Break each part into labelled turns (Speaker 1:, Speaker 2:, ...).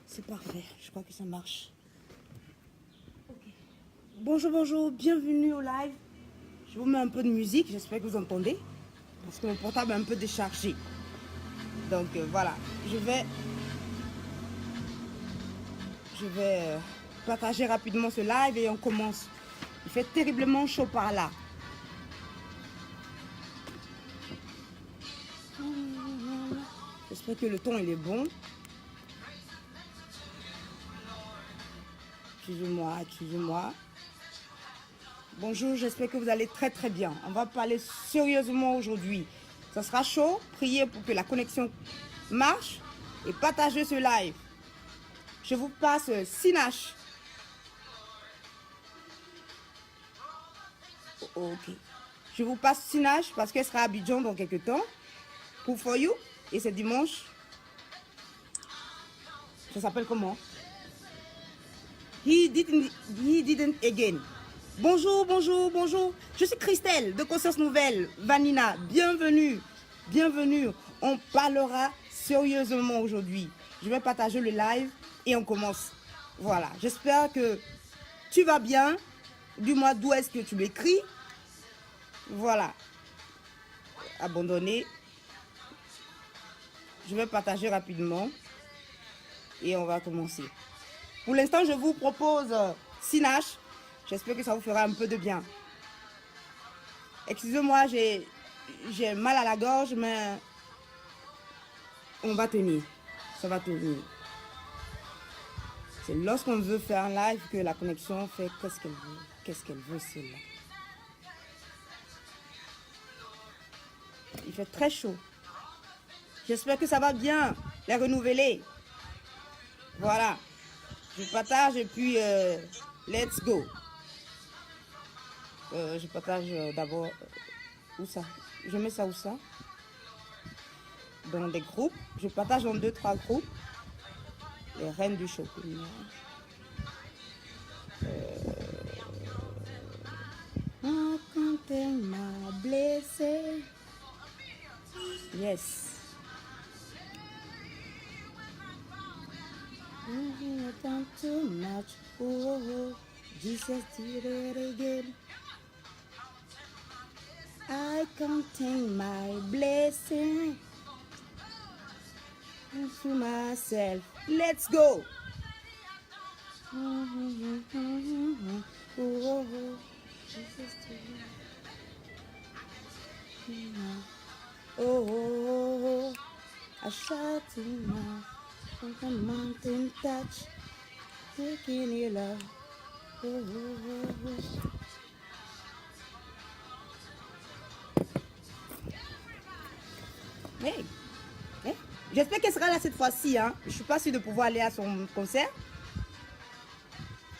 Speaker 1: C'est parfait, je crois que ça marche. Okay. Bonjour, bonjour, bienvenue au live. Je vous mets un peu de musique, j'espère que vous entendez. Parce que mon portable est un peu déchargé. Donc voilà, je vais partager rapidement ce live et on commence. Il fait terriblement chaud par là. J'espère que le ton il est bon. Excusez-moi. Bonjour, j'espère que vous allez très très bien. On va parler sérieusement aujourd'hui. Ça sera chaud. Priez pour que la connexion marche et partagez ce live. Je vous passe Sinash. Ok. Je vous passe Sinash parce qu'elle sera à Abidjan dans quelques temps. Pour For You. Et c'est dimanche. Ça s'appelle comment? He didn't again. Bonjour, bonjour, bonjour. Je suis Christelle de Conscience Nouvelle, Vanina. Bienvenue, bienvenue. On parlera sérieusement aujourd'hui. Je vais partager le live et on commence. Voilà, j'espère que tu vas bien. Dis-moi d'où est-ce que tu m'écris. Voilà. Abandonné. Je vais partager rapidement et on va commencer. Pour l'instant, je vous propose Sinash. J'espère que ça vous fera un peu de bien. Excusez-moi, j'ai mal à la gorge, mais on va tenir. Ça va tenir. C'est lorsqu'on veut faire un live que la connexion fait qu'est-ce qu'elle veut. Qu'est-ce qu'elle veut, celle-là. Il fait très chaud. J'espère que ça va bien, les renouveler. Voilà. Je partage et puis let's go. Je partage d'abord où ça? Je mets ça où ça? Dans des groupes. Je partage en 2-3 groupes. Les reines du chocolat. Quand elle m'a blessé. Yes. Done too much. Oh, Jesus did it again. I contain my blessing to myself. Let's go. Oh, I shot in my from the mountain touch, taking your love. Hey. Hey. J'espère qu'elle sera là cette fois-ci. Hein. Je ne suis pas sûre de pouvoir aller à son concert.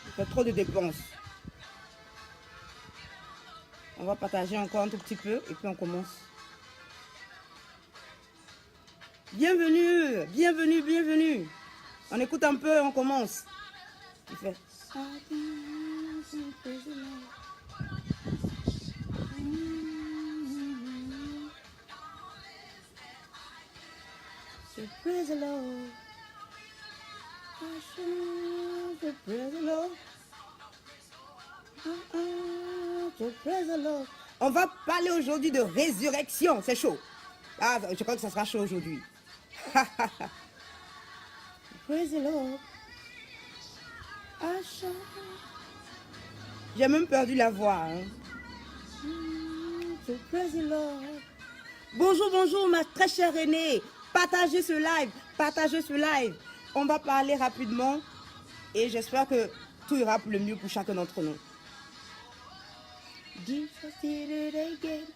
Speaker 1: Il fait trop de dépenses. On va partager encore un tout petit peu et puis on commence. Bienvenue, bienvenue, bienvenue. On écoute un peu et on commence. Il fait... Praise the Lord. Praise the Lord. Praise the Lord. On va parler aujourd'hui de résurrection. C'est chaud. Ah, je crois que ça sera chaud aujourd'hui. Praise the Lord. J'ai même perdu la voix. Hein. Praise the Lord. Bonjour, bonjour, ma très chère aînée. Partagez ce live, partagez ce live. On va parler rapidement et j'espère que tout ira pour le mieux pour chacun d'entre nous. Jesus did it again.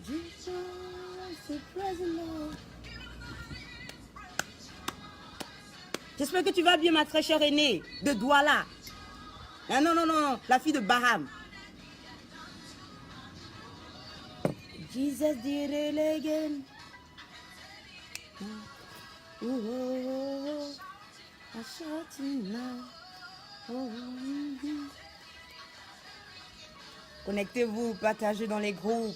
Speaker 1: Jesus, praise the Lord. J'espère que tu vas bien, ma très chère aînée de Douala. Ah, non, non, non, non, la fille de Baham. Jesus did it again. Oh, I shot him now. Oh, Connectez-vous, partagez dans les groupes.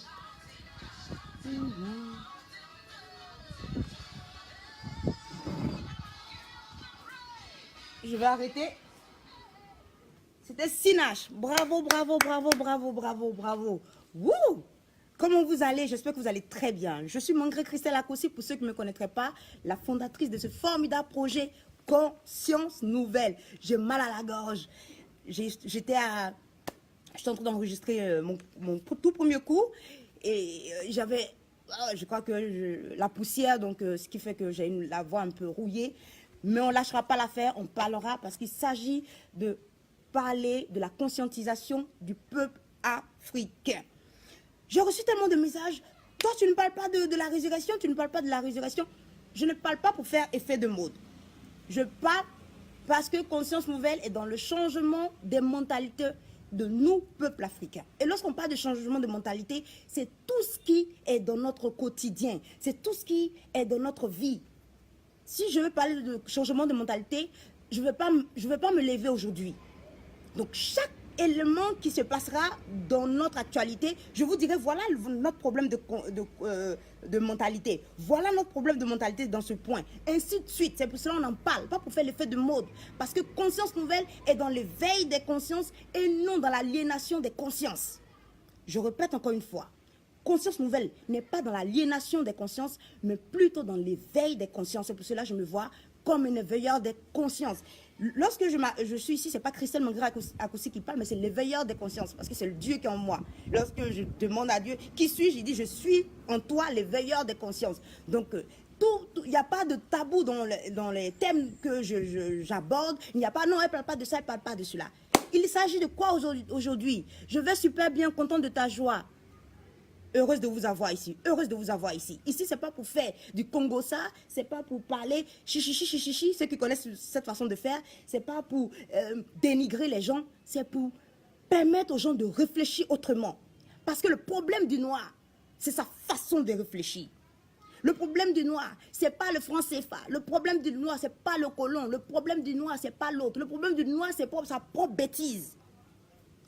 Speaker 1: Je vais arrêter. C'était Sinach. Bravo, bravo, bravo, bravo, bravo, bravo. Wouh! Comment vous allez? J'espère que vous allez très bien. Je suis Mangré Christelle Akossi, pour ceux qui ne me connaîtraient pas, la fondatrice de ce formidable projet Conscience Nouvelle. J'ai mal à la gorge. J'étais en train d'enregistrer mon tout premier cours et j'avais, je crois que la poussière, donc ce qui fait que j'ai la voix un peu rouillée. Mais on ne lâchera pas l'affaire, on parlera parce qu'il s'agit de parler de la conscientisation du peuple africain. J'ai reçu tellement de messages. Toi, tu ne parles pas de la résurrection, tu ne parles pas de la résurrection. Je ne parle pas pour faire effet de mode. Je parle parce que Conscience Nouvelle est dans le changement des mentalités de nous, peuple africain. Et lorsqu'on parle de changement de mentalité, c'est tout ce qui est dans notre quotidien. C'est tout ce qui est dans notre vie. Si je veux parler de changement de mentalité, je ne vais pas me lever aujourd'hui. Donc, chaque élément qui se passera dans notre actualité, je vous dirai, voilà notre problème de mentalité. Voilà notre problème de mentalité dans ce point. Ainsi de suite. C'est pour cela qu'on en parle, pas pour faire l'effet de mode. Parce que Conscience Nouvelle est dans l'éveil des consciences et non dans l'aliénation des consciences. Je répète encore une fois. Conscience Nouvelle n'est pas dans l'aliénation des consciences, mais plutôt dans l'éveil des consciences. C'est pour cela que je me vois comme un éveilleur des consciences. Lorsque je suis ici, ce n'est pas Christelle Mangré Akossi qui parle, mais c'est l'éveilleur des consciences, parce que c'est le Dieu qui est en moi. Lorsque je demande à Dieu, qui suis-je? Il dit, je suis en toi l'éveilleur des consciences. Donc, il n'y a pas de tabou dans les thèmes que j'aborde. Il n'y a pas, non, elle ne parle pas de ça, elle ne parle pas de cela. Il s'agit de quoi aujourd'hui? Je vais super bien, content de ta joie. Heureuse de vous avoir ici, heureuse de vous avoir ici. Ici, ce n'est pas pour faire du Congo ça, ce n'est pas pour parler chichichi, ceux qui connaissent cette façon de faire, ce n'est pas pour dénigrer les gens, c'est pour permettre aux gens de réfléchir autrement. Parce que le problème du noir, c'est sa façon de réfléchir. Le problème du noir, ce n'est pas le franc CFA. Le problème du noir, ce n'est pas le colon. Le problème du noir, ce n'est pas l'autre. Le problème du noir, c'est sa propre bêtise.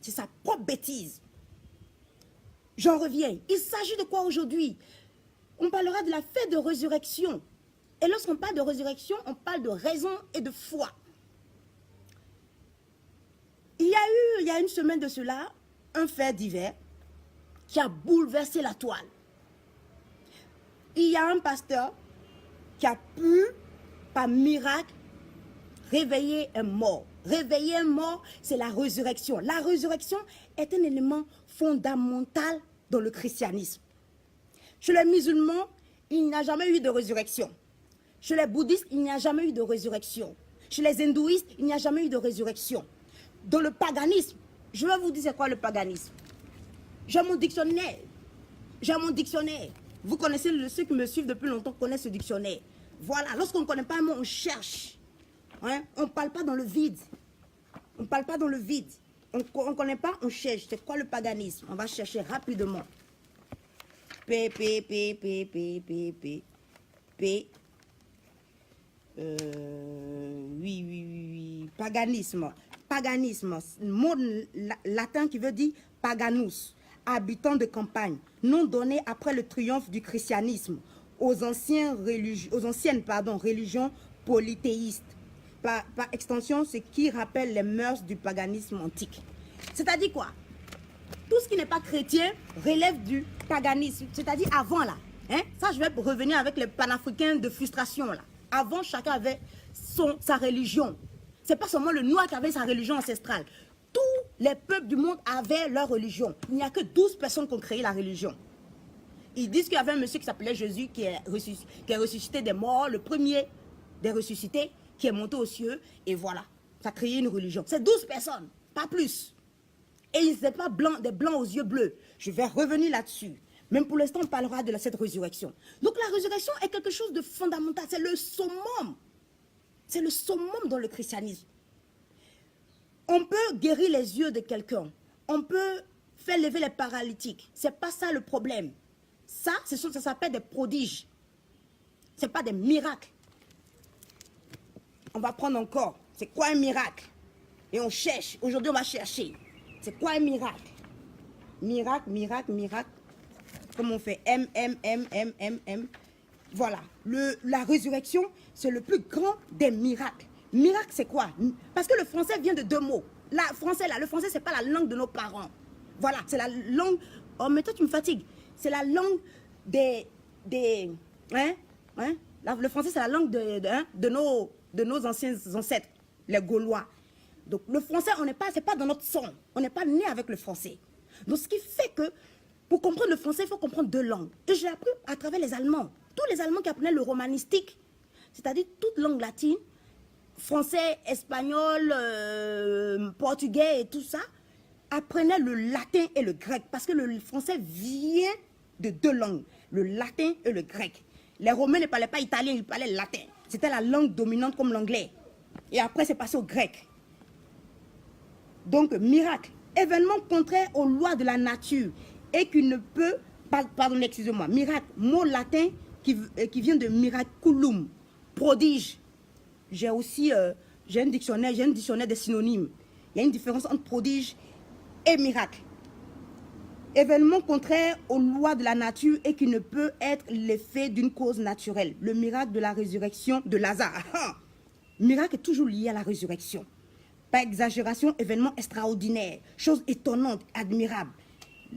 Speaker 1: C'est sa propre bêtise. J'en reviens. Il s'agit de quoi aujourd'hui? On parlera de la fête de résurrection. Et lorsqu'on parle de résurrection, on parle de raison et de foi. Il y a une semaine de cela, un fait divers qui a bouleversé la toile. Il y a un pasteur qui a pu, par miracle, réveiller un mort. Réveiller un mort, c'est la résurrection. La résurrection est un élément fondamental dans le christianisme. Chez les musulmans, il n'y a jamais eu de résurrection. Chez les bouddhistes, il n'y a jamais eu de résurrection. Chez les hindouistes, il n'y a jamais eu de résurrection. Dans le paganisme, je vais vous dire c'est quoi le paganisme. J'ai mon dictionnaire. Vous connaissez, ceux qui me suivent depuis longtemps connaissent ce dictionnaire. Voilà, lorsqu'on ne connaît pas un mot, on cherche. Hein? On ne parle pas dans le vide. On ne parle pas dans le vide. On ne connaît pas, on cherche. C'est quoi le paganisme? On va chercher rapidement. P. Oui. Paganisme. Paganisme. Mot latin qui veut dire paganus. Habitant de campagne. Nom donné après le triomphe du christianisme aux anciennes religions polythéistes. Par extension, ce qui rappelle les mœurs du paganisme antique. C'est-à-dire quoi? Tout ce qui n'est pas chrétien relève du paganisme. C'est-à-dire avant là. Hein? Ça, je vais revenir avec les panafricains de frustration là. Avant, chacun avait sa religion. C'est pas seulement le noir qui avait sa religion ancestrale. Tous les peuples du monde avaient leur religion. Il n'y a que 12 personnes qui ont créé la religion. Ils disent qu'il y avait un monsieur qui s'appelait Jésus qui est ressuscité des morts, le premier des ressuscités, qui est monté aux cieux, et voilà, ça a créé une religion. C'est 12 personnes, pas plus. Et ils n'étaient pas blancs, des blancs aux yeux bleus. Je vais revenir là-dessus. Même pour l'instant, on parlera de cette résurrection. Donc la résurrection est quelque chose de fondamental. C'est le summum. C'est le summum dans le christianisme. On peut guérir les yeux de quelqu'un. On peut faire lever les paralytiques. Ce n'est pas ça le problème. Ça s'appelle des prodiges. Ce n'est pas des miracles. On va prendre encore. C'est quoi un miracle? Et on cherche. Aujourd'hui, on va chercher. C'est quoi un miracle? Miracle. comme on fait M, M, M, M, M, M. Voilà, la résurrection, c'est le plus grand des miracles. Miracle, c'est quoi? Parce que le français vient de deux mots. Le français, c'est pas la langue de nos parents. Voilà, c'est la langue... Oh, mais toi, tu me fatigues. C'est la langue le français, c'est la langue de nos anciens ancêtres, les Gaulois. Donc, le français, c'est pas dans notre sang. On n'est pas né avec le français. Donc, ce qui fait que, pour comprendre le français, il faut comprendre deux langues. Et j'ai appris à travers les Allemands. Tous les Allemands qui apprenaient le romanistique, c'est-à-dire toute langue latine, français, espagnol, portugais et tout ça, apprenaient le latin et le grec. Parce que le français vient de deux langues, le latin et le grec. Les Romains ne parlaient pas italien, ils parlaient latin. C'était la langue dominante comme l'anglais. Et après, c'est passé au grec. Donc, miracle, événement contraire aux lois de la nature et qui ne peut, pardon, excusez-moi, miracle, mot latin qui vient de miraculum, prodige. J'ai aussi, j'ai un dictionnaire des synonymes. Il y a une différence entre prodige et miracle. Événement contraire aux lois de la nature et qui ne peut être l'effet d'une cause naturelle. Le miracle de la résurrection de Lazare. Miracle est toujours lié à la résurrection. Pas exagération, événement extraordinaire, chose étonnante, admirable.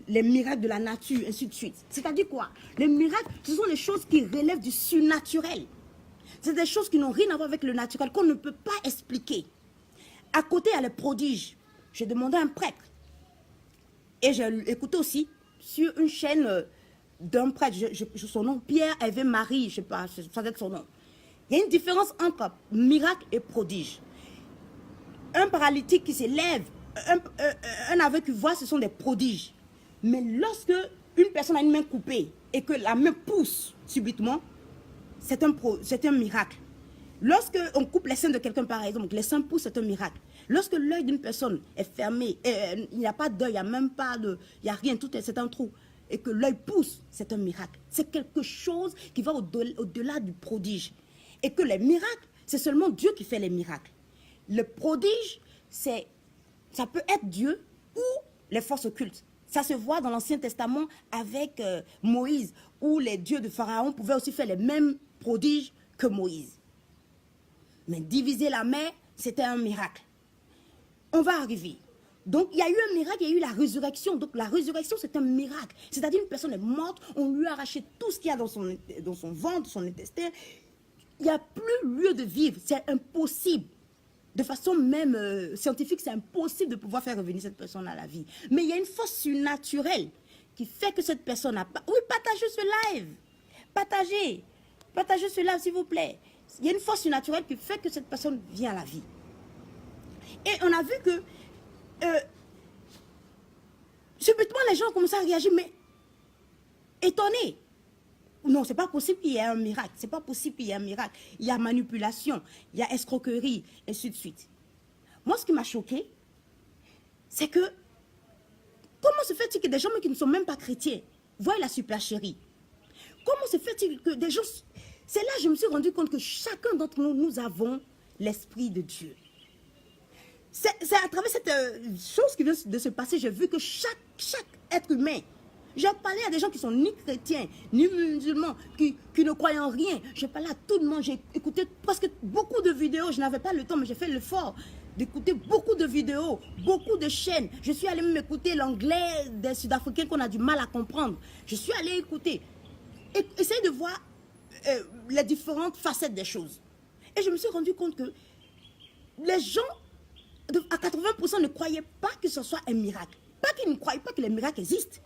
Speaker 1: Les miracles de la nature, ainsi de suite. C'est-à-dire quoi? Les miracles, ce sont des choses qui relèvent du surnaturel. C'est des choses qui n'ont rien à voir avec le naturel, qu'on ne peut pas expliquer. À côté, il y a les prodiges. J'ai demandé à un prêtre. Et j'ai écouté aussi sur une chaîne d'un prêtre, son nom, Pierre-Hervé-Marie, je ne sais pas, ça doit être son nom. Il y a une différence entre miracle et prodige. Un paralytique qui s'élève, un aveugle qui voit, ce sont des prodiges. Mais lorsque une personne a une main coupée et que la main pousse subitement, c'est un miracle. Lorsque on coupe les seins de quelqu'un, par exemple, les seins poussent, c'est un miracle. Lorsque l'œil d'une personne est fermé, il n'y a pas d'œil, il n'y a même pas de... Il n'y a rien, c'est un trou. Et que l'œil pousse, c'est un miracle. C'est quelque chose qui va au-delà du prodige. Et que les miracles, c'est seulement Dieu qui fait les miracles. Le prodige, ça peut être Dieu ou les forces occultes. Ça se voit dans l'Ancien Testament avec Moïse, où les dieux de Pharaon pouvaient aussi faire les mêmes prodiges que Moïse. Mais diviser la mer, c'était un miracle. On va arriver. Donc, il y a eu un miracle, il y a eu la résurrection. Donc, la résurrection, c'est un miracle. C'est-à-dire, une personne est morte, on lui a arraché tout ce qu'il y a dans son ventre, son intestin. Il n'y a plus lieu de vivre. C'est impossible. De façon même scientifique, c'est impossible de pouvoir faire revenir cette personne à la vie. Mais il y a une force surnaturelle qui fait que cette personne a... Oui, partagez ce live. Partagez ce live, s'il vous plaît. Il y a une force surnaturelle qui fait que cette personne vient à la vie. Et on a vu que subitement, les gens ont commencé à réagir, mais étonnés. Non, c'est pas possible qu'il y ait un miracle. C'est pas possible qu'il y ait un miracle. Il y a manipulation, il y a escroquerie, et ainsi de suite. Moi, ce qui m'a choqué, c'est que comment se fait-il que des gens qui ne sont même pas chrétiens voient la supercherie? Comment se fait-il que des gens... C'est là que je me suis rendu compte que chacun d'entre nous, nous avons l'Esprit de Dieu. C'est à travers cette chose qui vient de se passer, j'ai vu que chaque être humain, j'ai parlé à des gens qui sont ni chrétiens, ni musulmans, qui ne croient en rien. J'ai parlé à tout le monde, j'ai écouté presque beaucoup de vidéos, je n'avais pas le temps, mais j'ai fait l'effort d'écouter beaucoup de vidéos, beaucoup de chaînes. Je suis allée même écouter l'anglais des Sud-Africains qu'on a du mal à comprendre. Je suis allée écouter, essayer de voir les différentes facettes des choses. Et je me suis rendu compte que les gens, à 80%, ne croyaient pas que ce soit un miracle. Pas qu'ils ne croyaient pas que les miracles existent.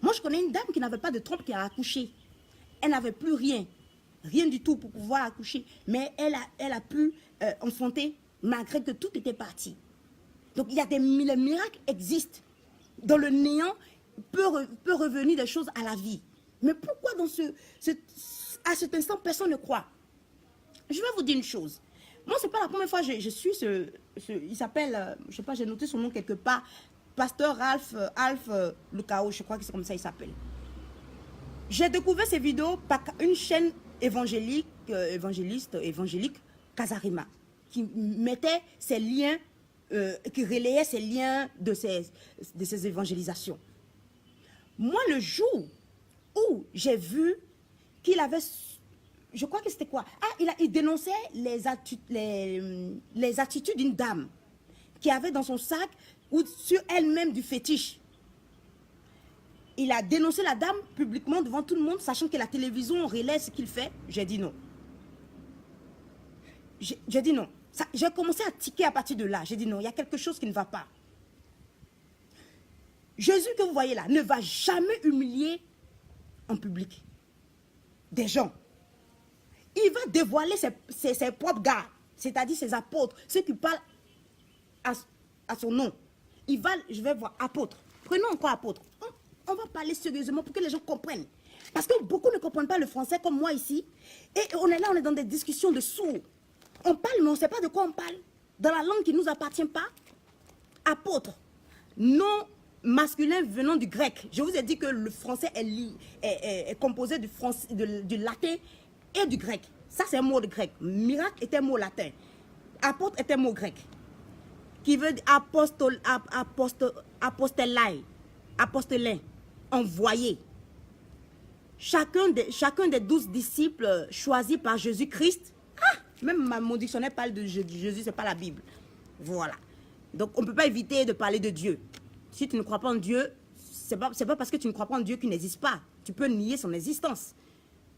Speaker 1: Moi, je connais une dame qui n'avait pas de trompe qui a accouché. Elle n'avait plus rien. Rien du tout pour pouvoir accoucher. Mais elle a pu enfanter malgré que tout était parti. Donc, les miracles existent. Dans le néant, peut revenir des choses à la vie. Mais pourquoi à cet instant, personne ne croit? Je vais vous dire une chose. Moi, ce n'est pas la première fois que je suis il s'appelle, je ne sais pas, j'ai noté son nom quelque part, Pasteur Ralph Lucao, je crois que c'est comme ça il s'appelle. J'ai découvert ces vidéos par une chaîne évangélique, Casarima, qui mettait ces liens, qui relayait ces liens de ces évangélisations. Moi, le jour où j'ai vu qu'il avait, je crois que c'était quoi? Ah, il dénonçait les attitudes d'une dame qui avait dans son sac ou sur elle-même du fétiche. Il a dénoncé la dame publiquement devant tout le monde, sachant que la télévision relaie ce qu'il fait. J'ai dit non. J'ai dit non. J'ai commencé à tiquer à partir de là. J'ai dit non, il y a quelque chose qui ne va pas. Jésus que vous voyez là ne va jamais humilier en public des gens. Il va dévoiler ses propres gars, c'est-à-dire ses apôtres, ceux qui parlent à son nom. Je vais voir apôtre. Prenons encore apôtre. On va parler sérieusement pour que les gens comprennent. Parce que beaucoup ne comprennent pas le français comme moi ici. Et on est là, on est dans des discussions de sourds. On parle, mais on ne sait pas de quoi on parle. Dans la langue qui ne nous appartient pas. Apôtre. Non masculin venant du grec. Je vous ai dit que le français est composé du latin et du grec. Ça, c'est un mot de grec. Miracle est un mot latin. Apôtre est un mot grec. Qui veut dire apostolin, envoyé. Chacun des 12 disciples choisis par Jésus-Christ. Même mon dictionnaire parle de Jésus, ce n'est pas la Bible. Voilà. Donc, on ne peut pas éviter de parler de Dieu. Si tu ne crois pas en Dieu, ce n'est pas parce que tu ne crois pas en Dieu qu'il n'existe pas. Tu peux nier son existence.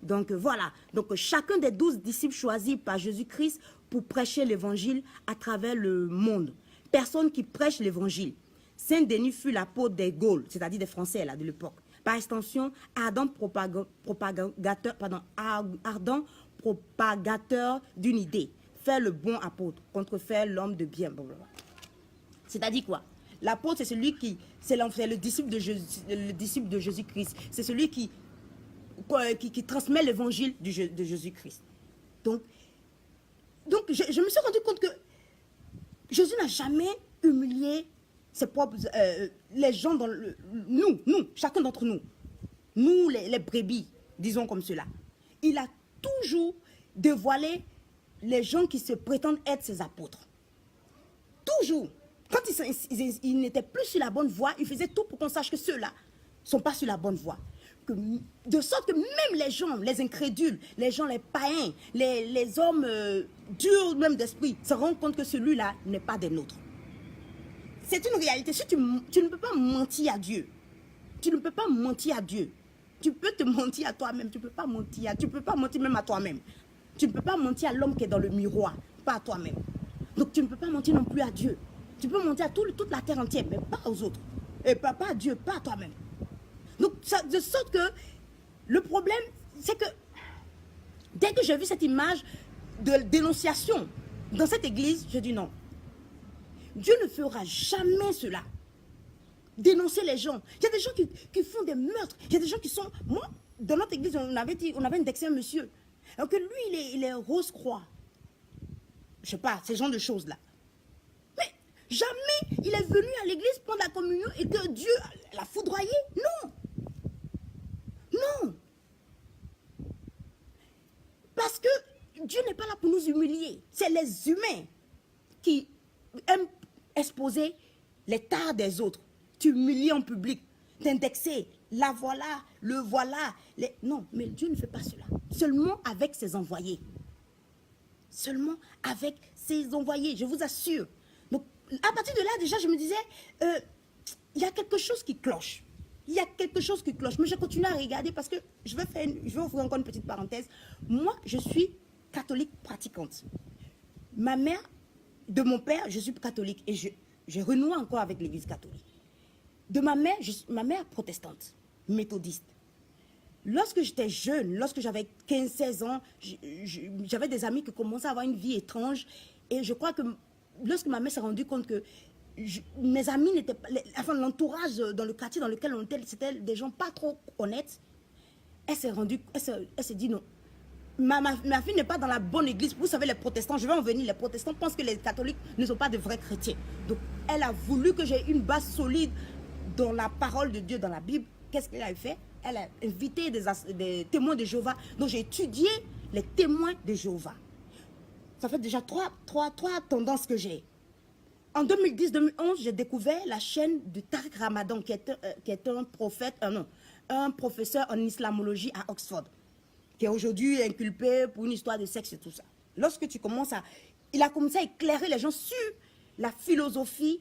Speaker 1: Donc, voilà. Donc, chacun des 12 disciples choisis par Jésus-Christ pour prêcher l'évangile à travers le monde. Personne qui prêche l'évangile. Saint-Denis fut l'apôtre des Gaules, c'est-à-dire des Français là, de l'époque. Par extension, ardent propagateur d'une idée. Faire le bon apôtre, contrefaire l'homme de bien. C'est-à-dire quoi? L'apôtre, c'est celui c'est le disciple de Jésus-Christ. C'est celui qui transmet l'évangile de Jésus-Christ. Donc je me suis rendu compte que Jésus n'a jamais humilié ses propres, les gens, nous, chacun d'entre nous. Nous, les brebis, disons comme cela. Il a toujours dévoilé les gens qui se prétendent être ses apôtres. Toujours. Quand ils n'étaient plus sur la bonne voie, il faisait tout pour qu'on sache que ceux-là ne sont pas sur la bonne voie. De sorte que même les gens, les incrédules, les gens, les païens, les hommes durs même d'esprit, se rendent compte que celui-là n'est pas des nôtres. C'est une réalité. Si tu ne peux pas mentir à Dieu. Tu ne peux pas mentir à Dieu. Tu peux te mentir à toi-même. Tu ne peux pas mentir. Tu peux pas mentir même à toi-même. Tu ne peux pas mentir à l'homme qui est dans le miroir, pas à toi-même. Donc tu ne peux pas mentir non plus à Dieu. Tu peux mentir à toute la terre entière, mais pas aux autres. Et pas à Dieu, pas à toi-même. Donc de sorte que le problème, c'est que dès que j'ai vu cette image de dénonciation dans cette église, je dis non. Dieu ne fera jamais cela. Dénoncer les gens. Il y a des gens qui font des meurtres. Il y a des gens qui sont... Moi, dans notre église, on avait indexé un monsieur. Alors que lui, il est Rose-Croix. Je sais pas, ce genre de choses-là. Mais jamais il est venu à l'église prendre la communion et que Dieu l'a foudroyé. Non. Non. Parce que Dieu n'est pas là pour nous humilier. C'est les humains qui aiment exposer les tares des autres. T'humilier en public, t'indexer, la voilà, le voilà. Non, mais Dieu ne fait pas cela. Seulement avec ses envoyés. Seulement avec ses envoyés, je vous assure. Donc, à partir de là, déjà, je me disais, il y a quelque chose qui cloche. Il y a quelque chose qui cloche. Mais je continue à regarder parce que je vais ouvrir encore une petite parenthèse. Moi, je suis catholique pratiquante. Ma mère, de mon père, je suis catholique et je renoue encore avec l'église catholique. De ma mère protestante, méthodiste. Lorsque j'étais jeune, lorsque j'avais 15-16 ans, j'avais des amis qui commençaient à avoir une vie étrange. Et je crois que lorsque ma mère s'est rendue compte que mes amis n'étaient pas... Enfin, l'entourage dans le quartier dans lequel on était, c'était des gens pas trop honnêtes. Elle s'est dit non. Ma fille n'est pas dans la bonne église. Vous savez, les protestants, je vais en venir, les protestants pensent que les catholiques ne sont pas de vrais chrétiens. Donc, elle a voulu que j'ai une base solide dans la parole de Dieu, dans la Bible. Qu'est-ce qu'elle a fait? Elle a invité des témoins de Jéhovah. Donc, j'ai étudié les témoins de Jéhovah. Ça fait déjà trois tendances que j'ai. En 2010-2011, j'ai découvert la chaîne de Tariq Ramadan, qui est un prophète, non, un professeur en islamologie à Oxford, qui est aujourd'hui inculpé pour une histoire de sexe et tout ça. Lorsque tu commences à... Il a commencé à éclairer les gens sur la philosophie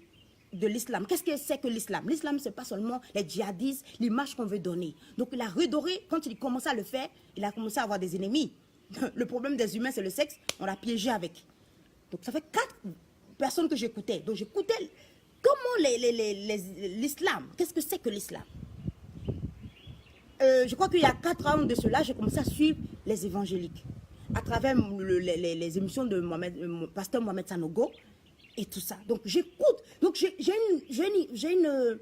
Speaker 1: de l'islam. Qu'est-ce que c'est que l'islam? L'islam, ce n'est pas seulement les djihadistes, l'image qu'on veut donner. Donc il a redoré, quand il commençait à le faire, il a commencé à avoir des ennemis. Le problème des humains, c'est le sexe, on l'a piégé avec. Donc ça fait 4 personnes que j'écoutais. Donc j'écoutais comment l'islam, qu'est-ce que c'est que l'islam? Je crois qu'il y a 4 ans de cela, j'ai commencé à suivre les évangéliques à travers les émissions de pasteur Mohamed Sanogo et tout ça. Donc j'écoute. Donc j'ai une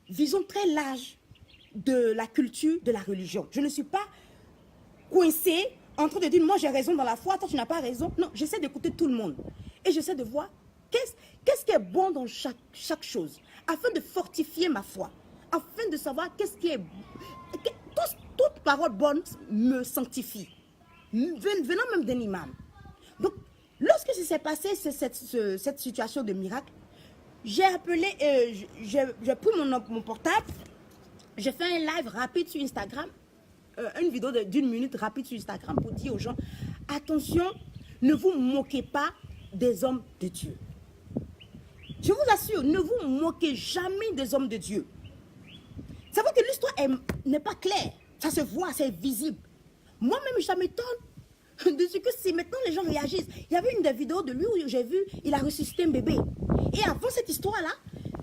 Speaker 1: vision très large de la culture, de la religion. Je ne suis pas coincée en train de dire moi j'ai raison dans la foi, toi tu n'as pas raison. Non, j'essaie d'écouter tout le monde. Et j'essaie de voir qu'est-ce qui est bon dans chaque chose, afin de fortifier ma foi, afin de savoir qu'est-ce qui est... Toute parole bonne me sanctifie, venant même d'un imam. Donc, lorsque s'est passé cette situation de miracle, j'ai appelé, j'ai pris mon portable, j'ai fait un live rapide sur Instagram, une vidéo d'1 minute rapide sur Instagram pour dire aux gens, attention, ne vous moquez pas des hommes de Dieu. Je vous assure, ne vous moquez jamais des hommes de Dieu. Ça veut dire que l'histoire n'est pas claire. Ça se voit, c'est visible. Moi-même, ça m'étonne de ce que si maintenant les gens réagissent. Il y avait une des vidéos de lui où j'ai vu, il a ressuscité un bébé. Et avant cette histoire-là,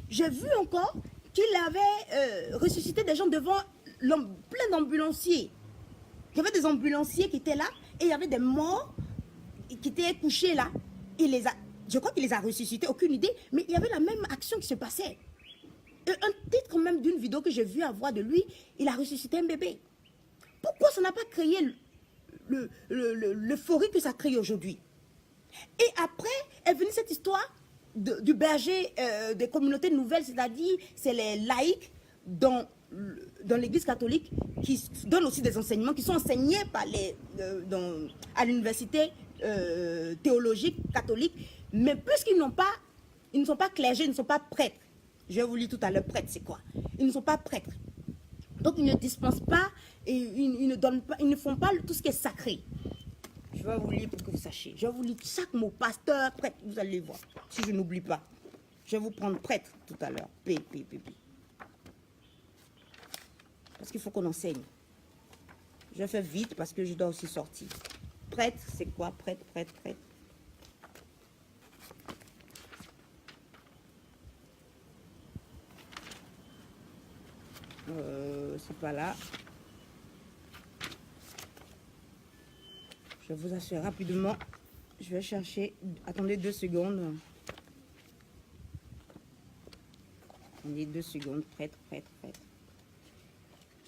Speaker 1: j'ai vu encore qu'il avait ressuscité des gens devant plein d'ambulanciers. Il y avait des ambulanciers qui étaient là et il y avait des morts qui étaient couchés là. Je crois qu'il les a ressuscités, aucune idée, mais il y avait la même action qui se passait. Un titre même d'une vidéo que j'ai vu avoir de lui, il a ressuscité un bébé. Pourquoi ça n'a pas créé l'euphorie que ça crée aujourd'hui? Et après est venue cette histoire du berger des communautés nouvelles, c'est-à-dire c'est les laïcs dans l'église catholique qui donnent aussi des enseignements qui sont enseignés par à l'université théologique catholique, mais puisqu'ils ils ne sont pas clergés, ils ne sont pas prêtres. Je vous lis tout à l'heure, prêtres, c'est quoi? Ils ne sont pas prêtres. Donc, ils ne dispensent pas et ils ne donnent pas, ils ne font pas tout ce qui est sacré. Je vais vous lire pour que vous sachiez. Je vais vous lire chaque mot. Pasteur, prêtre, vous allez voir. Si je n'oublie pas. Je vais vous prendre prêtre tout à l'heure. P. Parce qu'il faut qu'on enseigne. Je fais vite parce que je dois aussi sortir. Prêtre, c'est quoi? Prêtre. C'est pas là. Je vous assure rapidement. Je vais chercher. Attendez 2 secondes. Attendez 2 secondes. Prêtre.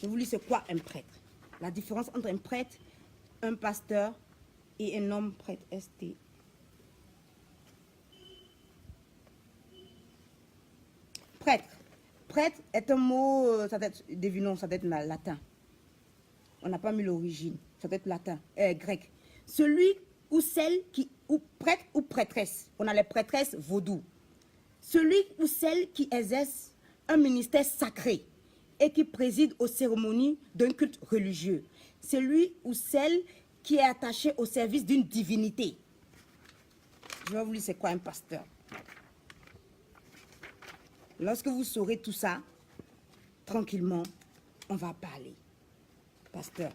Speaker 1: Je vous lis c'est quoi un prêtre. La différence entre un prêtre, un pasteur et un homme prêtre. ST. Prêtre. Prêtre est un mot, ça doit être, devinons, ça doit être latin. On n'a pas mis l'origine, ça doit être latin, grec. Celui ou celle ou prêtre ou prêtresse, on a les prêtresses vaudou. Celui ou celle qui exerce un ministère sacré et qui préside aux cérémonies d'un culte religieux. Celui ou celle qui est attaché au service d'une divinité. Je vais vous dire c'est quoi un pasteur. Lorsque vous saurez tout ça, tranquillement, on va parler. Pasteur.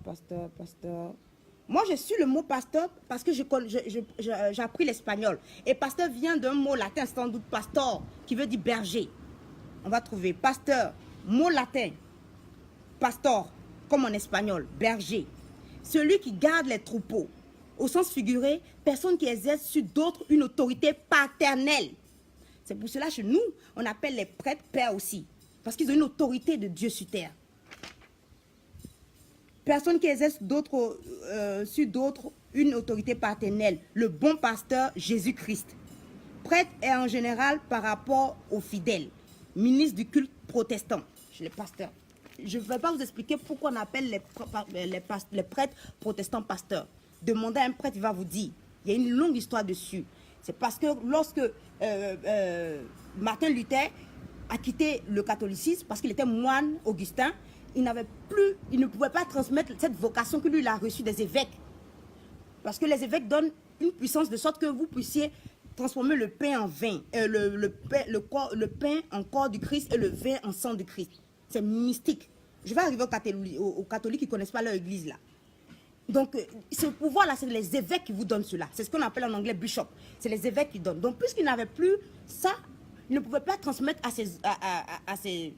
Speaker 1: Pasteur. Moi, je suis le mot pasteur parce que j'ai appris l'espagnol. Et pasteur vient d'un mot latin, sans doute pastor, qui veut dire berger. On va trouver pasteur, mot latin, pastor, comme en espagnol, berger. Celui qui garde les troupeaux. Au sens figuré, personne qui exerce sur d'autres une autorité paternelle. C'est pour cela que chez nous, on appelle les prêtres pères aussi. Parce qu'ils ont une autorité de Dieu sur terre. Personne qui exerce sur d'autres une autorité paternelle. Le bon pasteur, Jésus-Christ. Prêtre est en général par rapport aux fidèles. Ministre du culte protestant. Chez les pasteurs. je ne vais pas vous expliquer pourquoi on appelle les prêtres protestants pasteurs. Demandez à un prêtre, il va vous dire. Il y a une longue histoire dessus. C'est parce que lorsque Martin Luther a quitté le catholicisme, parce qu'il était moine augustin, il ne pouvait pas transmettre cette vocation que lui il a reçue des évêques. Parce que les évêques donnent une puissance de sorte que vous puissiez transformer le pain en vin, le pain en corps du Christ et le vin en sang du Christ. C'est mystique. Je vais arriver aux catholiques qui ne connaissent pas leur église là. Donc, ce pouvoir-là, c'est les évêques qui vous donnent cela. C'est ce qu'on appelle en anglais bishop. C'est les évêques qui donnent. Donc, puisqu'il n'avait plus ça, il ne pouvait pas transmettre à ses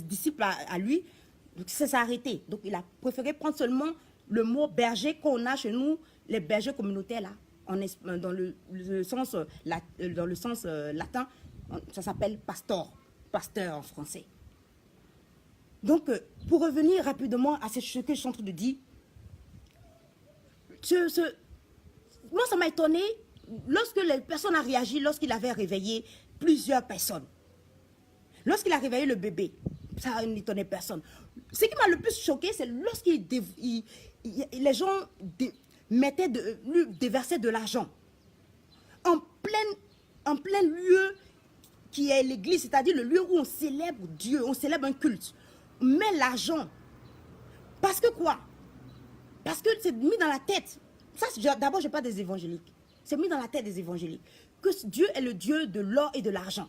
Speaker 1: disciples, à lui. Donc, ça s'est arrêté. Donc, il a préféré prendre seulement le mot berger qu'on a chez nous, les bergers communautaires, là, dans le sens latin, ça s'appelle pasteur en français. Donc, pour revenir rapidement à ce que je suis en train de dire, moi, ça m'a étonné lorsque les personnes ont réagi, lorsqu'il avait réveillé plusieurs personnes. Lorsqu'il a réveillé le bébé, ça n'étonnait personne. Ce qui m'a le plus choqué, c'est les gens lui déversaient de l'argent en plein lieu qui est l'église, c'est-à-dire le lieu où on célèbre Dieu, on célèbre un culte. On met l'argent. Parce que quoi? Parce que c'est mis dans la tête. Ça, d'abord, je ne parle pas des évangéliques. C'est mis dans la tête des évangéliques. Que Dieu est le Dieu de l'or et de l'argent.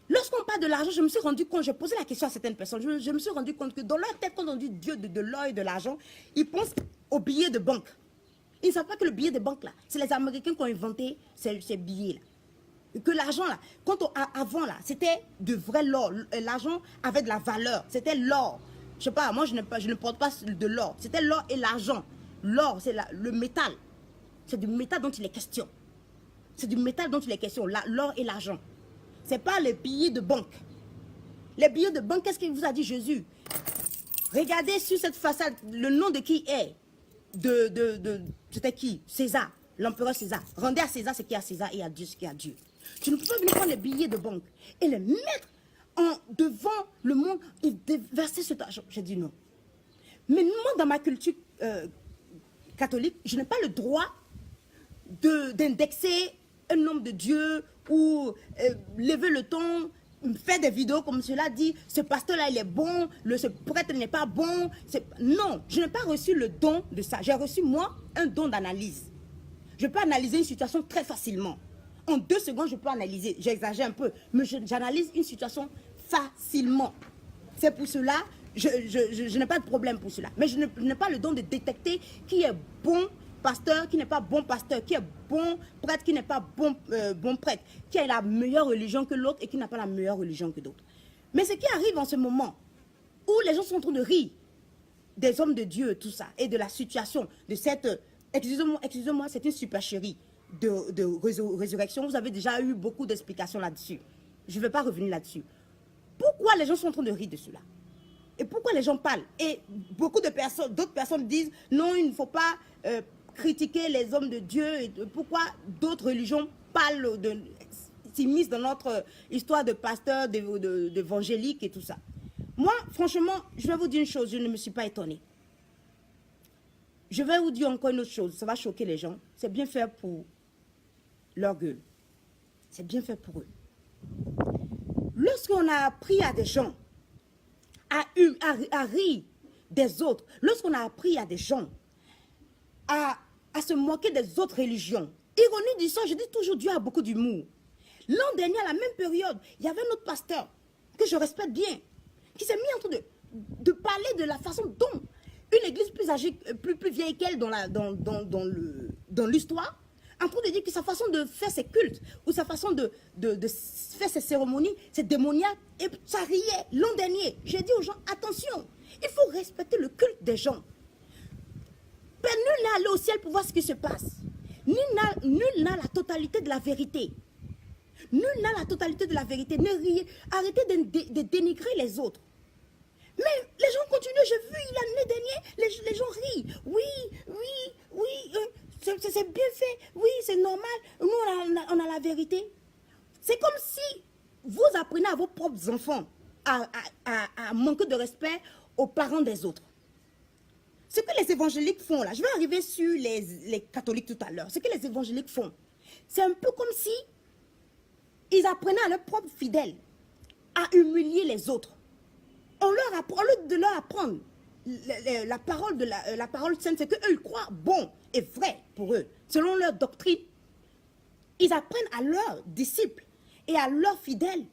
Speaker 1: Lorsqu'on parle de l'argent, je me suis rendu compte, j'ai posé la question à certaines personnes, je me suis rendu compte que dans leur tête, quand on dit Dieu de l'or et de l'argent, ils pensent aux billets de banque. Ils ne savent pas que le billet de banque, là, c'est les Américains qui ont inventé ces billets-là. Que l'argent, là, avant, là, c'était de vrai l'or. L'argent avait de la valeur. C'était l'or. Je sais pas, moi, je ne porte pas de l'or. C'était l'or et l'argent. L'or, c'est le métal. C'est du métal dont il est question. C'est du métal dont il est question, l'or et l'argent. Ce n'est pas les billets de banque. Les billets de banque, qu'est-ce qu'il vous a dit Jésus? Regardez sur cette façade, le nom de qui est. C'était qui? César, l'empereur César. Rendez à César ce qui est à César et à Dieu ce qui est à Dieu. Tu ne peux pas venir prendre les billets de banque et les mettre devant le monde et verser cet argent. J'ai dit non. Mais moi, dans ma culture catholique, je n'ai pas le droit d'indexer un nom de Dieu ou lever le ton, faire des vidéos comme cela dit, ce pasteur-là, il est bon, ce prêtre n'est pas bon. Non, je n'ai pas reçu le don de ça. J'ai reçu, moi, un don d'analyse. Je peux analyser une situation très facilement. En 2 secondes, je peux analyser. J'exagère un peu, mais j'analyse une situation facilement. C'est pour cela, je n'ai pas de problème pour cela. Mais je n'ai pas le don de détecter qui est bon pasteur, qui n'est pas bon pasteur, qui est bon prêtre, qui n'est pas bon prêtre, qui a la meilleure religion que l'autre et qui n'a pas la meilleure religion que d'autres. Mais ce qui arrive en ce moment, où les gens sont en train de rire des hommes de Dieu, tout ça, et de la situation, de cette, excusez-moi, c'est une supercherie de résurrection. Vous avez déjà eu beaucoup d'explications là-dessus. Je ne vais pas revenir là-dessus. Pourquoi les gens sont en train de rire de cela? Et pourquoi les gens parlent? Et beaucoup de personnes, d'autres personnes disent, non, il ne faut pas critiquer les hommes de Dieu. Et pourquoi d'autres religions parlent s'immiscent dans notre histoire de pasteur, d'évangélique et tout ça. Moi, franchement, je vais vous dire une chose, je ne me suis pas étonnée. Je vais vous dire encore une autre chose, ça va choquer les gens. C'est bien fait pour leur gueule. C'est bien fait pour eux. Lorsqu'on a appris à des gens à rire des autres, lorsqu'on a appris à des gens à se moquer des autres religions, ironie du sort, je dis toujours, Dieu a beaucoup d'humour. L'an dernier, à la même période, il y avait un autre pasteur que je respecte bien, qui s'est mis en train de parler de la façon dont une église plus âgée, plus vieille qu'elle dans l'histoire, en train de dire que sa façon de faire ses cultes, ou sa façon de faire ses cérémonies, c'est démoniaque, et ça riait l'an dernier. J'ai dit aux gens, attention, il faut respecter le culte des gens. Nul n'est allé au ciel pour voir ce qui se passe. Nul n'a la totalité de la vérité. Nul n'a la totalité de la vérité. Ne riez, arrêtez de dénigrer les autres. Mais les gens continuent, j'ai vu l'année dernière, les gens rient. Oui, c'est bien fait, oui, c'est normal. Nous, on a la vérité. C'est comme si vous apprenez à vos propres enfants à manquer de respect aux parents des autres. Ce que les évangéliques font là, je vais arriver sur les catholiques tout à l'heure. Ce que les évangéliques font, c'est un peu comme si ils apprenaient à leurs propres fidèles à humilier les autres. On leur apprend, au lieu de leur apprendre la parole sainte, c'est qu'eux ils croient bon et vrai pour eux, selon leur doctrine. Ils apprennent à leurs disciples et à leurs fidèles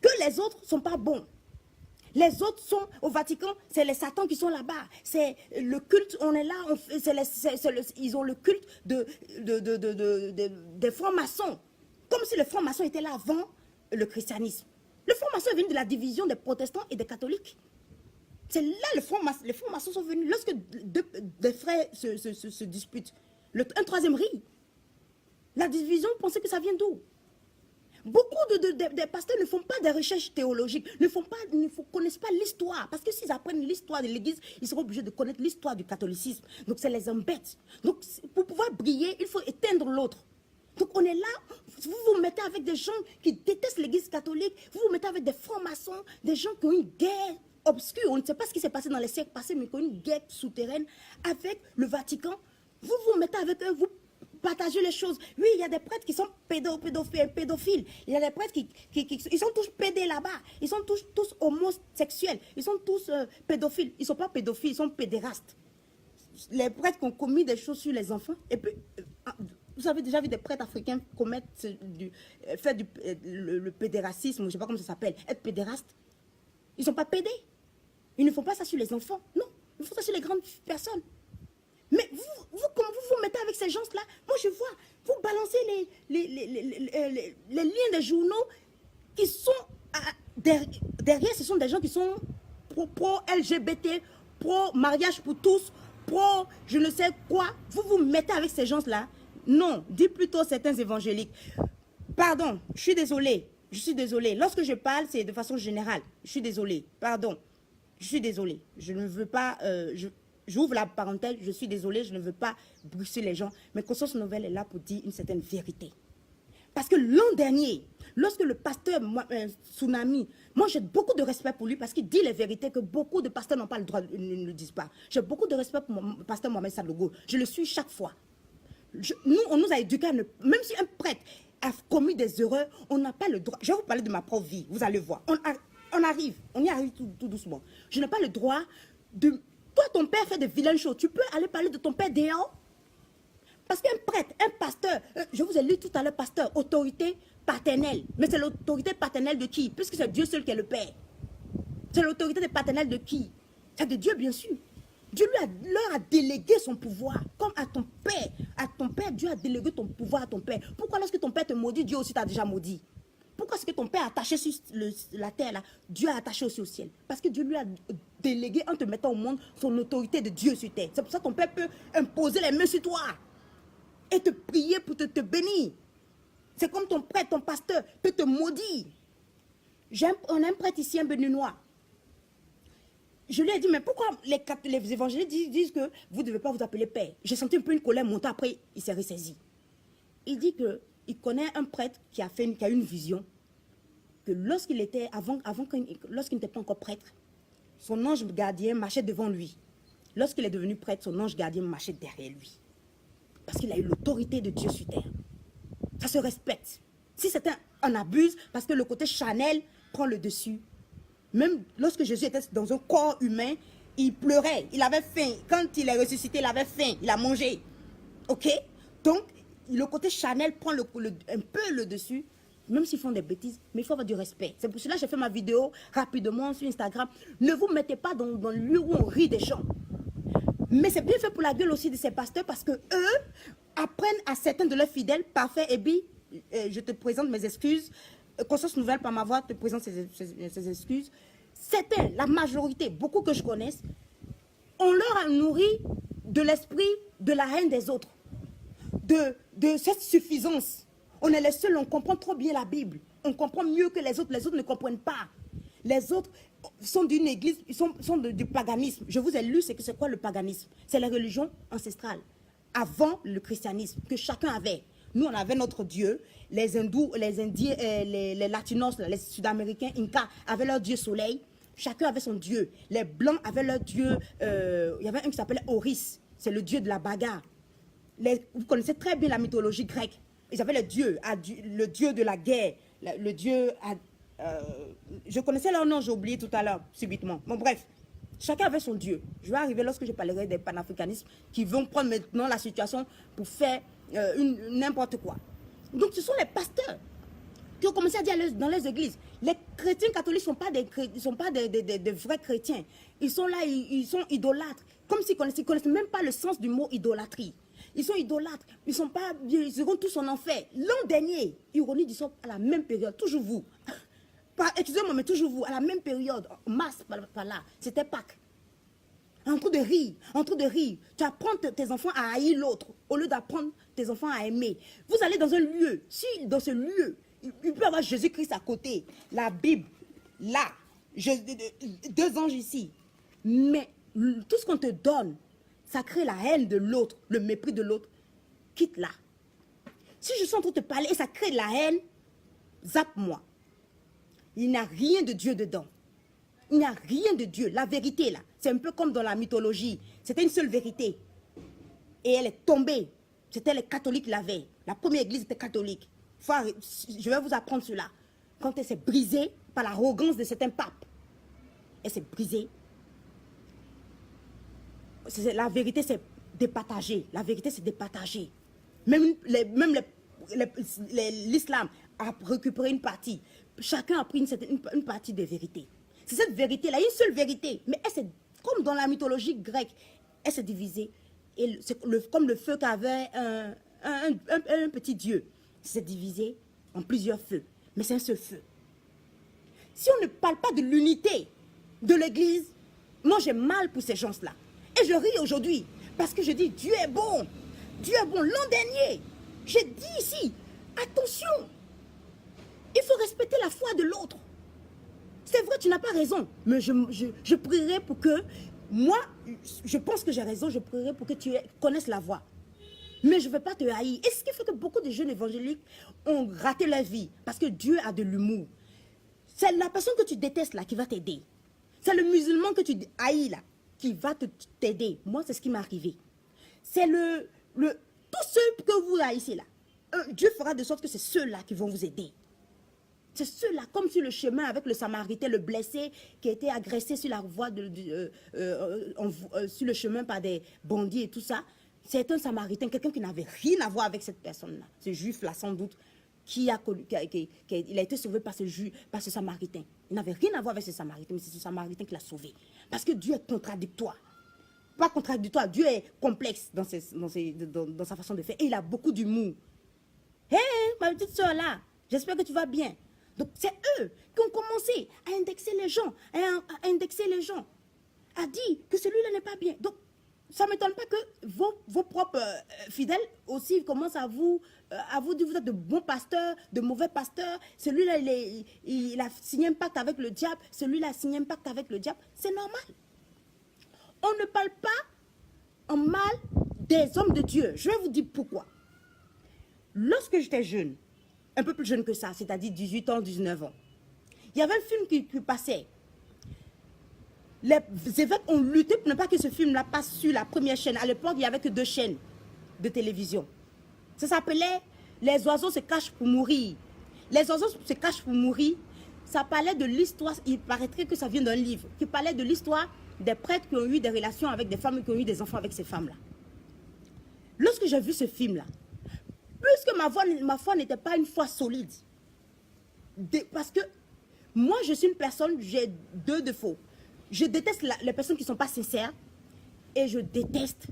Speaker 1: que les autres ne sont pas bons. Les autres sont au Vatican, c'est les satans qui sont là-bas. C'est le culte, on est là, ils ont le culte des francs-maçons. Comme si les francs-maçons étaient là avant le christianisme. Les francs-maçons viennent de la division des protestants et des catholiques. C'est là les francs-maçons sont venus. Lorsque des frères se disputent, un troisième rit. La division, pensez que ça vient d'où? Beaucoup de pasteurs ne font pas des recherches théologiques, ne connaissent pas l'histoire. Parce que s'ils apprennent l'histoire de l'Église, ils seront obligés de connaître l'histoire du catholicisme. Donc ça les embête. Donc pour pouvoir briller, il faut éteindre l'autre. Donc on est là, vous vous mettez avec des gens qui détestent l'Église catholique, vous vous mettez avec des francs-maçons, des gens qui ont une guerre obscure. On ne sait pas ce qui s'est passé dans les siècles passés, mais qui ont une guerre souterraine avec le Vatican. Vous vous mettez avec eux, vous partagez les choses. Oui, il y a des prêtres qui sont pédophiles. Il y a des prêtres ils sont tous pédés là-bas. Ils sont tous homosexuels. Ils sont tous pédophiles. Ils ne sont pas pédophiles, ils sont pédérastes. Les prêtres qui ont commis des choses sur les enfants. Et puis, vous avez déjà vu des prêtres africains faire le pédéracisme, je ne sais pas comment ça s'appelle, être pédéraste. Ils ne sont pas pédés. Ils ne font pas ça sur les enfants. Non, ils font ça sur les grandes personnes. Mais comme vous vous mettez avec ces gens-là, moi je vois, vous balancez les liens des journaux qui sont derrière, ce sont des gens qui sont pro-LGBT, pro-mariage pour tous, pro je ne sais quoi. Vous vous mettez avec ces gens-là. Non, dis plutôt certains évangéliques. Pardon, je suis désolée. Lorsque je parle, c'est de façon générale. Je suis désolée, pardon. Je suis désolée. Je ne veux pas... J'ouvre la parenthèse, je suis désolée, je ne veux pas brusquer les gens. Mais Conscience Nouvelle est là pour dire une certaine vérité. Parce que l'an dernier, lorsque le pasteur Tsunami, moi j'ai beaucoup de respect pour lui parce qu'il dit les vérités que beaucoup de pasteurs n'ont pas le droit, ne le disent pas. J'ai beaucoup de respect pour mon pasteur Mohamed Sadlogo. Je le suis chaque fois. On nous a éduqués, même si un prêtre a commis des erreurs, on n'a pas le droit. Je vais vous parler de ma propre vie, vous allez voir. On y arrive tout doucement. Je n'ai pas le droit de... Toi, ton père fait de vilaines choses. Tu peux aller parler de ton père dehors. Parce qu'un prêtre, un pasteur, je vous ai lu tout à l'heure, pasteur, autorité paternelle. Mais c'est l'autorité paternelle de qui? Puisque c'est Dieu seul qui est le père. C'est l'autorité paternelle de qui? C'est de Dieu, bien sûr. Dieu leur a délégué son pouvoir, comme à ton père. À ton père, Dieu a délégué ton pouvoir à ton père. Pourquoi lorsque ton père te maudit, Dieu aussi t'a déjà maudit? Pourquoi est-ce que ton père a attaché sur la terre là, Dieu a attaché aussi au ciel? Parce que Dieu lui a délégué en te mettant au monde son autorité de Dieu sur terre. C'est pour ça que ton père peut imposer les mains sur toi et te prier pour te bénir. C'est comme ton prêtre, ton pasteur peut te maudire. On a un prêtre ici, un béninois. Je lui ai dit, mais pourquoi les évangélistes disent que vous ne devez pas vous appeler père? J'ai senti un peu une colère monter, après il s'est ressaisi. Il dit qu'il connaît un prêtre qui a une vision, que lorsqu'il était, lorsqu'il n'était pas encore prêtre, son ange gardien marchait devant lui. Lorsqu'il est devenu prêtre, son ange gardien marchait derrière lui. Parce qu'il a eu l'autorité de Dieu sur terre. Ça se respecte. Si c'était un abuse, parce que le côté charnel prend le dessus. Même lorsque Jésus était dans un corps humain, il pleurait, il avait faim. Quand il est ressuscité, il avait faim, il a mangé. Ok? Donc, le côté charnel prend un peu le dessus, même s'ils font des bêtises, mais il faut avoir du respect. C'est pour cela que j'ai fait ma vidéo rapidement sur Instagram. Ne vous mettez pas dans le lieu où on rit des gens. Mais c'est bien fait pour la gueule aussi de ces pasteurs parce que eux apprennent à certains de leurs fidèles parfaits. Et puis, je te présente mes excuses. Conscience Nouvelle, par ma voix, te présente ces excuses. Certains, la majorité, beaucoup que je connaisse, on leur a nourri de l'esprit de la haine des autres. De cette suffisance. On est les seuls, on comprend trop bien la Bible. On comprend mieux que les autres ne comprennent pas. Les autres sont d'une église, ils sont du paganisme. Je vous ai lu, c'est quoi le paganisme? C'est la religion ancestrale, avant le christianisme, que chacun avait. Nous, on avait notre Dieu, les hindous, les indiens, les latinos, les sud-américains, Inca avaient leur dieu soleil. Chacun avait son dieu. Les blancs avaient leur dieu. Il y avait un qui s'appelait Horus. C'est le dieu de la bagarre. Vous connaissez très bien la mythologie grecque. Ils avaient le dieu de la guerre. Le dieu... je connaissais leur nom, j'ai oublié tout à l'heure, subitement. Bon, bref. Chacun avait son dieu. Je vais arriver lorsque je parlerai des panafricanismes qui vont prendre maintenant la situation pour faire n'importe quoi. Donc, ce sont les pasteurs qui ont commencé à dire dans les églises. Les chrétiens catholiques ne sont pas des vrais chrétiens. Ils sont là, ils sont idolâtres. Comme s'ils ne connaissent même pas le sens du mot idolâtrie. Ils sont idolâtres. Ils iront tous en enfer. L'an dernier, ironie du sort, à la même période, toujours vous. Excusez-moi, mais toujours vous, à la même période, mars par là, c'était Pâques. En train de rire, tu apprends tes enfants à haïr l'autre, au lieu d'apprendre tes enfants à aimer. Vous allez dans un lieu, si dans ce lieu, il peut y avoir Jésus-Christ à côté, la Bible, là, deux anges ici, mais tout ce qu'on te donne, ça crée la haine de l'autre, le mépris de l'autre, quitte là. Si je suis en train de te parler et ça crée de la haine, zappe-moi. Il n'y a rien de Dieu dedans. Il n'y a rien de Dieu. La vérité, là, c'est un peu comme dans la mythologie. C'était une seule vérité. Et elle est tombée. C'était les catholiques qui l'avaient. La première église était catholique. Je vais vous apprendre cela. Quand elle s'est brisée par l'arrogance de certains papes, elle s'est brisée. La vérité, c'est départagé. La vérité, c'est départagé. Même l'islam a récupéré une partie. Chacun a pris une partie des vérités. C'est cette vérité-là, une seule vérité. Mais comme dans la mythologie grecque, elle s'est divisée. Et comme le feu qu'avait un petit dieu. C'est divisé en plusieurs feux. Mais c'est un seul feu. Si on ne parle pas de l'unité de l'église, moi j'ai mal pour ces gens-là. Et je ris aujourd'hui. Parce que je dis, Dieu est bon. Dieu est bon. L'an dernier, j'ai dit ici, attention. Il faut respecter la foi de l'autre. C'est vrai, tu n'as pas raison. Mais je prierai pour que... Moi, je pense que j'ai raison. Je prierai pour que tu connaisses la voie. Mais je ne vais pas te haïr. Et ce qui fait que beaucoup de jeunes évangéliques ont raté leur vie. Parce que Dieu a de l'humour. C'est la personne que tu détestes là qui va t'aider. C'est le musulman que tu haïs là qui va t'aider. Moi, c'est ce qui m'est arrivé. C'est tous ceux que vous haïssez là. Dieu fera de sorte que c'est ceux-là qui vont vous aider. C'est ceux-là, comme sur le chemin avec le Samaritain, le blessé qui a été agressé sur la voie, sur le chemin par des bandits et tout ça. C'est un Samaritain, quelqu'un qui n'avait rien à voir avec cette personne-là. Ce juif-là, sans doute, il a été sauvé par ce Samaritain. Il n'avait rien à voir avec ce Samaritain, mais c'est ce Samaritain qui l'a sauvé. Parce que Dieu est contradictoire. Pas contradictoire, Dieu est complexe dans sa façon de faire. Et il a beaucoup d'humour. Hé, ma petite soeur là, j'espère que tu vas bien. Donc c'est eux qui ont commencé à indexer les gens, à dire que celui-là n'est pas bien. Donc ça ne m'étonne pas que vos propres fidèles aussi commencent à vous dire vous êtes de bons pasteurs, de mauvais pasteurs. Celui-là, il a signé un pacte avec le diable. Celui-là a signé un pacte avec le diable. C'est normal. On ne parle pas en mal des hommes de Dieu. Je vais vous dire pourquoi. Lorsque j'étais jeune, un peu plus jeune que ça, c'est-à-dire 18 ans, 19 ans, il y avait un film qui passait. Les évêques ont lutté pour ne pas que ce film-là passe sur la première chaîne. À l'époque, il n'y avait que 2 chaînes de télévision. Ça s'appelait « Les oiseaux se cachent pour mourir ». Les oiseaux se cachent pour mourir, ça parlait de l'histoire, il paraîtrait que ça vient d'un livre, qui parlait de l'histoire des prêtres qui ont eu des relations avec des femmes, qui ont eu des enfants avec ces femmes-là. Lorsque j'ai vu ce film-là, puisque ma foi n'était pas une foi solide, parce que moi, je suis une personne, j'ai 2 défauts. Je déteste les personnes qui ne sont pas sincères et je déteste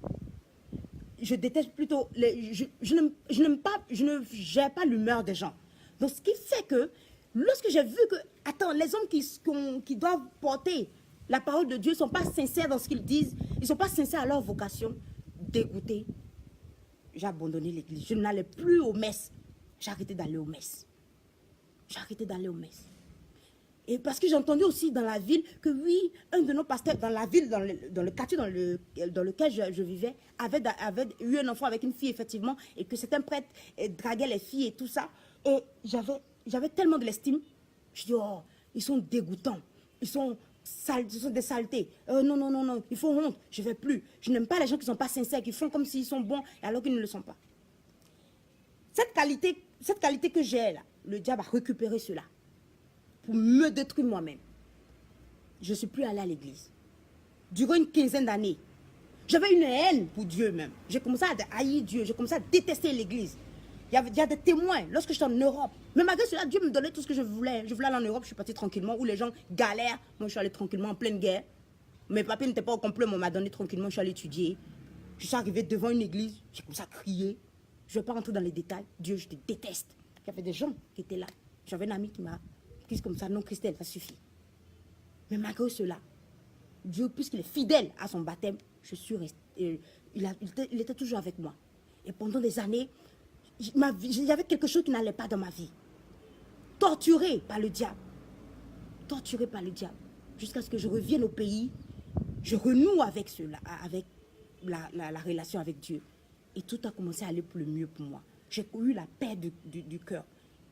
Speaker 1: plutôt, je ne gère pas l'humeur des gens. Donc, ce qui fait que, lorsque j'ai vu que, attends, les hommes qui doivent porter la parole de Dieu ne sont pas sincères dans ce qu'ils disent, ils ne sont pas sincères à leur vocation, dégoûté, j'ai abandonné l'église. Je n'allais plus aux messes. J'ai arrêté d'aller aux messes. Et parce que j'ai entendu aussi dans la ville que oui, un de nos pasteurs dans la ville, dans le quartier dans lequel je vivais, avait eu un enfant avec une fille, effectivement, et que certains prêtres draguaient les filles et tout ça. Et j'avais tellement de l'estime. Je dis, oh, ils sont dégoûtants. Ils sont des saletés. Non, non, non, non, il faut honte. Je ne vais plus. Je n'aime pas les gens qui ne sont pas sincères, qui font comme s'ils sont bons alors qu'ils ne le sont pas. Cette qualité que j'ai là, le diable a récupéré cela pour me détruire moi-même. Je ne suis plus allée à l'église. Durant une quinzaine d'années, j'avais une haine pour Dieu même. J'ai commencé à haïr Dieu, j'ai commencé à détester l'église. Il y a des témoins lorsque j'étais en Europe. Mais malgré cela, Dieu me donnait tout ce que je voulais. Je voulais aller en Europe, je suis partie tranquillement, où les gens galèrent. Moi, je suis allée tranquillement en pleine guerre. Mes papiers n'étaient pas au complet, mais on m'a donné tranquillement, je suis allée étudier. Je suis arrivée devant une église, j'ai commencé à crier. Je ne vais pas rentrer dans les détails. Dieu, je te déteste. Il y avait des gens qui étaient là. J'avais un ami qui m'a dit comme ça, non, Christelle, ça suffit. Mais malgré cela, Dieu, puisqu'il est fidèle à son baptême, je suis restée, il était toujours avec moi. Et pendant des années, il y avait quelque chose qui n'allait pas dans ma vie. Torturé par le diable. Torturé par le diable. Jusqu'à ce que je revienne au pays, je renoue avec cela, avec la relation avec Dieu. Et tout a commencé à aller pour le mieux pour moi. J'ai eu la paix du cœur.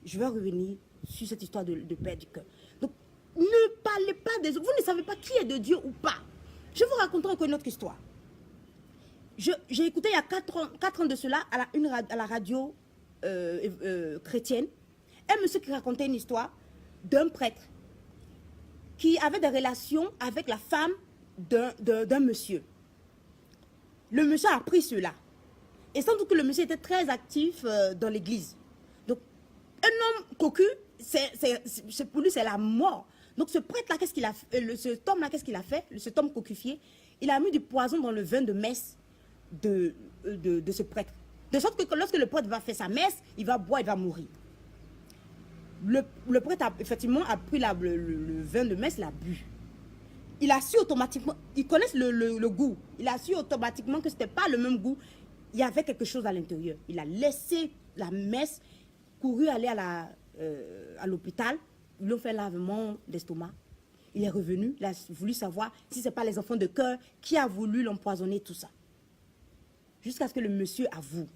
Speaker 1: Je vais revenir sur cette histoire de paix du cœur. Donc, ne parlez pas des autres. Vous ne savez pas qui est de Dieu ou pas. Je vous raconterai encore une autre histoire. J'ai écouté il y a 4 ans de cela à la radio chrétienne, un monsieur qui racontait une histoire d'un prêtre qui avait des relations avec la femme d'un monsieur. Le monsieur a appris cela. Et sans doute que le monsieur était très actif dans l'église. Donc, un homme cocu, pour lui, c'est la mort. Donc, ce prêtre-là, qu'est-ce qu'il a fait? Cet homme-là, qu'est-ce qu'il a fait? Cet homme cocufié, il a mis du poison dans le vin de messe de ce prêtre. De sorte que lorsque le prêtre va faire sa messe, il va boire, il va mourir. Le prêtre, effectivement, a pris le vin de messe, l'a bu. Il a su automatiquement, ils connaissent le goût, il a su automatiquement que ce n'était pas le même goût. Il y avait quelque chose à l'intérieur. Il a laissé la messe, couru aller à l'hôpital. Ils lui ont fait lavement d'estomac. Il est revenu, il a voulu savoir si ce n'est pas les enfants de cœur qui a voulu l'empoisonner, tout ça. Jusqu'à ce que le monsieur avoue.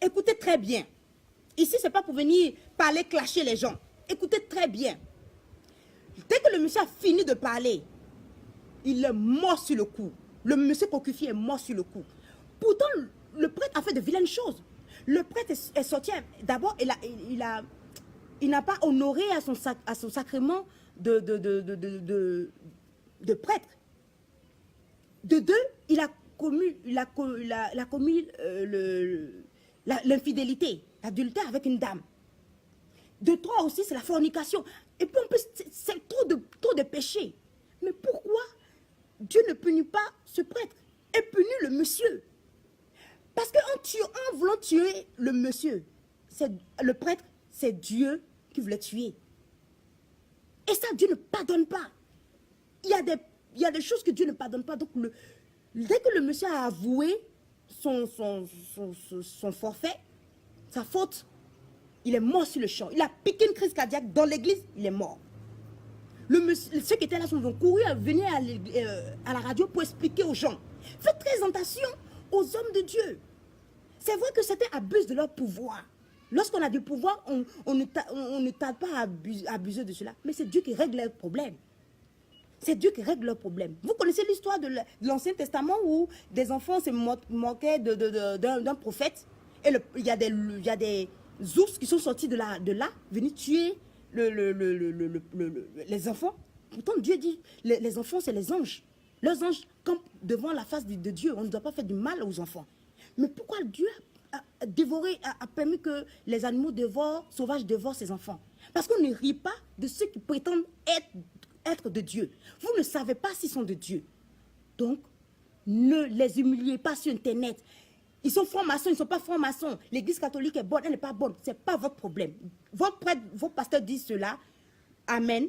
Speaker 1: Écoutez très bien. Ici, ce n'est pas pour venir parler, clasher les gens. Écoutez très bien. Dès que le monsieur a fini de parler, il est mort sur le coup. Le monsieur cocufié est mort sur le coup. Pourtant, le prêtre a fait de vilaines choses. Le prêtre est sorti, d'abord, il n'a pas honoré à son sacrement de prêtre. De deux, il a commis l'infidélité, l'adultère avec une dame. De trois aussi, c'est la fornication. Et puis en plus, c'est trop de péchés. Mais pourquoi Dieu ne punit pas ce prêtre et punit le monsieur? Parce qu'en voulant tuer le monsieur, le prêtre, c'est Dieu qui voulait tuer. Et ça, Dieu ne pardonne pas. Il y a des choses que Dieu ne pardonne pas. Donc, dès que le monsieur a avoué son forfait, sa faute, il est mort sur le champ. Il a piqué une crise cardiaque dans l'église, il est mort. Ceux qui étaient là sont courus à venir à la radio pour expliquer aux gens. Faites très attention aux hommes de Dieu. C'est vrai que certains abusent de leur pouvoir. Lorsqu'on a du pouvoir, on ne tarde pas à abuser de cela. Mais c'est Dieu qui règle leurs problèmes. C'est Dieu qui règle leurs problèmes. Vous connaissez l'histoire de l'Ancien Testament où des enfants se moquaient d'un prophète. Et il y a des ours qui sont sortis de là venus tuer les enfants. Pourtant, Dieu dit, les enfants, c'est les anges. Les anges campent devant la face de Dieu. On ne doit pas faire du mal aux enfants. Mais pourquoi Dieu a permis que les animaux sauvages dévorent ses enfants? Parce qu'on ne rit pas de ceux qui prétendent être de Dieu. Vous ne savez pas s'ils sont de Dieu. Donc, ne les humiliez pas sur Internet. Ils sont francs-maçons, ils ne sont pas francs-maçons. L'église catholique est bonne, elle n'est pas bonne. Ce n'est pas votre problème. Vos pasteurs disent cela. Amen.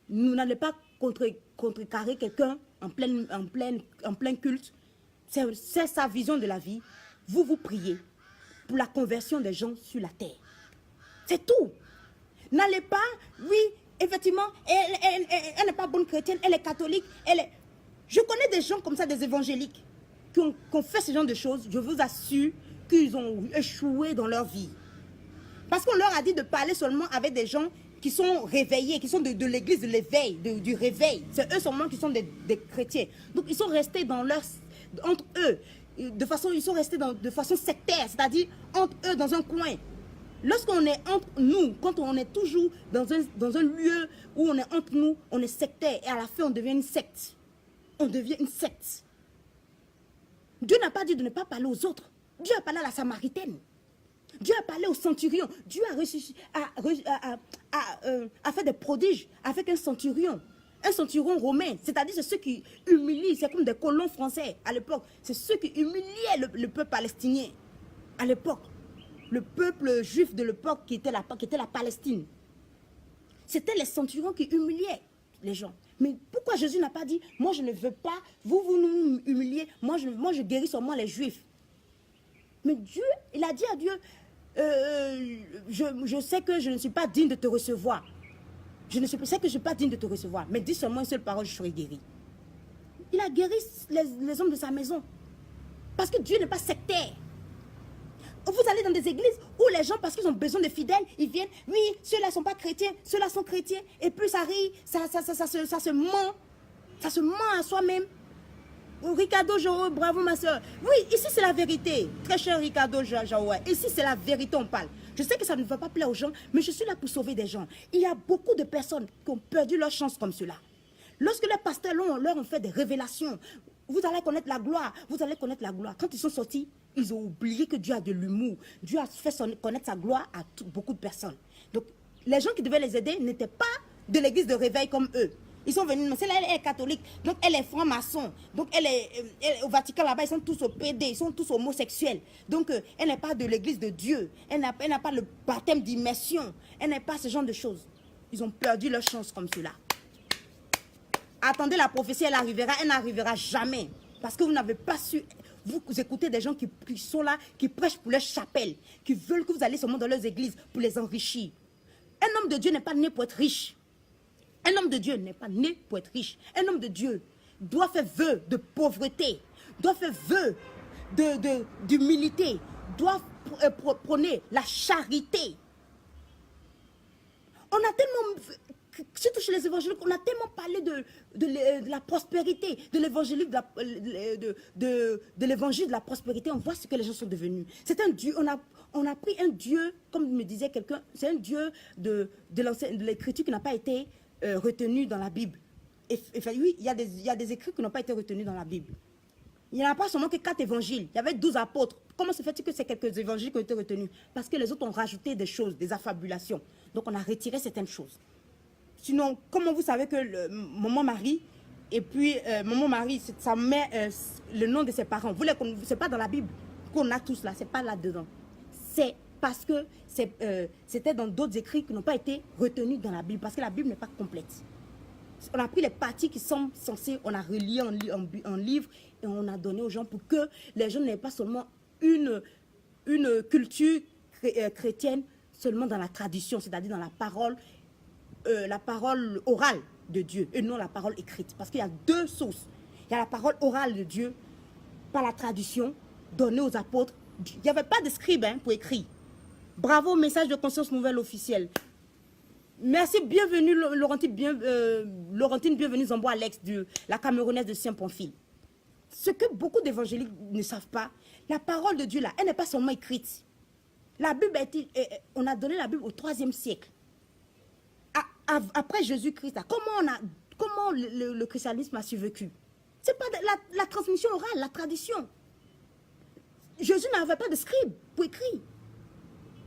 Speaker 1: Nous n'allons pas contrecarrer quelqu'un en plein culte. C'est sa vision de la vie. Vous priez pour la conversion des gens sur la terre. C'est tout. N'allez pas, oui, effectivement, elle n'est pas bonne chrétienne, elle est catholique, Je connais des gens comme ça, des évangéliques, qui ont fait ce genre de choses. Je vous assure qu'ils ont échoué dans leur vie. Parce qu'on leur a dit de parler seulement avec des gens qui sont réveillés, qui sont de l'église de l'éveil, du réveil. C'est eux seulement qui sont des chrétiens. Donc ils sont restés entre eux, ils sont restés de façon sectaire, c'est-à-dire entre eux dans un coin. Lorsqu'on est entre nous, quand on est toujours dans un lieu où on est entre nous, on est sectaire et à la fin on devient une secte. On devient une secte. Dieu n'a pas dit de ne pas parler aux autres. Dieu a parlé à la Samaritaine. Dieu a parlé au centurion. Dieu a fait des prodiges avec un centurion romain. C'est-à-dire c'est ceux qui humilient, c'est comme des colons français à l'époque. C'est ceux qui humiliaient le peuple palestinien à l'époque. Le peuple juif de l'époque qui était la Palestine. C'était les centurions qui humiliaient les gens. Mais pourquoi Jésus n'a pas dit, moi je ne veux pas, vous nous humiliez, moi je guéris seulement les juifs. Mais Dieu, il a dit à Dieu, je sais que je ne suis pas digne de te recevoir. Je sais que je ne suis pas digne de te recevoir. Mais dis seulement une seule parole, je serai guéri. Il a guéri les hommes de sa maison. Parce que Dieu n'est pas sectaire. Vous allez dans des églises où les gens, parce qu'ils ont besoin de fidèles, ils viennent, oui, ceux-là ne sont pas chrétiens, ceux-là sont chrétiens. Et puis ça rit, ça se ment. Ça se ment à soi-même. Ricardo Jaoué, bravo ma soeur. Oui, ici c'est la vérité. Très cher Ricardo Jaoué, ici c'est la vérité, on parle. Je sais que ça ne va pas plaire aux gens, mais je suis là pour sauver des gens. Il y a beaucoup de personnes qui ont perdu leur chance comme cela. Lorsque les pasteurs leur ont fait des révélations, vous allez connaître la gloire, vous allez connaître la gloire. Quand ils sont sortis, ils ont oublié que Dieu a de l'humour. Dieu a fait connaître sa gloire à beaucoup de personnes. Donc, les gens qui devaient les aider n'étaient pas de l'église de réveil comme eux. Ils sont venus, mais celle-là, elle est catholique, donc elle est franc-maçon. Donc, elle est au Vatican là-bas, ils sont tous au PD, ils sont tous homosexuels. Donc, elle n'est pas de l'église de Dieu. Elle n'a pas le baptême d'immersion. Elle n'est pas ce genre de choses. Ils ont perdu leur chance comme cela. Attendez, la prophétie, elle n'arrivera jamais. Parce que vous n'avez pas su... Vous écoutez des gens qui sont là, qui prêchent pour leur chapelle, qui veulent que vous allez seulement dans leurs églises pour les enrichir. Un homme de Dieu n'est pas né pour être riche. Un homme de Dieu n'est pas né pour être riche. Un homme de Dieu doit faire vœu de pauvreté, doit faire vœu d'humilité, doit prôner la charité. On a tellement... Surtout chez les évangéliques, on a tellement parlé de la prospérité, de l'évangile de la prospérité. On voit ce que les gens sont devenus. C'est un Dieu, on a pris un Dieu, comme me disait quelqu'un, c'est un Dieu de l'écriture qui n'a pas été retenu dans la Bible. Oui, il y a des écrits qui n'ont pas été retenus dans la Bible. Il n'y en a pas seulement que 4 évangiles. Il y avait 12 apôtres. Comment se fait-il que c'est quelques évangiles qui ont été retenus? Parce que les autres ont rajouté des choses, des affabulations. Donc on a retiré certaines choses. Sinon, comment vous savez que Maman Marie, et puis Maman Marie, ça met le nom de ses parents. Vous les connaissez, c'est pas dans la Bible qu'on a tous là, c'est pas là-dedans. C'est parce que c'était dans d'autres écrits qui n'ont pas été retenus dans la Bible, parce que la Bible n'est pas complète. On a pris les parties qui sont censées, on a relié en livre, et on a donné aux gens pour que les gens n'aient pas seulement une culture chrétienne seulement dans la tradition, c'est-à-dire dans la parole orale de Dieu et non la parole écrite. Parce qu'il y a 2 sources. Il y a la parole orale de Dieu par la tradition donnée aux apôtres. Il n'y avait pas de scribe pour écrire. Bravo, message de conscience nouvelle officielle. Merci, bienvenue Laurentine, bienvenue Zambo Alex, la Camerounaise de Saint-Pamphile. Ce que beaucoup d'évangéliques ne savent pas, la parole de Dieu là, elle n'est pas seulement écrite. La Bible on a donné la Bible au 3e siècle. Après Jésus-Christ, comment le christianisme a survécu? C'est pas la transmission orale, la tradition. Jésus n'avait pas de scribe pour écrire.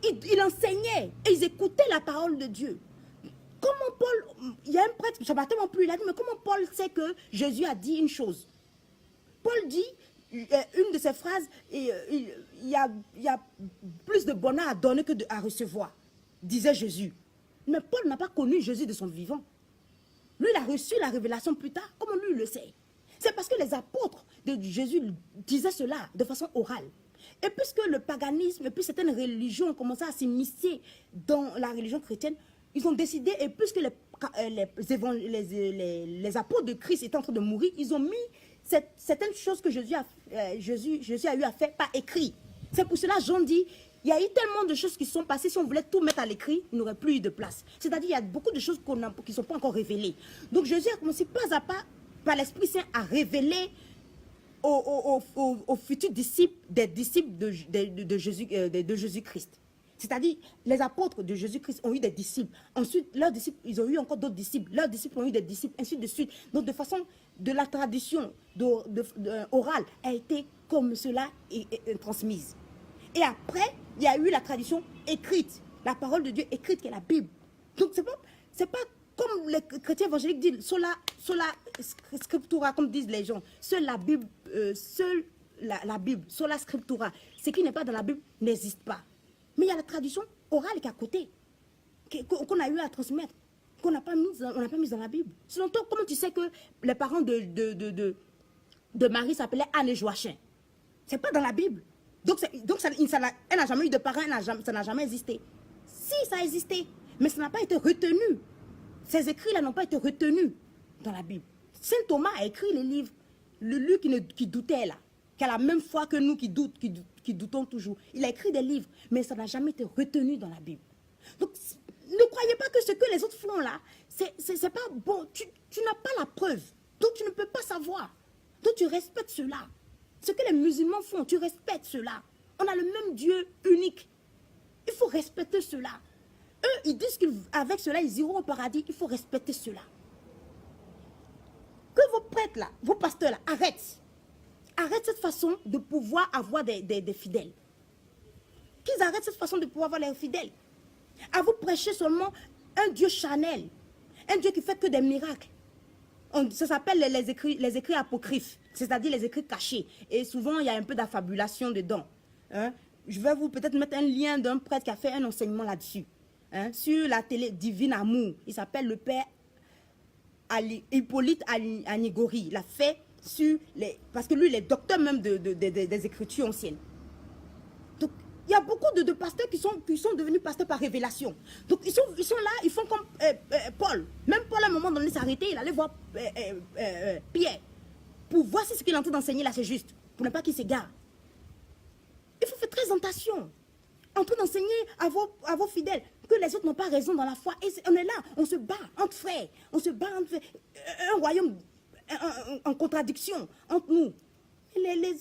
Speaker 1: Il enseignait et ils écoutaient la parole de Dieu. Comment Paul, il y a un prêtre, je ne sais pas plus, il a dit, mais comment Paul sait que Jésus a dit une chose? Paul dit, une de ses phrases, il y a plus de bonheur à donner que à recevoir, disait Jésus. Mais Paul n'a pas connu Jésus de son vivant. Lui, il a reçu la révélation plus tard. Comment lui, il le sait? C'est parce que les apôtres de Jésus disaient cela de façon orale. Et puisque le paganisme et puis certaines religions ont commencé à s'immiscer dans la religion chrétienne, ils ont décidé, et puisque les apôtres de Christ étaient en train de mourir, ils ont mis certaines choses que Jésus a eu à faire par écrit. C'est pour cela Jean dit, Il y a eu tellement de choses qui sont passées. Si on voulait tout mettre à l'écrit, il n'y aurait plus eu de place. C'est-à-dire, il y a beaucoup de choses qui ne sont pas encore révélées. Donc, Jésus a commencé pas à pas, par l'Esprit Saint, à révéler aux futurs disciples, des disciples de Jésus-Christ. C'est-à-dire, les apôtres de Jésus-Christ ont eu des disciples. Ensuite, leurs disciples, ils ont eu encore d'autres disciples. Leurs disciples ont eu des disciples, ainsi de suite. Donc, de façon, de la tradition orale a été comme cela est transmise. Et après, il y a eu la tradition écrite. La parole de Dieu écrite, qui est la Bible. Donc, c'est pas comme les chrétiens évangéliques disent, sola scriptura, comme disent les gens. Seule la Bible, la Bible, sola scriptura. Ce qui n'est pas dans la Bible n'existe pas. Mais il y a la tradition orale qui est à côté, qu'on a eu à transmettre, qu'on n'a pas mise dans la Bible. Sinon, toi, comment tu sais que les parents de Marie s'appelaient Anne et Joachim? Ce n'est pas dans la Bible. Donc elle n'a jamais eu de parents, ça n'a jamais existé. Si, ça a existé, mais ça n'a pas été retenu. Ces écrits-là n'ont pas été retenus dans la Bible. Saint Thomas a écrit les livres, lui qui doutait là, qui a la même foi que nous qui doutons toujours. Il a écrit des livres, mais ça n'a jamais été retenu dans la Bible. Donc, ne croyez pas que ce que les autres font là, c'est pas bon. Tu n'as pas la preuve, donc tu ne peux pas savoir. Donc tu respectes cela. Ce que les musulmans font, tu respectes cela. On a le même Dieu unique. Il faut respecter cela. Eux, ils disent qu'avec cela, ils iront au paradis. Il faut respecter cela. Que vos prêtres là, vos pasteurs là, arrêtent. Arrêtent cette façon de pouvoir avoir des fidèles. Qu'ils arrêtent cette façon de pouvoir avoir les fidèles. À vous prêcher seulement un Dieu charnel. Un Dieu qui fait que des miracles. Ça s'appelle les écrits apocryphes. C'est-à-dire les écrits cachés. Et souvent, il y a un peu d'affabulation dedans. Hein? Je vais vous peut-être mettre un lien d'un prêtre qui a fait un enseignement là-dessus. Hein? Sur la télé Divine Amour. Il s'appelle le père Hippolyte Anigori. Il a fait sur parce que lui, il est docteur même des écritures anciennes. Donc, il y a beaucoup de pasteurs qui sont devenus pasteurs par révélation. Donc, ils sont là, ils font comme Paul. Même Paul, à un moment donné, s'est arrêté, il allait voir Pierre. Pour voir si ce qu'il est en train d'enseigner là, c'est juste. Pour ne pas qu'il s'égare. Il faut faire très attention. En train d'enseigner à vos fidèles que les autres n'ont pas raison dans la foi. Et on est là, on se bat entre frères. On se bat entre un royaume en contradiction entre nous. Les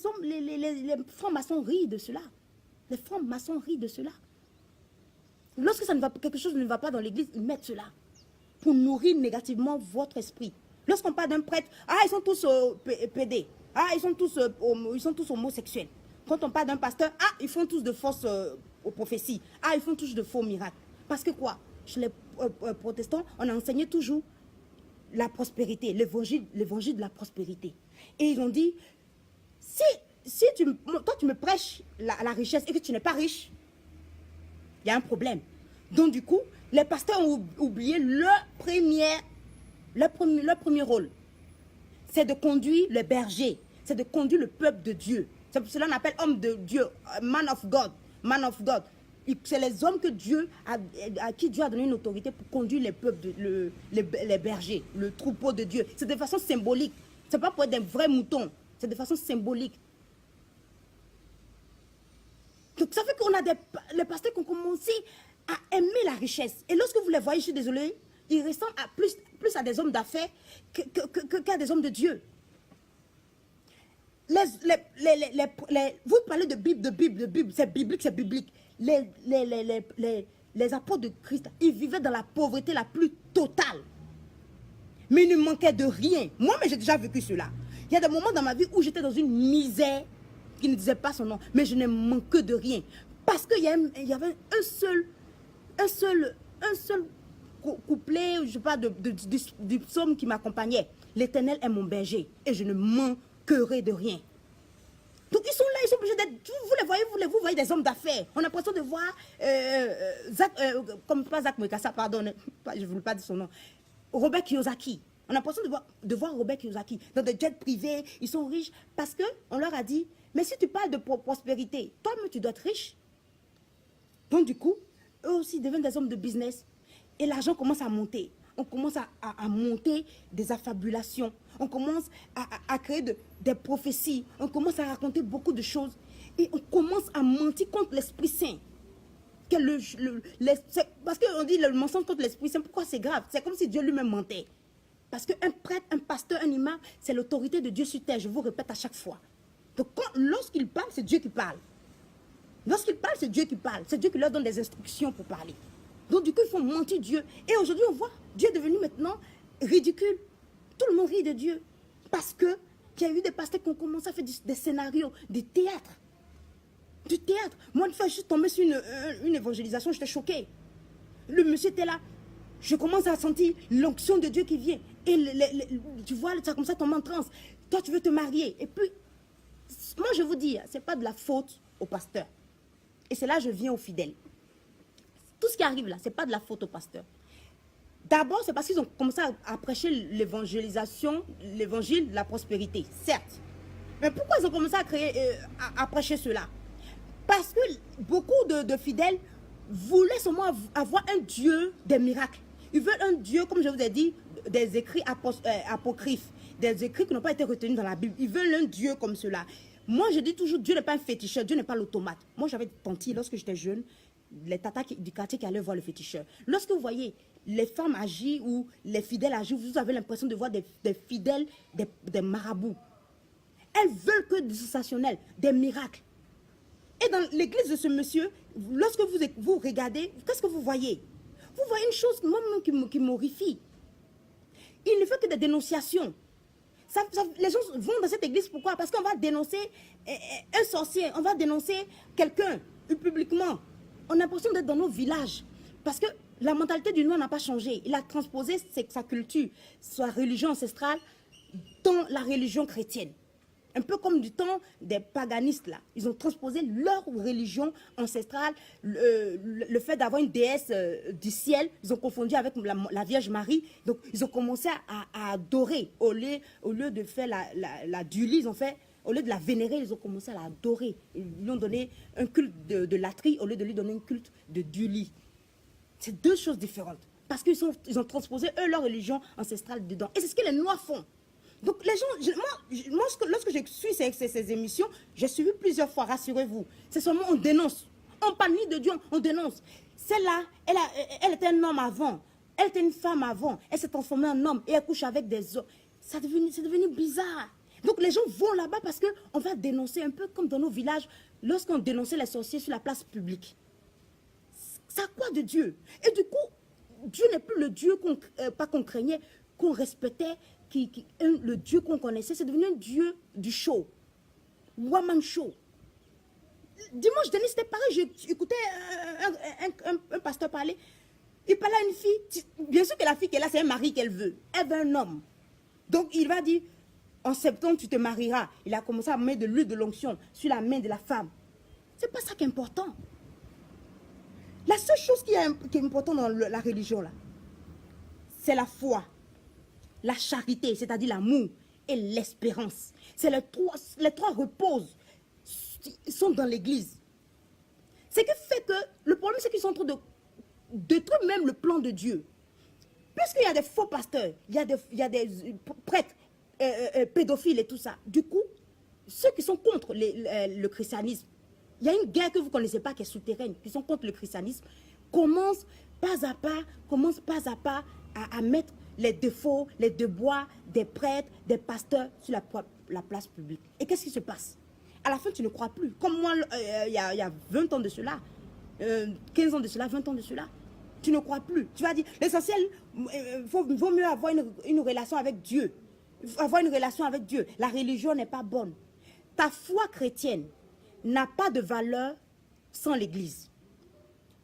Speaker 1: francs-maçons rient de cela. Les francs-maçons rient de cela. Lorsque quelque chose ne va pas dans l'église, ils mettent cela pour nourrir négativement votre esprit. Lorsqu'on parle d'un prêtre, ils sont tous pédés. Ils sont tous homosexuels. Quand on parle d'un pasteur, ils font tous de fausses prophéties. Ils font tous de faux miracles. Parce que quoi? Chez les protestants, on a enseigné toujours la prospérité, l'évangile de la prospérité. Et ils ont dit, si toi tu me prêches la richesse et que tu n'es pas riche, il y a un problème. Donc du coup, les pasteurs ont oublié leur premier rôle. C'est de conduire le berger, c'est de conduire le peuple de Dieu. C'est cela qu'on appelle homme de Dieu, man of God. Man of God. C'est les hommes à qui Dieu a donné une autorité pour conduire les peuples, les bergers, le troupeau de Dieu. C'est de façon symbolique. Ce n'est pas pour être des vrais moutons. C'est de façon symbolique. Donc ça fait qu'on a les pasteurs qui ont commencé à aimer la richesse. Et lorsque vous les voyez, je suis désolée, ils ressemblent plus à des hommes d'affaires qu'à des hommes de Dieu. Vous parlez de Bible, c'est biblique. Les apôtres de Christ, ils vivaient dans la pauvreté la plus totale. Mais ils ne manquaient de rien. Moi, mais j'ai déjà vécu cela. Il y a des moments dans ma vie où j'étais dans une misère qui ne disait pas son nom, mais je ne manquais de rien. Parce qu'il y avait un seul couplet, je sais pas, du psaume qui m'accompagnait. L'Éternel est mon berger et je ne manquerai de rien. Donc ils sont là, ils sont obligés d'être. Vous les voyez, vous voyez des hommes d'affaires. On a l'impression de voir Zach Mekassa, pardon, je ne voulais pas dire son nom. Robert Kiyosaki. On a l'impression de voir Robert Kiyosaki dans des jets privés. Ils sont riches parce qu'on leur a dit, mais si tu parles de prospérité, toi-même tu dois être riche. Donc du coup, eux aussi deviennent des hommes de business. Et l'argent commence à monter. On commence à monter des affabulations. On commence à créer des prophéties. On commence à raconter beaucoup de choses. Et on commence à mentir contre l'Esprit Saint. Parce qu'on dit le mensonge contre l'esprit, c'est pourquoi c'est grave. C'est comme si Dieu lui-même mentait. Parce qu'un prêtre, un pasteur, un imam, c'est l'autorité de Dieu sur terre. Je vous répète à chaque fois. Donc lorsqu'il parle, c'est Dieu qui parle. Lorsqu'il parle, c'est Dieu qui parle. C'est Dieu qui leur donne des instructions pour parler. Donc du coup, il faut mentir Dieu. Et aujourd'hui, on voit, Dieu est devenu maintenant ridicule. Tout le monde rit de Dieu. Parce qu'il y a eu des pasteurs qui ont commencé à faire des scénarios, des théâtres. Du théâtre. Moi, une fois, je suis tombée sur une évangélisation, j'étais choquée. Le monsieur était là. Je commence à sentir l'onction de Dieu qui vient. Et tu vois, ça comme ça tombe en transe. Toi, tu veux te marier. Et puis, moi, je vous dis, ce n'est pas de la faute au pasteur. Et c'est là que je viens aux fidèles. Tout ce qui arrive là, ce n'est pas de la faute au pasteur. D'abord, c'est parce qu'ils ont commencé à prêcher l'évangélisation, l'évangile de la prospérité, certes. Mais pourquoi ils ont commencé à prêcher cela? Parce que beaucoup de fidèles voulaient seulement avoir un Dieu des miracles. Ils veulent un Dieu, comme je vous ai dit, des écrits apocryphes, des écrits qui n'ont pas été retenus dans la Bible. Ils veulent un Dieu comme cela. Moi, je dis toujours, Dieu n'est pas un féticheur, Dieu n'est pas l'automate. Moi, j'avais tenté, lorsque j'étais jeune, les tatas du quartier qui allaient voir le féticheur. Lorsque vous voyez les femmes agir ou les fidèles agir, vous avez l'impression de voir des fidèles, des marabouts. Elles veulent que du sensationnel, des miracles. Et dans l'église de ce monsieur, lorsque vous regardez, qu'est-ce que vous voyez? Vous voyez une chose qui m'horrifie. Il ne fait que des dénonciations. Les gens vont dans cette église, pourquoi? Parce qu'on va dénoncer un sorcier, on va dénoncer quelqu'un publiquement. On a l'impression d'être dans nos villages. Parce que la mentalité du noir n'a pas changé. Il a transposé sa culture, sa religion ancestrale dans la religion chrétienne. Un peu comme du temps des paganistes là. Ils ont transposé leur religion ancestrale, le fait d'avoir une déesse du ciel, ils ont confondu avec la Vierge Marie. Donc ils ont commencé à adorer. Au lieu de faire la dulie, ils ont fait, au lieu de la vénérer, ils ont commencé à l'adorer. Ils lui ont donné un culte de latrie au lieu de lui donner un culte de dulie. C'est deux choses différentes. Parce qu'ils ont transposé eux leur religion ancestrale dedans. Et c'est ce que les Noirs font. Donc les gens, moi lorsque je suis ces émissions, j'ai suivi plusieurs fois, rassurez-vous. C'est seulement on dénonce. On parle ni de Dieu, on dénonce. Celle-là, elle était un homme avant. Elle était une femme avant. Elle s'est transformée en homme et elle couche avec des hommes. C'est devenu bizarre. Donc les gens vont là-bas parce qu'on va dénoncer un peu comme dans nos villages, lorsqu'on dénonçait les sorciers sur la place publique. Ça a quoi de Dieu? Et du coup, Dieu n'est plus le Dieu pas qu'on craignait, qu'on respectait, le Dieu qu'on connaissait, c'est devenu un Dieu du show. Woman show. Dimanche dernier, c'était pareil, j'écoutais un pasteur parler. Il parlait à une fille. Bien sûr que la fille qu'elle a, c'est un mari qu'elle veut. Elle veut un homme. Donc il va dire, en septembre, tu te marieras. Il a commencé à mettre de l'huile de l'onction sur la main de la femme. C'est pas ça qui est important. La seule chose qui est importante dans la religion, là, c'est la foi. La charité, c'est-à-dire l'amour et l'espérance. C'est les trois reposent. Ils sont dans l'église. Ce qui fait que le problème, c'est qu'ils sont en train de détruire même le plan de Dieu. Puisqu'il y a des faux pasteurs, il y a des prêtres, pédophiles et tout ça. Du coup, ceux qui sont contre le christianisme, il y a une guerre que vous ne connaissez pas qui est souterraine, qui sont contre le christianisme, commencent pas à pas à mettre les défauts, les déboires des prêtres, des pasteurs sur la place publique. Et qu'est-ce qui se passe? À la fin, tu ne crois plus. Comme moi, il y a 20 ans de cela, 15 ans de cela, 20 ans de cela, tu ne crois plus. Tu vas dire, l'essentiel, vaut mieux avoir une relation avec Dieu. Avoir une relation avec Dieu. La religion n'est pas bonne. Ta foi chrétienne n'a pas de valeur sans l'Église.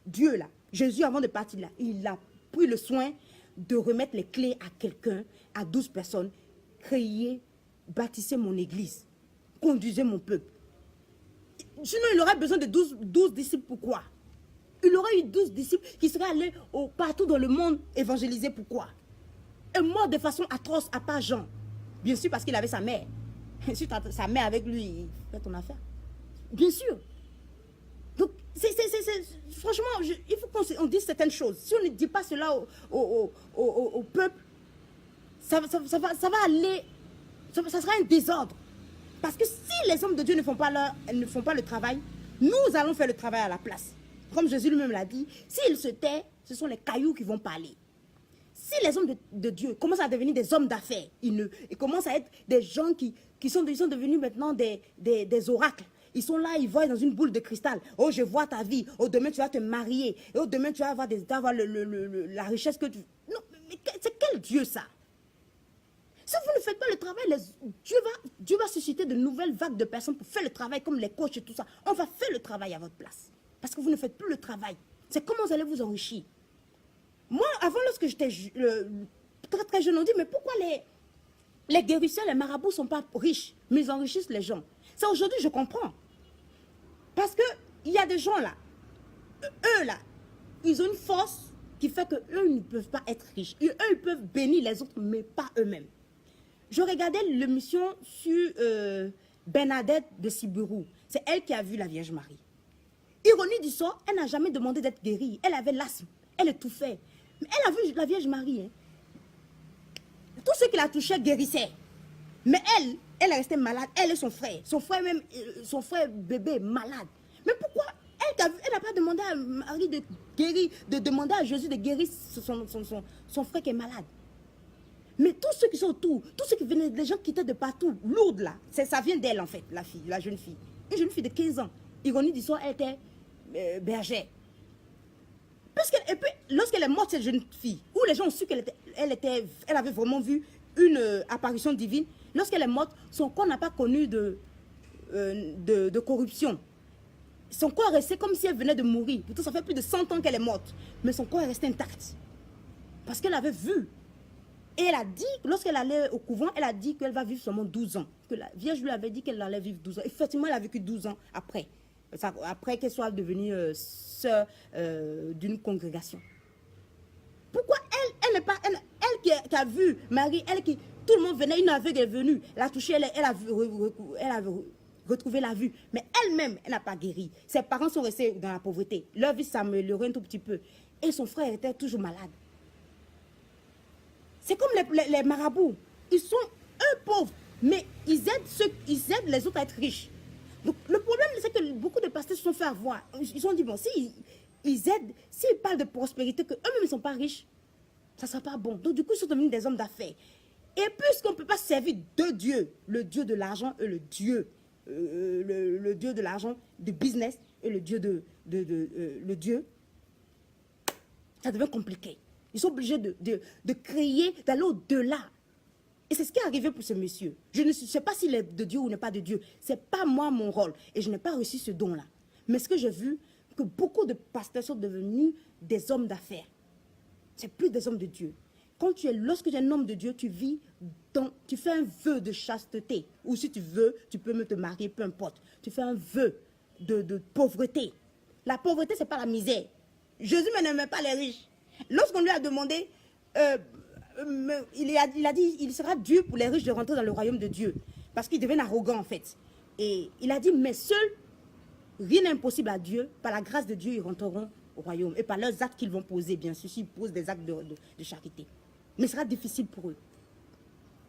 Speaker 1: Dieu, là, Jésus, avant de partir là, il a pris le soin de remettre les clés à quelqu'un, à 12 personnes, créer, bâtissez mon église, conduisez mon peuple. Sinon, il aurait besoin de 12 disciples, pourquoi? Il aurait eu 12 disciples qui seraient allés partout dans le monde évangéliser, pourquoi? Et mort de façon atroce, à part Jean. Bien sûr, parce qu'il avait sa mère. Si tu as sa mère avec lui, il fait ton affaire. Bien sûr. Donc, franchement, il faut qu'on dise certaines choses. Si on ne dit pas cela au peuple, ça va aller, ça sera un désordre. Parce que si les hommes de Dieu ne font pas le travail, nous allons faire le travail à la place. comme Jésus lui-même l'a dit, s'il se tait, ce sont les cailloux qui vont parler. Si les hommes de Dieu commencent à devenir des hommes d'affaires, ils commencent à être des gens qui sont devenus maintenant des oracles. Ils sont là, ils voient dans une boule de cristal. Oh, je vois ta vie. Oh, demain, tu vas te marier. Oh, demain, tu vas avoir, la richesse que tu... Non, mais c'est quel Dieu, ça? Si vous ne faites pas le travail, Dieu va susciter de nouvelles vagues de personnes pour faire le travail, comme les coachs et tout ça. On va faire le travail à votre place. Parce que vous ne faites plus le travail. C'est comment vous allez vous enrichir. Moi, avant, lorsque j'étais très très jeune, on dit, mais pourquoi les guérisseurs, les marabouts ne sont pas riches, mais ils enrichissent les gens? Ça, aujourd'hui, je comprends. Parce qu'il y a des gens là, eux là, ils ont une force qui fait qu'eux ne peuvent pas être riches. Eux, ils peuvent bénir les autres, mais pas eux-mêmes. Je regardais l'émission sur Bernadette de Sibourou. C'est elle qui a vu la Vierge Marie. Ironie du sort, elle n'a jamais demandé d'être guérie. Elle avait l'asthme, elle étouffait. Mais elle a vu la Vierge Marie. Hein. Tous ceux qui la touchaient guérissaient. Mais elle est restée malade. Elle et son frère. Son frère bébé malade. Mais pourquoi elle n'a pas demandé à Marie de guérir, de demander à Jésus de guérir son frère qui est malade? Mais tous ceux qui sont autour, tous ceux qui venaient, les gens qui étaient de partout, lourdes là, ça vient d'elle en fait, la jeune fille. Une jeune fille de 15 ans. Ironie du sort, elle était bergère. Parce et puis, lorsqu'elle est morte, cette jeune fille, où les gens ont su qu'elle avait vraiment vu une apparition divine, lorsqu'elle est morte, son corps n'a pas connu de corruption. Son corps est resté comme si elle venait de mourir. Pourtant, ça fait plus de 100 ans qu'elle est morte. Mais son corps est resté intact. Parce qu'elle avait vu. Et elle a dit, lorsqu'elle allait au couvent, elle a dit qu'elle va vivre seulement 12 ans. Que la Vierge lui avait dit qu'elle allait vivre 12 ans. Effectivement, elle a vécu 12 ans après. Après qu'elle soit devenue sœur d'une congrégation. Pourquoi elle n'est pas... Elle qui a vu Marie, tout le monde venait, une aveugle est venue, elle a touché, elle a retrouvé la vue. Mais elle-même, elle n'a pas guéri. Ses parents sont restés dans la pauvreté. Leur vie s'améliorait un tout petit peu. Et son frère était toujours malade. C'est comme les marabouts. Ils sont, eux, pauvres. Mais ils aident les autres à être riches. Donc, le problème, c'est que beaucoup de pasteurs se sont fait avoir. Ils ont dit, bon, s'ils aident, s'ils parlent de prospérité, qu'eux-mêmes ne sont pas riches, ça ne sera pas bon. Donc, du coup, ils sont devenus des hommes d'affaires. Et puisqu'on ne peut pas servir deux dieux, le dieu de l'argent et le dieu de l'argent, du business, et le dieu, ça devient compliqué. Ils sont obligés de créer, d'aller au-delà. Et c'est ce qui est arrivé pour ce monsieur. Je ne sais pas s'il est de Dieu ou n'est pas de Dieu. Ce n'est pas moi mon rôle. Et je n'ai pas reçu ce don-là. Mais ce que j'ai vu, que beaucoup de pasteurs sont devenus des hommes d'affaires. Ce n'est plus des hommes de Dieu. Lorsque tu es un homme de Dieu, tu fais un vœu de chasteté. Ou si tu veux, tu peux me te marier, peu importe. Tu fais un vœu de pauvreté. La pauvreté, ce n'est pas la misère. Jésus n'aimait pas les riches. Lorsqu'on lui a demandé... il a dit, il sera dur pour les riches de rentrer dans le royaume de Dieu. Parce qu'ils deviennent arrogants en fait. Et il a dit, mais seul, rien n'est impossible à Dieu. Par la grâce de Dieu, ils rentreront au royaume. Et par leurs actes qu'ils vont poser, bien sûr, s'ils posent des actes de charité. Mais ce sera difficile pour eux.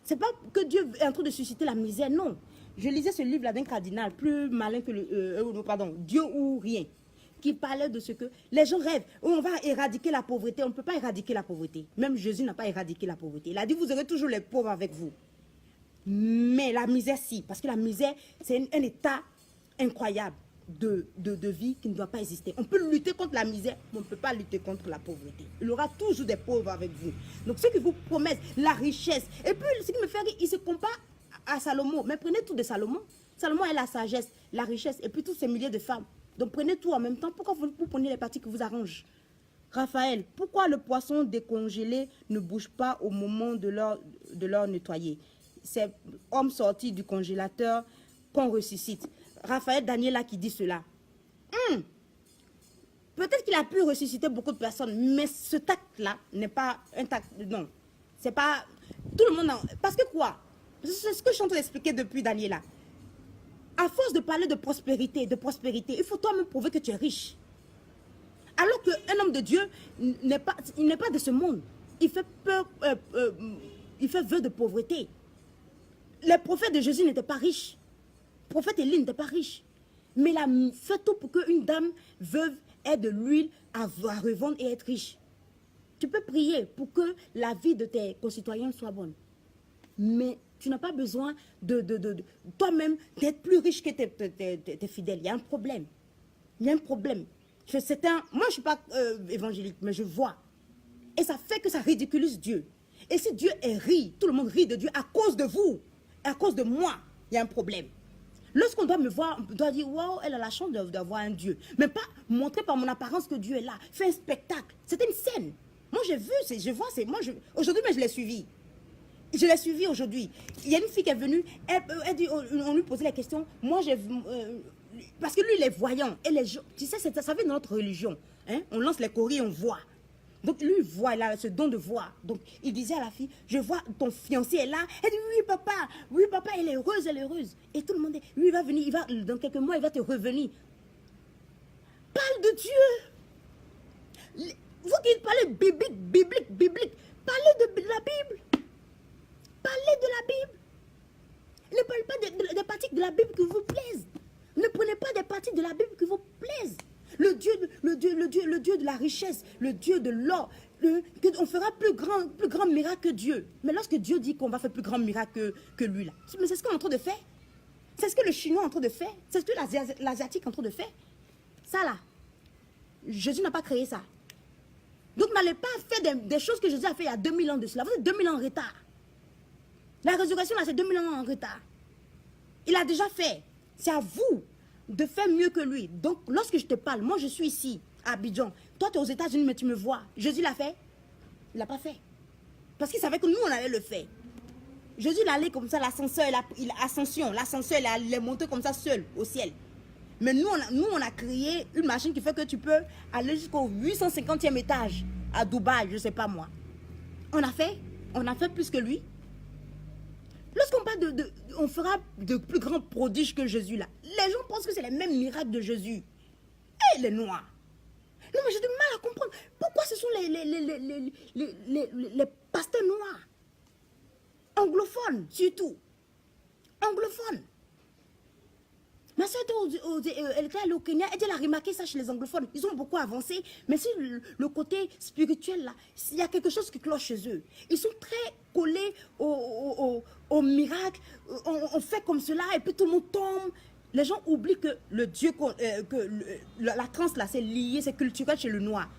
Speaker 1: Ce n'est pas que Dieu est en train de susciter la misère, non. Je lisais ce livre-là d'un cardinal, plus malin que Dieu ou rien, qui parlait de ce que les gens rêvent. On va éradiquer la pauvreté. On ne peut pas éradiquer la pauvreté. Même Jésus n'a pas éradiqué la pauvreté. Il a dit, vous aurez toujours les pauvres avec vous. Mais la misère, si. Parce que la misère, c'est un état incroyable de vie qui ne doit pas exister. On peut lutter contre la misère, mais on ne peut pas lutter contre la pauvreté. Il y aura toujours des pauvres avec vous. Donc, ceux qui vous promettent la richesse. Et puis, ce qui me fait rire, il se compare à Salomon. Mais prenez tout de Salomon. Salomon a la sagesse, la richesse, et puis tous ces milliers de femmes. Donc prenez tout en même temps. Pourquoi vous prenez les parties qui vous arrangent? Raphaël, pourquoi le poisson décongelé ne bouge pas au moment de leur nettoyer? C'est homme sorti du congélateur qu'on ressuscite. Raphaël Daniela qui dit cela. Peut-être qu'il a pu ressusciter beaucoup de personnes, mais ce tact-là n'est pas un tact. Non, c'est pas... Tout le monde... Parce que quoi? C'est ce que je suis en train d'expliquer depuis Daniela. À force de parler de prospérité, il faut toi-même prouver que tu es riche. Alors qu'un homme de Dieu n'est pas de ce monde. Il fait vœu de pauvreté. Les prophètes de Jésus n'étaient pas riches. Le prophète Élie n'était pas riche. Mais il a fait tout pour qu'une dame veuve ait de l'huile à revendre et être riche. Tu peux prier pour que la vie de tes concitoyens soit bonne. Mais tu n'as pas besoin de toi-même d'être plus riche que tes fidèles. Il y a un problème. Il y a un problème. Moi, je ne suis pas évangélique, mais je vois. Et ça fait que ça ridiculise Dieu. Et si Dieu rit, tout le monde rit de Dieu à cause de vous, à cause de moi, il y a un problème. Lorsqu'on doit me voir, on doit dire, waouh, elle a la chance d'avoir un Dieu. Mais pas montrer par mon apparence que Dieu est là. Faire un spectacle. C'était une scène. Moi, j'ai vu, aujourd'hui, mais je l'ai suivi. Je l'ai suivi aujourd'hui. Il y a une fille qui est venue, elle dit, on lui posait la question. Moi, parce que lui, il est voyant. Et tu sais, ça vient dans notre religion. Hein? On lance les courriers, on voit. Donc, lui, il voit, il a ce don de voir. Donc, il disait à la fille, je vois ton fiancé est là. Elle dit, oui, papa, elle est heureuse, elle est heureuse. Et tout le monde dit, lui, il va venir, dans quelques mois, il va te revenir. Parle de Dieu. Vous qui parlez biblique, parlez de la Bible. Parlez de la Bible. Ne parlez pas des parties de la Bible qui vous plaisent. Ne prenez pas des parties de la Bible qui vous plaisent. Le Dieu de la richesse, le Dieu de l'or, on fera plus grand miracle que Dieu. Mais lorsque Dieu dit qu'on va faire plus grand miracle que lui, là, mais c'est ce qu'on est en train de faire. C'est ce que le Chinois est en train de faire. C'est ce que l'Asiatique est en train de faire. Ça là, Jésus n'a pas créé ça. Donc n'allez pas faire des choses que Jésus a fait il y a 2000 ans de cela. Vous êtes 2000 ans en retard. La résurrection là, c'est 2000 ans en retard. Il a déjà fait. C'est à vous de faire mieux que lui. Donc, lorsque je te parle, moi je suis ici, à Abidjan. Toi, tu es aux États-Unis, mais tu me vois. Jésus l'a fait? Il l'a pas fait. Parce qu'il savait que nous, on allait le faire. Jésus, il allait comme ça, l'ascenseur, l'ascenseur, il est monté comme ça seul au ciel. Mais nous, on a créé une machine qui fait que tu peux aller jusqu'au 850e étage à Dubaï, je ne sais pas moi. On a fait plus que lui. Lorsqu'on parle on fera de plus grands prodiges que Jésus là. Les gens pensent que c'est les mêmes miracles de Jésus. Et les Noirs. Non, mais j'ai du mal à comprendre. Pourquoi ce sont les pasteurs noirs? Anglophones, surtout. Anglophones. Ma soeur, elle était allée au Kenya, elle a remarqué ça chez les anglophones. Ils ont beaucoup avancé, mais c'est le côté spirituel là. Il y a quelque chose qui cloche chez eux. Ils sont très collés au miracle. On fait comme cela et puis tout le monde tombe. Les gens oublient que le Dieu, la transe là, c'est lié, c'est culturel chez le noir.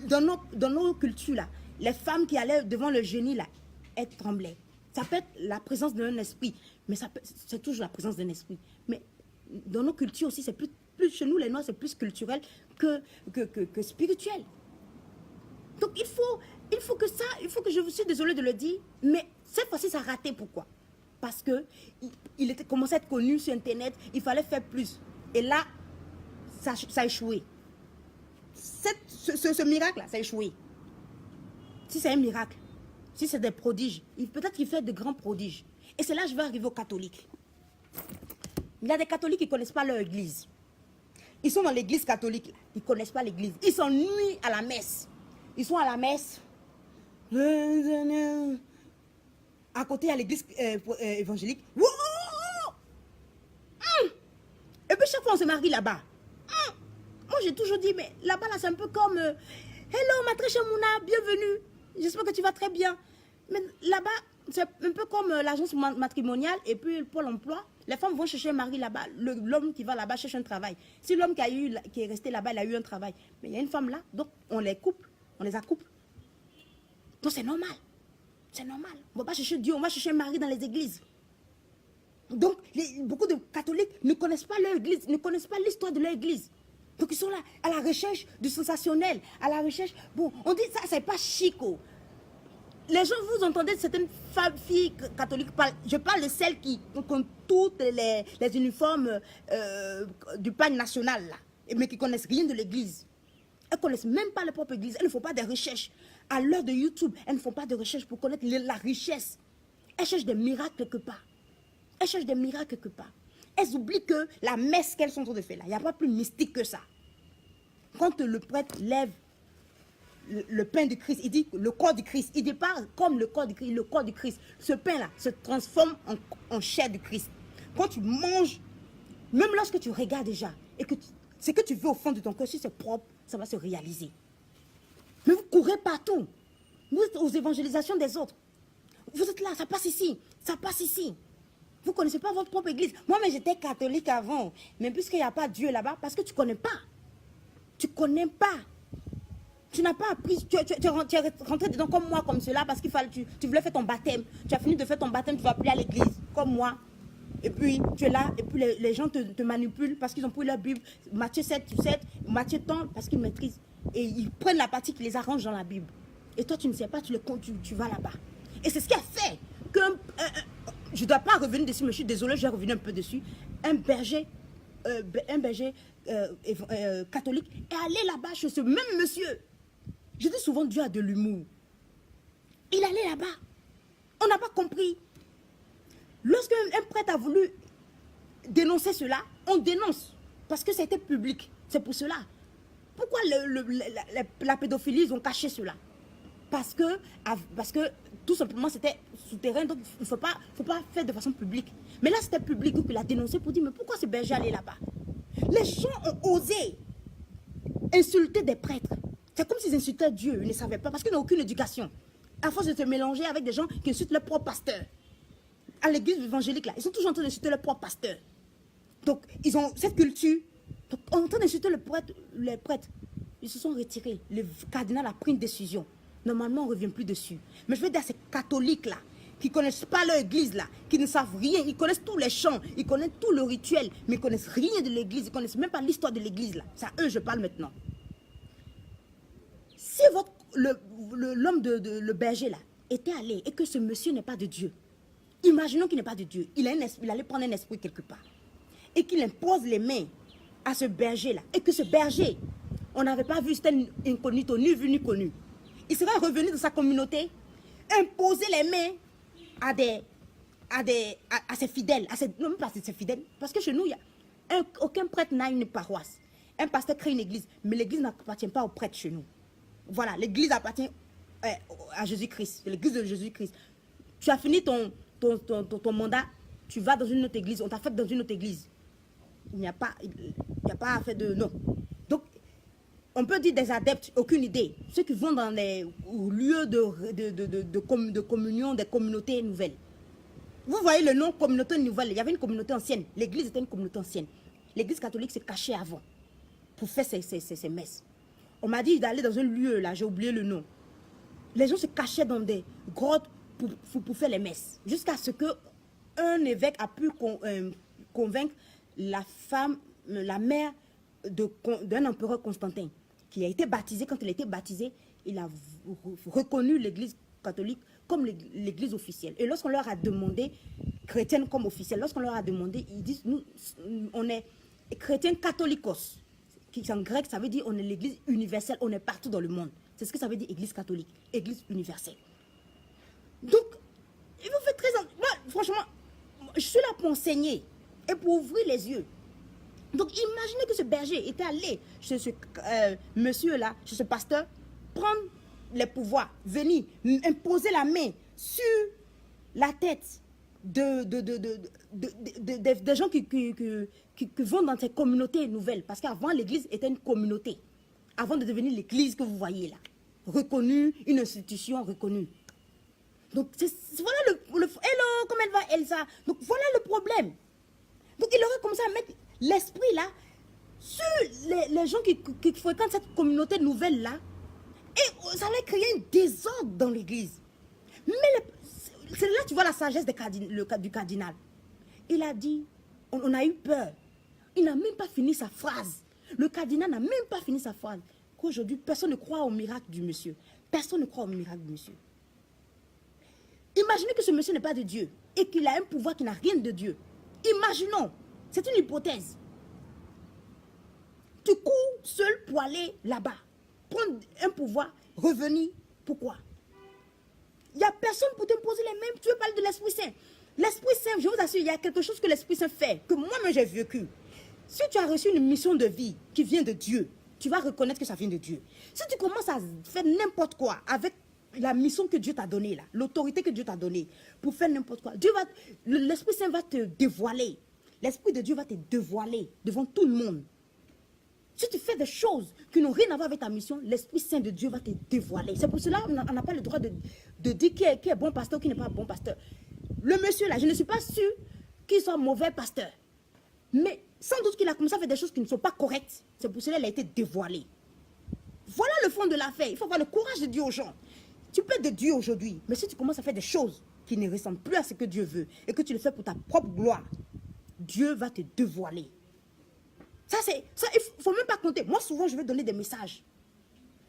Speaker 1: Dans nos cultures là, les femmes qui allaient devant le génie là, elles tremblaient. Ça peut être la présence d'un esprit, mais c'est toujours la présence d'un esprit. Mais dans nos cultures aussi, c'est plus chez nous les Noirs, c'est plus culturel que spirituel. Donc il faut que je vous suis désolée de le dire, mais cette fois-ci ça a raté. Pourquoi? Parce que il était commencé à être connu sur Internet, il fallait faire plus. Et là, ça a échoué. Ce miracle-là, ça a échoué. Si c'est un miracle, si c'est des prodiges, peut-être qu'il fait de grands prodiges. Et c'est là que je vais arriver aux catholiques. Il y a des catholiques qui ne connaissent pas leur église. Ils sont dans l'église catholique, ils ne connaissent pas l'église. Ils s'ennuient à la messe. Ils sont à la messe. À côté, il y a l'église évangélique. Et puis chaque fois, on se marie là-bas. Moi, j'ai toujours dit, mais là-bas, là, c'est un peu comme... Hello, ma très chère Mouna, bienvenue. J'espère que tu vas très bien. Mais là-bas, c'est un peu comme l'agence matrimoniale et puis Pôle emploi. Les femmes vont chercher un mari là-bas. L'homme qui va là-bas cherche un travail. Si l'homme qui est resté là-bas, il a eu un travail. Mais il y a une femme là, donc on les couple, on les accouple. Donc c'est normal. C'est normal. On ne va pas chercher Dieu, on va chercher un mari dans les églises. Donc beaucoup de catholiques ne connaissent pas leur église, ne connaissent pas l'histoire de leur église. Donc ils sont là à la recherche du sensationnel, à la recherche... Bon, on dit ça, c'est pas chico. Les gens, vous entendez certaines filles catholiques, je parle de celles qui ont toutes les uniformes du pagne national, là, mais qui ne connaissent rien de l'église. Elles ne connaissent même pas leur propre église. Elles ne font pas de recherches. À l'heure de YouTube, elles ne font pas de recherches pour connaître la richesse. Elles cherchent des miracles quelque part. Elles cherchent des miracles quelque part. Elles oublient que la messe qu'elles sont en train de faire là, il n'y a pas plus mystique que ça. Quand le prêtre lève le pain du Christ, il dit le corps du Christ. Il dit pas comme le corps du Christ, le corps du Christ. Ce pain-là se transforme en chair du Christ. Quand tu manges, même lorsque tu regardes déjà, et que Ce que tu veux au fond de ton cœur, si c'est propre, ça va se réaliser. Mais vous courez partout. Vous êtes aux évangélisations des autres. Vous êtes là, ça passe ici, ça passe ici. Vous ne connaissez pas votre propre église. Moi, mais j'étais catholique avant. Mais puisqu'il n'y a pas Dieu là-bas, parce que tu ne connais pas. Tu ne connais pas. Tu n'as pas appris. Tu es rentré dedans comme moi, comme cela, parce qu'il fallait, tu voulais faire ton baptême. Tu as fini de faire ton baptême, tu vas plus à l'église, comme moi. Et puis, tu es là, et puis les gens te manipulent parce qu'ils ont pris leur Bible. Matthieu 7, Matthieu tant, parce qu'ils maîtrisent. Et ils prennent la partie qui les arrange dans la Bible. Et toi, tu ne sais pas, tu vas là-bas. Et c'est ce qui a fait que... je ne dois pas revenir dessus, mais je suis désolée, je vais revenir un peu dessus. Un berger catholique est allé là-bas chez ce même monsieur. Je dis souvent, Dieu a de l'humour. Il allait là-bas. On n'a pas compris. Lorsque un prêtre a voulu dénoncer cela, on dénonce. Parce que c'était public. C'est pour cela. Pourquoi la pédophilie, ils ont caché cela? Parce que tout simplement, c'était souterrain. Donc, il ne faut pas faire de façon publique. Mais là, c'était public. Donc, il a dénoncé pour dire, mais pourquoi ce berger allait là-bas? Les gens ont osé insulter des prêtres. C'est comme s'ils insultaient Dieu. Ils ne savaient pas. Parce qu'ils n'ont aucune éducation. À force de se mélanger avec des gens qui insultent leur propre pasteur. À l'église évangélique, là, ils sont toujours en train d'insulter leur propre pasteur. Donc, ils ont cette culture. Donc, en train d'insulter les prêtres, ils se sont retirés. Le cardinal a pris une décision. Normalement, on ne revient plus dessus. Mais je veux dire à ces catholiques-là, qui ne connaissent pas leur église, là, qui ne savent rien, ils connaissent tous les chants, ils connaissent tout le rituel, mais ils ne connaissent rien de l'église, ils ne connaissent même pas l'histoire de l'église, là. C'est à eux que je parle maintenant. Si l'homme le berger, là, était allé et que ce monsieur n'est pas de Dieu, imaginons qu'il n'est pas de Dieu, il allait prendre un esprit quelque part, et qu'il impose les mains à ce berger-là, et que ce berger, on n'avait pas vu, c'était incognito, ni vu ni connu. Il serait revenu dans sa communauté, imposer les mains à ses fidèles, non, même pas à ses fidèles, parce que chez nous, aucun prêtre n'a une paroisse. Un pasteur crée une église, mais l'église n'appartient pas au prêtre chez nous. Voilà, l'église appartient à Jésus-Christ, l'église de Jésus-Christ. Tu as fini ton mandat, tu vas dans une autre église, on t'a fait dans une autre église. Il n'y a pas à faire de... Non. Donc, on peut dire des adeptes, aucune idée. Ceux qui vont dans les lieux de communion, des communautés nouvelles. Vous voyez le nom communauté nouvelle, il y avait une communauté ancienne. L'église était une communauté ancienne. L'église catholique se cachait avant pour faire ses messes. On m'a dit d'aller dans un lieu, là, j'ai oublié le nom. Les gens se cachaient dans des grottes pour faire les messes. Jusqu'à ce qu'un évêque a pu convaincre la mère d'un empereur Constantin, qui a été baptisé. Quand il a été baptisé, il a reconnu l'église catholique comme l'église officielle. Et lorsqu'on leur a demandé, chrétienne comme officielle, lorsqu'on leur a demandé, ils disent, nous, on est chrétien catholicos, qui en grec, ça veut dire on est l'église universelle, on est partout dans le monde. C'est ce que ça veut dire église catholique, église universelle. Donc, il vous fait très... Moi, franchement, je suis là pour enseigner et pour ouvrir les yeux. Donc, imaginez que ce berger était allé chez ce monsieur-là, chez ce pasteur, prendre les pouvoirs, venir imposer la main sur la tête des gens qui vont dans ces communautés nouvelles. Parce qu'avant, l'église était une communauté. Avant de devenir l'église que vous voyez là. Reconnue, une institution reconnue. Donc, voilà hello, comment elle va, Elsa? Donc, voilà le problème. Donc, il aurait commencé à mettre l'esprit là sur les gens qui fréquentent cette communauté nouvelle là. Et ça allait créer un désordre dans l'église. Mais c'est là que tu vois la sagesse du cardinal. Il a dit, on a eu peur. Il n'a même pas fini sa phrase. Le cardinal n'a même pas fini sa phrase. Qu'aujourd'hui, personne ne croit au miracle du monsieur. Personne ne croit au miracle du monsieur. Imaginez que ce monsieur n'est pas de Dieu et qu'il a un pouvoir qui n'a rien de Dieu. Imaginons, c'est une hypothèse. Tu cours seul pour aller là-bas, prendre un pouvoir, revenir. Pourquoi? Il n'y a personne pour t'imposer les mêmes. Tu veux parler de l'Esprit Saint. L'Esprit Saint, je vous assure, il y a quelque chose que l'Esprit Saint fait, que moi-même j'ai vécu. Si tu as reçu une mission de vie qui vient de Dieu, tu vas reconnaître que ça vient de Dieu. Si tu commences à faire n'importe quoi avec la mission que Dieu t'a donnée, là, l'autorité que Dieu t'a donnée pour faire n'importe quoi, l'Esprit Saint va te dévoiler. L'Esprit de Dieu va te dévoiler devant tout le monde. Si tu fais des choses qui n'ont rien à voir avec ta mission, l'Esprit Saint de Dieu va te dévoiler. C'est pour cela qu'on n'a pas le droit de dire qui est bon pasteur ou qui n'est pas bon pasteur. Le monsieur là, je ne suis pas sûr qu'il soit mauvais pasteur. Mais sans doute qu'il a commencé à faire des choses qui ne sont pas correctes. C'est pour cela qu'il a été dévoilé. Voilà le fond de l'affaire. Il faut avoir le courage de dire aux gens. Tu peux être de Dieu aujourd'hui, mais si tu commences à faire des choses qui ne ressemblent plus à ce que Dieu veut et que tu le fais pour ta propre gloire, Dieu va te dévoiler. Ça, il ne faut même pas compter. Moi, souvent, je vais donner des messages.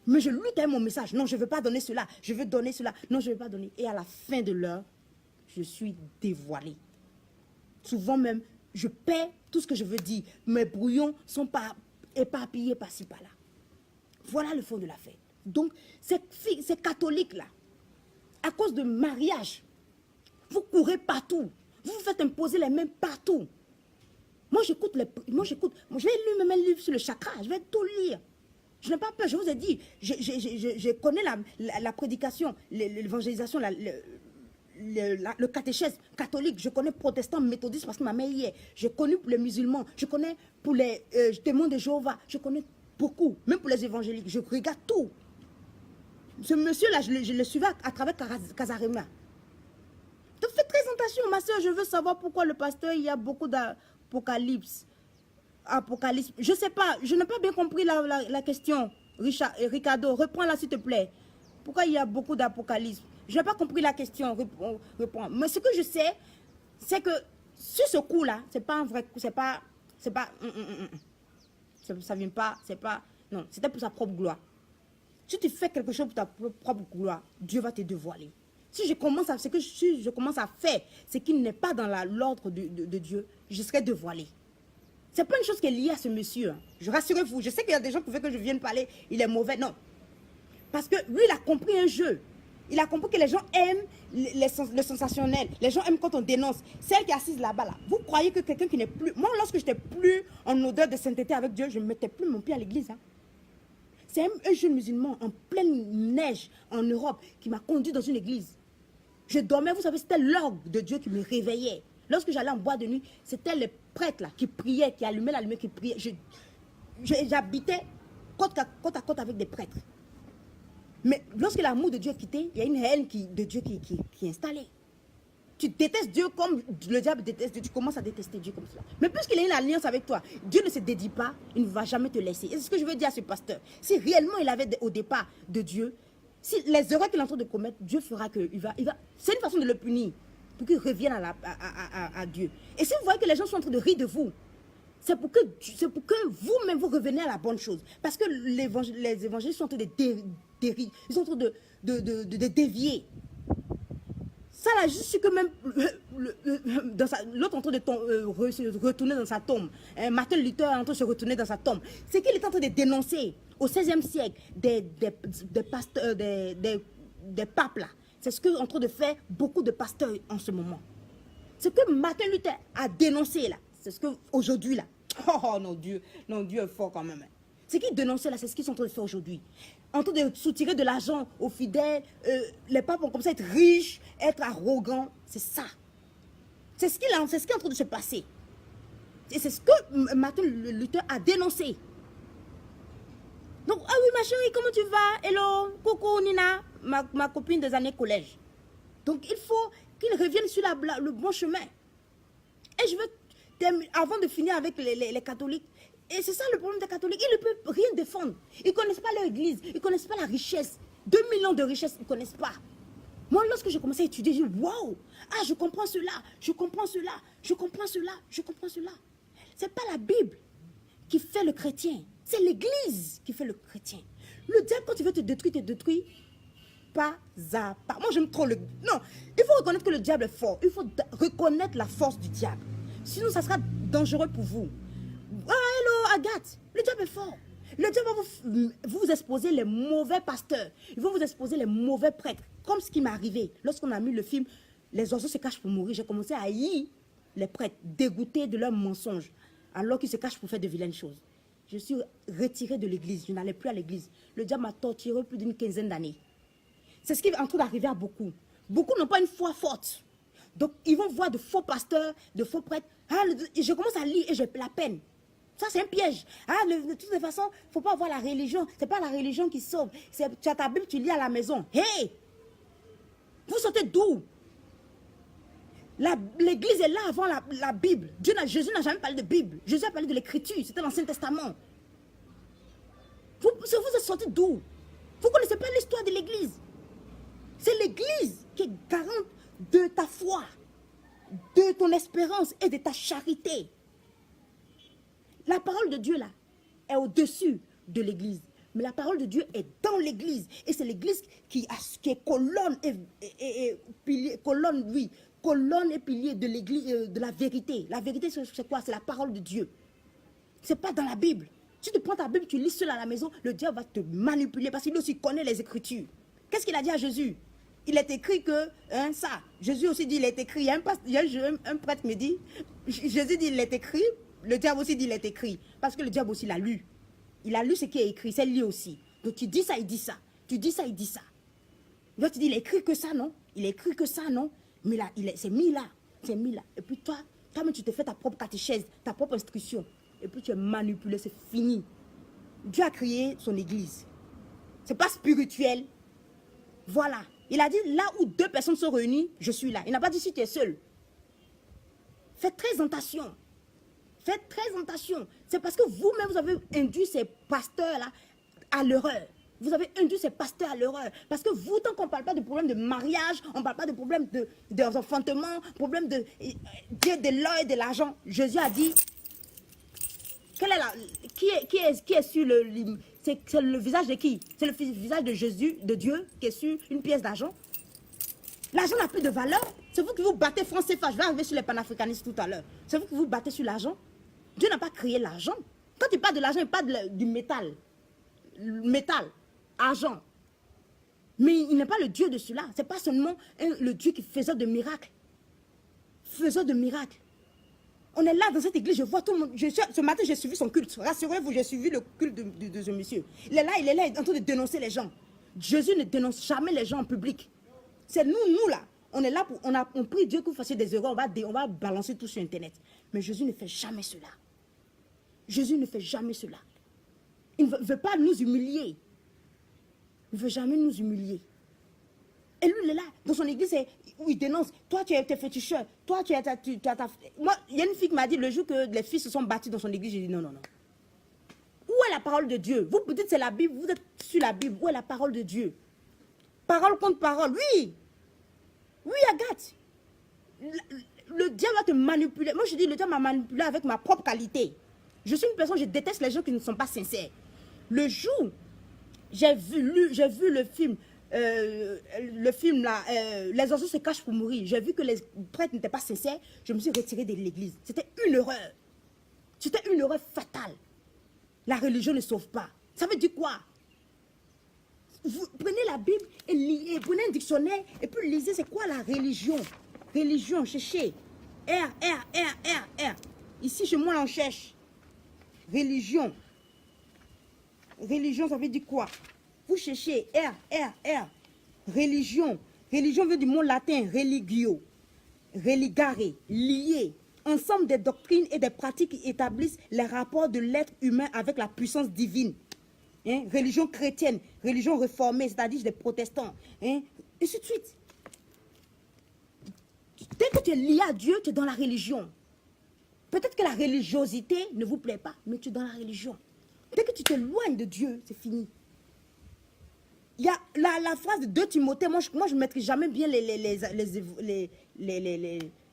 Speaker 1: Mais je lutte avec mon message. Non, je ne veux pas donner cela. Je veux donner cela. Non, je ne veux pas donner. Et à la fin de l'heure, je suis dévoilée. Souvent même, je perds tout ce que je veux dire. Mes brouillons ne sont pas éparpillés par-ci, par-là. Voilà le fond de l'affaire. Donc, ces catholiques-là, à cause de mariage, vous courez partout. Vous vous faites imposer les mains partout. Moi, je vais lire mes livres sur le chakra. Je vais tout lire. Je n'ai pas peur. Je vous ai dit, je connais la prédication, l'évangélisation, le catéchèse catholique. Je connais protestant, méthodiste parce que ma mère y est. Je connais pour les musulmans. Je connais pour les témoins de Jéhovah. Je connais beaucoup. Même pour les évangéliques. Je regarde tout. Ce monsieur-là, je le suivais à travers Casarema. Donc faites très attention, ma soeur. Je veux savoir pourquoi le pasteur, il y a beaucoup d'apocalypse. Je ne sais pas. Je n'ai pas bien compris la question. Ricardo, reprends-la s'il te plaît. Pourquoi il y a beaucoup d'apocalypse? Je n'ai pas compris la question. Reprends. Mais ce que je sais, c'est que sur ce coup-là, c'est pas un vrai coup. Ça vient pas. C'est pas. Non, c'était pour sa propre gloire. Si tu fais quelque chose pour ta propre gloire, Dieu va te dévoiler. Si je commence à faire ce qui n'est pas dans l'ordre de Dieu, je serai dévoilé. Ce n'est pas une chose qui est liée à ce monsieur. Hein. Je rassurez-vous, je sais qu'il y a des gens qui veulent que je vienne parler, il est mauvais. Non. Parce que lui, il a compris un jeu. Il a compris que les gens aiment le sensationnel. Les gens aiment quand on dénonce. Celle qui est assise là-bas, là. Vous croyez que quelqu'un qui n'est plus... Moi, lorsque je n'étais plus en odeur de sainteté avec Dieu, je ne mettais plus mon pied à l'église. Hein. C'est un jeune musulman en pleine neige en Europe qui m'a conduit dans une église. Je dormais, vous savez, c'était l'orgue de Dieu qui me réveillait. Lorsque j'allais en boîte de nuit, c'était les prêtres là qui priaient, qui allumaient la lumière, qui priaient. J'habitais côte à côte avec des prêtres. Mais lorsque l'amour de Dieu est quitté, il y a une haine de Dieu qui est installée. Tu détestes Dieu comme le diable déteste Dieu. Tu commences à détester Dieu comme cela. Mais puisqu'il a une alliance avec toi, Dieu ne se dédie pas, il ne va jamais te laisser. Et c'est ce que je veux dire à ce pasteur. Si réellement il avait au départ de Dieu, si les erreurs qu'il est en train de commettre, Dieu fera que il va. C'est une façon de le punir pour qu'il revienne à Dieu. Et si vous voyez que les gens sont en train de rire de vous, c'est pour que vous-même vous revenez à la bonne chose. Parce que les évangélistes sont en train de dériver, ils sont en train de dévier. Ça là, je suis que même l'autre en train de retourner dans sa tombe. Martin Luther est en train de se retourner dans sa tombe. C'est qu'il est en train de dénoncer au XVIe siècle des pasteurs, des papes là. C'est ce qu'est en train de faire beaucoup de pasteurs en ce moment. Ce que Martin Luther a dénoncé là, c'est ce qu'aujourd'hui là. Oh non, Dieu est fort quand même. Ce qu'ils dénonçaient là, c'est ce qu'ils sont en train de faire aujourd'hui. En train de soutirer de l'argent aux fidèles, les papes ont comme ça être riches, être arrogants. C'est ça. C'est ce qui est en train de se passer. Et c'est ce que Martin Luther a dénoncé. Donc, ah oui, ma chérie, comment tu vas? Hello, coucou Nina, ma copine des années collège. Donc, il faut qu'il revienne sur le bon chemin. Et je veux, avant de finir avec les catholiques, et c'est ça le problème des catholiques, ils ne peuvent rien défendre. Ils ne connaissent pas leur église, ils ne connaissent pas la richesse. 2 millions de richesses, ils ne connaissent pas. Moi, lorsque j'ai commencé à étudier, j'ai dit, waouh, ah, je comprends cela, je comprends cela, je comprends cela, je comprends cela. Ce n'est pas la Bible qui fait le chrétien, c'est l'église qui fait le chrétien. Le diable, quand il veut te détruire pas à pas. Moi, j'aime trop le... Non, il faut reconnaître que le diable est fort. Il faut reconnaître la force du diable. Sinon, ça sera dangereux pour vous. Ah, hello, Agathe. Le diable est fort. Le diable va vous exposer les mauvais pasteurs. Ils vont vous exposer les mauvais prêtres. Comme ce qui m'est arrivé. Lorsqu'on a mis le film « Les oiseaux se cachent pour mourir », j'ai commencé à haïr les prêtres, dégoûtés de leurs mensonges, alors qu'ils se cachent pour faire de vilaines choses. Je suis retirée de l'église. Je n'allais plus à l'église. Le diable m'a torturé plus d'une 15aine d'années. C'est ce qui est en train d'arriver à beaucoup. Beaucoup n'ont pas une foi forte. Donc, ils vont voir de faux pasteurs, de faux prêtres. Ah, je commence à lire et j'ai la peine. Ça, c'est un piège. Ah, de toute façon, il ne faut pas avoir la religion. Ce n'est pas la religion qui sauve. Tu as ta Bible, tu lis à la maison. Hey! Vous sortez d'où? L'église est là avant la Bible. Jésus n'a jamais parlé de Bible. Jésus a parlé de l'écriture. C'était l'Ancien Testament. Vous êtes sortis d'où? Vous ne connaissez pas l'histoire de l'église. C'est l'église qui est garante de ta foi, de ton espérance et de ta charité. La parole de Dieu là est au-dessus de l'église. Mais la parole de Dieu est dans l'église. Et c'est l'église qui est colonne et pilier, colonne et pilier de l'église, de la vérité. La vérité, c'est quoi? C'est la parole de Dieu. Ce n'est pas dans la Bible. Si tu prends ta Bible, tu lis cela à la maison, le diable va te manipuler parce qu'il aussi connaît les Écritures. Qu'est-ce qu'il a dit à Jésus? Il est écrit que, ça. Jésus aussi dit, il est écrit. Il y a un prêtre qui me dit, Jésus dit, il est écrit. Le diable aussi dit, il est écrit. Parce que le diable aussi l'a lu. Il a lu ce qui est écrit, c'est lui aussi. Donc tu dis ça, il dit ça. Tu dis ça, il dit ça. Donc tu dis, il est écrit que ça, non? Il est écrit que ça, non? Mais là, c'est mis là. C'est mis là. Et puis toi-même, tu te fais ta propre catéchèse, ta propre instruction. Et puis tu es manipulé, c'est fini. Dieu a créé son église. C'est pas spirituel. Voilà. Il a dit, là où deux personnes sont réunies, je suis là. Il n'a pas dit si tu es seul. Faites très attention. Faites très attention. C'est parce que vous-même, vous avez induit ces pasteurs-là à l'erreur. Vous avez induit ces pasteurs à l'erreur. Parce que vous, tant qu'on ne parle pas de problème de mariage, on ne parle pas de problème d'enfantement, problème de l'or et de l'argent. Jésus a dit, qui est sur le... C'est le visage de qui? C'est le visage de Jésus, de Dieu, qui est sur une pièce d'argent. L'argent n'a plus de valeur. C'est vous qui vous battez franc CFA. Je vais arriver sur les panafricanistes tout à l'heure. C'est vous qui vous battez sur l'argent. Dieu n'a pas créé l'argent. Quand il parle de l'argent, il parle du métal. Métal, argent. Mais il n'est pas le Dieu de cela. Ce n'est pas seulement le Dieu qui faisait de miracles. Faiseur de miracles. On est là dans cette église, je vois tout le monde. Ce matin, j'ai suivi son culte. Rassurez-vous, j'ai suivi le culte de ce monsieur. Il est là, il est en train de dénoncer les gens. Jésus ne dénonce jamais les gens en public. C'est nous là. On est là, on prie Dieu que vous fassiez des erreurs, on va balancer tout sur Internet. Mais Jésus ne fait jamais cela. Jésus ne fait jamais cela. Il ne veut pas nous humilier. Il ne veut jamais nous humilier. Et lui, il est là, dans son église, où il dénonce. Toi, tu es féticheur. Toi, tu as ta... Moi, il y a une fille qui m'a dit, le jour que les filles se sont battues dans son église, j'ai dit non. Où est la parole de Dieu? Vous dites c'est la Bible, vous êtes sur la Bible. Où est la parole de Dieu? Parole contre parole, oui. Oui, Agathe. Le diable va te manipuler. Moi, je dis, le diable m'a manipulé avec ma propre qualité. Je suis une personne, je déteste les gens qui ne sont pas sincères. Le jour, j'ai vu le film là, les oiseaux se cachent pour mourir. J'ai vu que les prêtres n'étaient pas sincères. Je me suis retirée de l'église. C'était une erreur. C'était une erreur fatale. La religion ne sauve pas. Ça veut dire quoi? Vous prenez la Bible et prenez un dictionnaire et puis lisez c'est quoi la religion. Religion, cherchez. R. Ici, chez moi, on cherche. Religion. Religion, ça veut dire quoi? Vous cherchez R. Religion. Religion veut du mot latin religio. Religare, lier. Ensemble des doctrines et des pratiques qui établissent les rapports de l'être humain avec la puissance divine. Religion chrétienne, religion réformée, c'est-à-dire des protestants. Et ainsi de suite. Dès que tu es lié à Dieu, tu es dans la religion. Peut-être que la religiosité ne vous plaît pas, mais tu es dans la religion. Dès que tu t'éloignes de Dieu, c'est fini. Il y a la phrase de 2 Timothée, moi je ne mettrai jamais bien les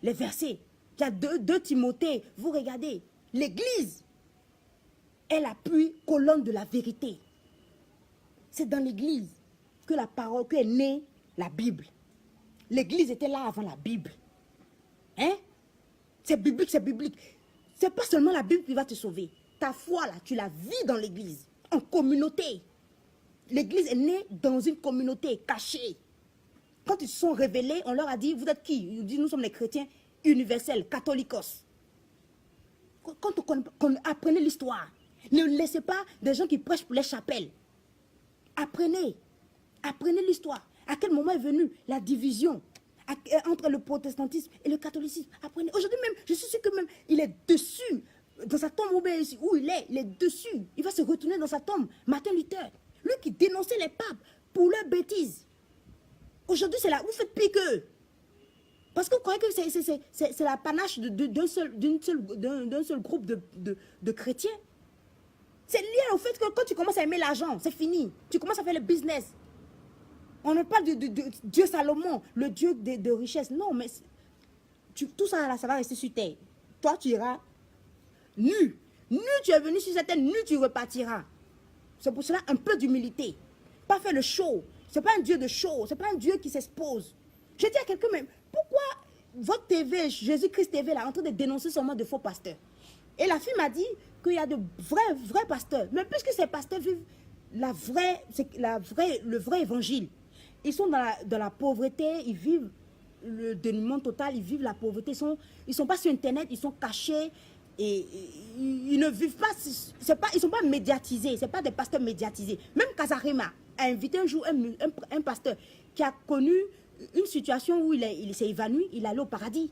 Speaker 1: versets. Il y a 2 Timothée, vous regardez, l'église est la colonne de la vérité. C'est dans l'église que la parole, qu'est née la Bible. L'église était là avant la Bible. C'est biblique, c'est biblique. C'est pas seulement la Bible qui va te sauver. Ta foi là, tu la vis dans l'église, en communauté. L'église est née dans une communauté cachée. Quand ils se sont révélés, on leur a dit, vous êtes qui? Ils disent, nous sommes les chrétiens universels, catholicos. Quand on apprenez l'histoire, ne laissez pas des gens qui prêchent pour les chapelles. Apprenez l'histoire. À quel moment est venue la division entre le protestantisme et le catholicisme? Apprenez. Aujourd'hui même, je suis sûr que même il est dessus. dans sa tombe où il est dessus. Il va se retourner dans sa tombe. Martin Luther, lui qui dénonçait les papes pour leurs bêtises. Aujourd'hui, c'est là, vous faites pire qu'eux. Parce que vous croyez que c'est la panache d'un seul groupe de chrétiens. C'est lié au fait que quand tu commences à aimer l'argent, c'est fini. Tu commences à faire le business. On ne parle de Dieu Salomon, le Dieu de richesse. Non, mais tout ça, là, ça va rester sur terre. Toi, tu iras nu. Nu, tu es venu sur cette terre, nu, tu repartiras. C'est pour cela un peu d'humilité. Pas faire le show. Ce n'est pas un Dieu de show. Ce n'est pas un Dieu qui s'expose. Je dis à quelqu'un, mais pourquoi votre TV, Jésus-Christ TV, là, est en train de dénoncer seulement de faux pasteurs? Et la fille m'a dit qu'il y a de vrais pasteurs. Mais puisque ces pasteurs vivent le vrai évangile, ils sont dans la pauvreté, ils vivent le dénuement total, ils vivent la pauvreté, ils sont pas sur Internet, ils sont cachés et ils ne vivent pas, ils sont pas médiatisés, c'est pas des pasteurs médiatisés. Même Kazarema a invité un jour un pasteur qui a connu une situation où il s'est évanoui, il allait au paradis.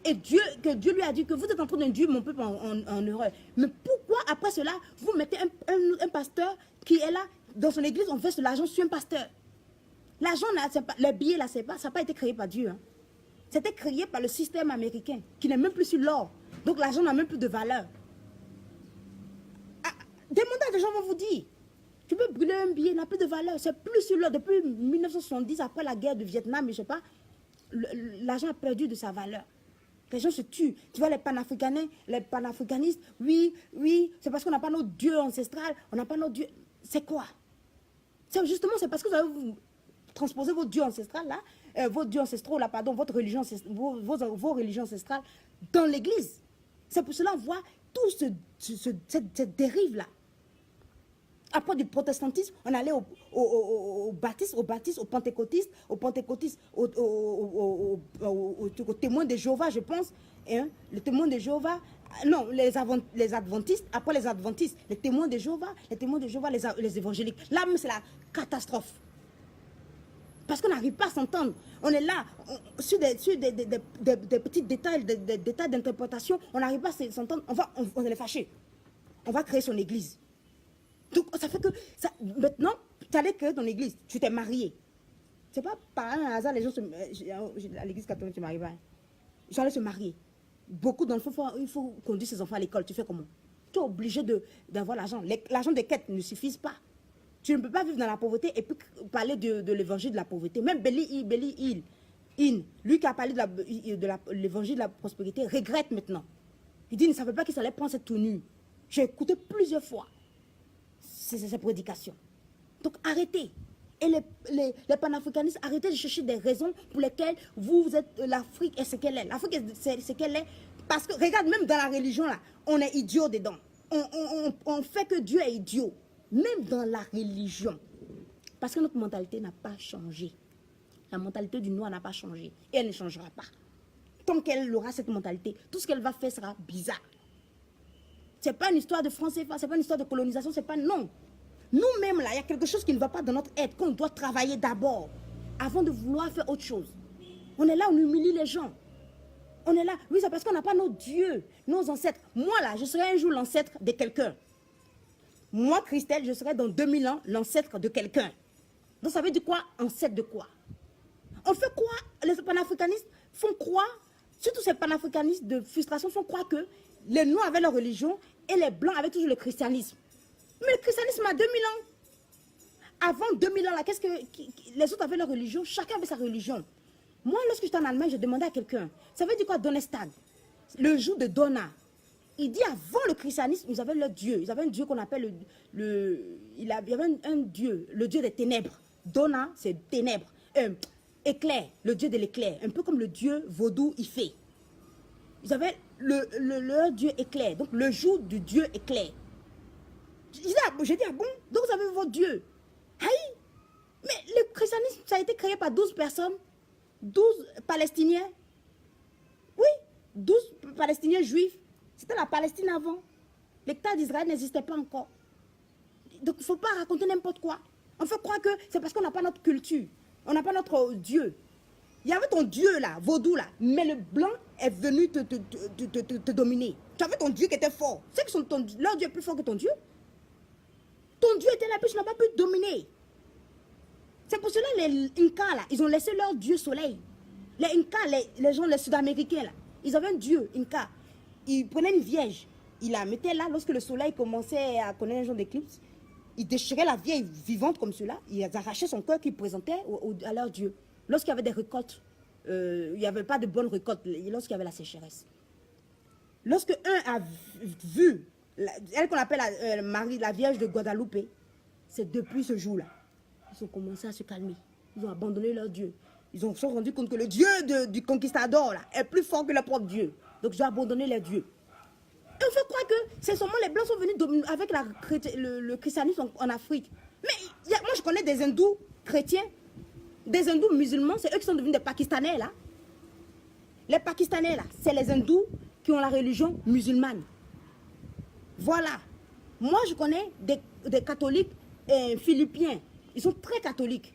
Speaker 1: Et Dieu lui a dit que vous êtes en train d'induire mon peuple en erreur. Mais pourquoi après cela, vous mettez un pasteur qui est là, dans son église, on verse de l'argent sur un pasteur? L'argent, les billets, là, ça n'a pas été créé par Dieu. Hein. C'était créé par le système américain, qui n'est même plus sur l'or. Donc l'argent n'a même plus de valeur. Demandez à des gens vont vous dire. Tu peux brûler un billet, il n'a plus de valeur. C'est plus sur l'or. Depuis 1970, après la guerre du Vietnam, je ne sais pas, l'argent a perdu de sa valeur. Les gens se tuent. Tu vois, les panafricanistes, oui, c'est parce qu'on n'a pas notre Dieu ancestral, on n'a pas notre Dieu. C'est quoi? Justement, c'est parce que vous avez transposé votre Dieu ancestral, là, votre Dieu ancestral, là, pardon, votre religion, vos religions ancestrales dans l'église. C'est pour cela qu'on voit toute cette dérive-là. Après du protestantisme, on allait au baptiste, aux pentecôtistes, aux témoins de Jéhovah, je pense. Hein, les témoins de Jéhovah, non, les adventistes, après les adventistes, les témoins de Jéhovah, les évangéliques. Là, c'est la catastrophe. Parce qu'on n'arrive pas à s'entendre. On est là, sur des petits détails, des détails d'interprétation, on n'arrive pas à s'entendre, on est fâché. On va créer son église. Donc, ça fait que, maintenant, tu allais créer ton église, tu t'es marié. C'est pas par un hasard, les gens à l'église catholique, tu ne maries pas. Ils sont allés se marier. Beaucoup d'enfants, il faut conduire ses enfants à l'école. Tu fais comment? Tu es obligé d'avoir l'argent. L'argent des quêtes ne suffit pas. Tu ne peux pas vivre dans la pauvreté et puis parler de l'évangile de la pauvreté. Même Belly Hill, lui qui a parlé de l'évangile de la prospérité, regrette maintenant. Il dit, il ne savait pas qu'il allait prendre cette tenue. J'ai écouté plusieurs fois ces prédications. Donc arrêtez. Et les panafricanistes, arrêtez de chercher des raisons pour lesquelles vous êtes l'Afrique est ce qu'elle est. L'Afrique c'est ce qu'elle est. Parce que, regarde, même dans la religion, là, on est idiot dedans. On fait que Dieu est idiot. Même dans la religion. Parce que notre mentalité n'a pas changé. La mentalité du noir n'a pas changé. Et elle ne changera pas. Tant qu'elle aura cette mentalité, tout ce qu'elle va faire sera bizarre. Ce n'est pas une histoire de francs CFA, ce n'est pas une histoire de colonisation, c'est pas non. Nous-mêmes, là, il y a quelque chose qui ne va pas dans notre être, qu'on doit travailler d'abord, avant de vouloir faire autre chose. On est là, on humilie les gens. On est là, oui, c'est parce qu'on n'a pas nos dieux, nos ancêtres. Moi, là, je serai un jour l'ancêtre de quelqu'un. Moi, Christelle, je serai dans 2000 ans l'ancêtre de quelqu'un. Donc, ça veut dire quoi, ancêtre de quoi? On fait quoi? Les panafricanistes font croire, surtout ces panafricanistes de frustration, font croire que les noirs avaient leur religion et les blancs avaient toujours le christianisme. Mais le christianisme a 2000 ans. Avant 2000 ans, là, les autres avaient leur religion, chacun avait sa religion. Moi, lorsque j'étais en Allemagne, je demandais à quelqu'un, ça veut dire quoi Donnerstag? Le jour de Donna. Il dit avant le christianisme, ils avaient leur Dieu. Ils avaient un Dieu qu'on appelle il y avait un Dieu, le Dieu des ténèbres. Donna, c'est ténèbres. Éclair, le Dieu de l'éclair. Un peu comme le Dieu vaudou Ifé. Ils avaient leur Dieu éclair. Donc le jour du Dieu éclair. J'ai dit, ah bon? Donc vous avez votre Dieu. Aïe! Mais le christianisme, ça a été créé par 12 personnes. 12 Palestiniens. Oui, 12 Palestiniens juifs. C'était la Palestine avant. L'État d'Israël n'existait pas encore. Donc il ne faut pas raconter n'importe quoi. On fait croire que c'est parce qu'on n'a pas notre culture. On n'a pas notre Dieu. Il y avait ton Dieu là, vaudou là. Mais le blanc est venu te dominer. Tu avais ton Dieu qui était fort. C'est que leur Dieu est plus fort que ton Dieu. Ton Dieu était là, puis tu n'as pas pu dominer. C'est pour cela les Incas, là, ils ont laissé leur Dieu soleil. Les Incas, les gens, les Sud-Américains, là, ils avaient un Dieu, Inca. Ils prenaient une vierge. Ils la mettaient là, lorsque le soleil commençait à connaître un genre d'éclipse. Ils déchiraient la vieille vivante comme cela. Ils arrachaient son cœur qu'ils présentaient à leur Dieu. Lorsqu'il y avait des récoltes, il n'y avait pas de bonnes récoltes, lorsqu'il y avait la sécheresse. Lorsque un a vu, elle qu'on appelle Marie, la Vierge de Guadalupe, c'est depuis ce jour-là, ils ont commencé à se calmer. Ils ont abandonné leur Dieu. Ils se sont rendus compte que le Dieu du conquistador là, est plus fort que leur propre Dieu. Donc ils ont abandonné leur Dieu. Et on fait croire que c'est seulement les Blancs sont venus avec le christianisme en Afrique. Mais moi je connais des hindous chrétiens, des hindous musulmans, c'est eux qui sont devenus des Pakistanais là. Les Pakistanais là, c'est les hindous qui ont la religion musulmane. Voilà. Moi je connais des catholiques philippiens, ils sont très catholiques.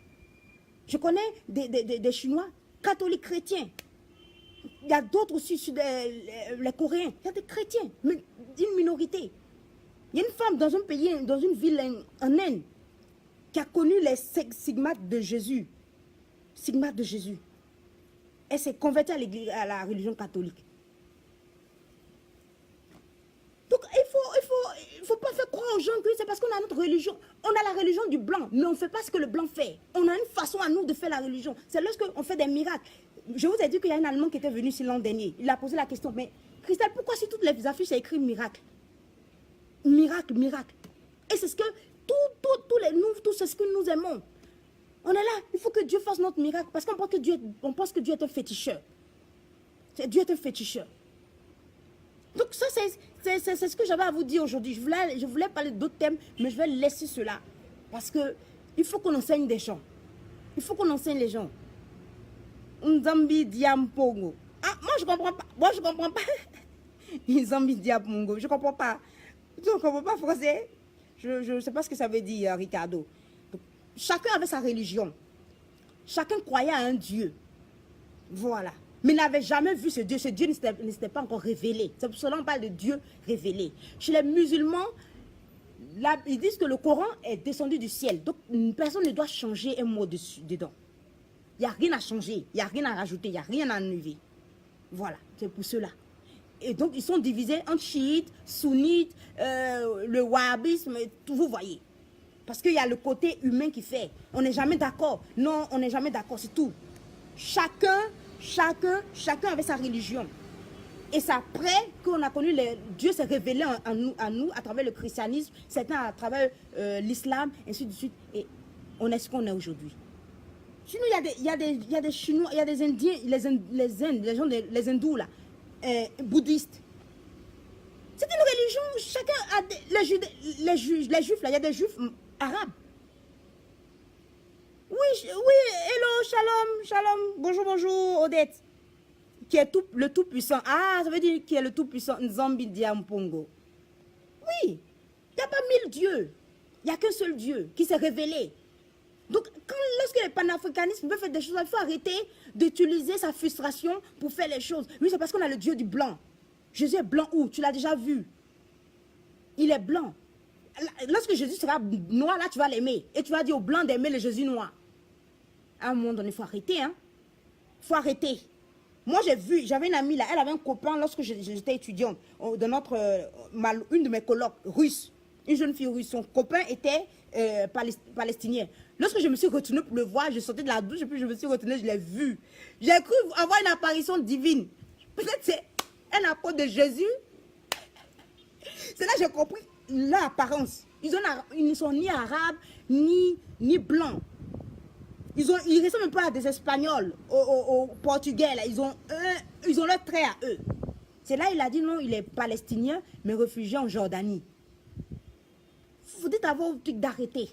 Speaker 1: Je connais des Chinois catholiques chrétiens. Il y a d'autres aussi, les Coréens, il y a des chrétiens, mais une minorité. Il y a une femme dans un pays, dans une ville en Inde, qui a connu les stigmates de Jésus. Stigmates de Jésus. Elle s'est convertie à la religion catholique. Donc il faut pas faire croire aux gens que c'est parce qu'on a notre religion. On a la religion du blanc, mais on ne fait pas ce que le blanc fait. On a une façon à nous de faire la religion. C'est lorsqu'on fait des miracles. Je vous ai dit qu'il y a un Allemand qui était venu ici l'an dernier. Il a posé la question, mais Christelle, pourquoi sur toutes les affiches, il y a écrit miracle? Miracle, miracle. Et c'est ce que tout c'est ce que nous aimons. On est là, il faut que Dieu fasse notre miracle parce qu'on pense que Dieu est un féticheur. Dieu est un féticheur. Donc ça, c'est ce que j'avais à vous dire aujourd'hui. Je voulais parler d'autres thèmes, mais je vais laisser cela. Parce que il faut qu'on enseigne des gens. Il faut qu'on enseigne les gens. Nzambi Diampongo. Ah, moi je comprends pas. Moi je comprends pas. Nzambi Diampongo. Je comprends pas. Je ne comprends pas français. Je ne sais pas ce que ça veut dire, Ricardo. Donc, chacun avait sa religion. Chacun croyait à un Dieu. Voilà. Mais n'avait jamais vu ce Dieu. Ce Dieu ne s'était pas encore révélé. C'est pour cela qu'on parle de Dieu révélé. Chez les musulmans, là, ils disent que le Coran est descendu du ciel. Donc, une personne ne doit changer un mot dedans. Il n'y a rien à changer, il n'y a rien à rajouter, il n'y a rien à enlever. Voilà, c'est pour cela. Et donc, ils sont divisés en chiites, sunnites, le wahhabisme, tout, vous voyez. Parce qu'il y a le côté humain qui fait. On n'est jamais d'accord. Non, on n'est jamais d'accord, c'est tout. Chacun avait sa religion. Et c'est après qu'on a connu Dieu s'est révélé à nous à travers le christianisme, certains à travers l'islam, ainsi de suite. Et on est ce qu'on est aujourd'hui. Sinon, il y a des Chinois, il y a des Indiens, les hindous là, bouddhistes. C'est une religion, chacun a les juifs là, il y a des juifs arabes. Oui, hello, shalom, bonjour, Odette. Qui est le tout-puissant. Ah, ça veut dire qui est le tout-puissant, Nzambi Diampongo. Oui, il n'y a pas 1000 dieux. Il n'y a qu'un seul Dieu qui s'est révélé. Donc, lorsque les panafricanistes veulent faire des choses, il faut arrêter d'utiliser sa frustration pour faire les choses. Oui, c'est parce qu'on a le Dieu du blanc. Jésus est blanc où? Tu l'as déjà vu. Il est blanc. Lorsque Jésus sera noir, là, tu vas l'aimer. Et tu vas dire au blanc d'aimer le Jésus noir. À un moment donné, il faut arrêter. Hein? Il faut arrêter. Moi, j'avais une amie là, elle avait un copain lorsque j'étais étudiante. Une de mes colocs russe, une jeune fille russe, son copain était palestinien. Lorsque je me suis retournée pour le voir, je sortais de la douche et puis je me suis retournée, je l'ai vu. J'ai cru avoir une apparition divine. Peut-être c'est un apôtre de Jésus. C'est là que j'ai compris l'apparence. Ils ne sont ni arabes, ni blancs. Ils ressemblent un peu à des Espagnols, aux Portugais. Là. Ils ont leur trait à eux. C'est là il a dit non, il est palestinien, mais réfugié en Jordanie. Vous dites à vos trucs d'arrêter.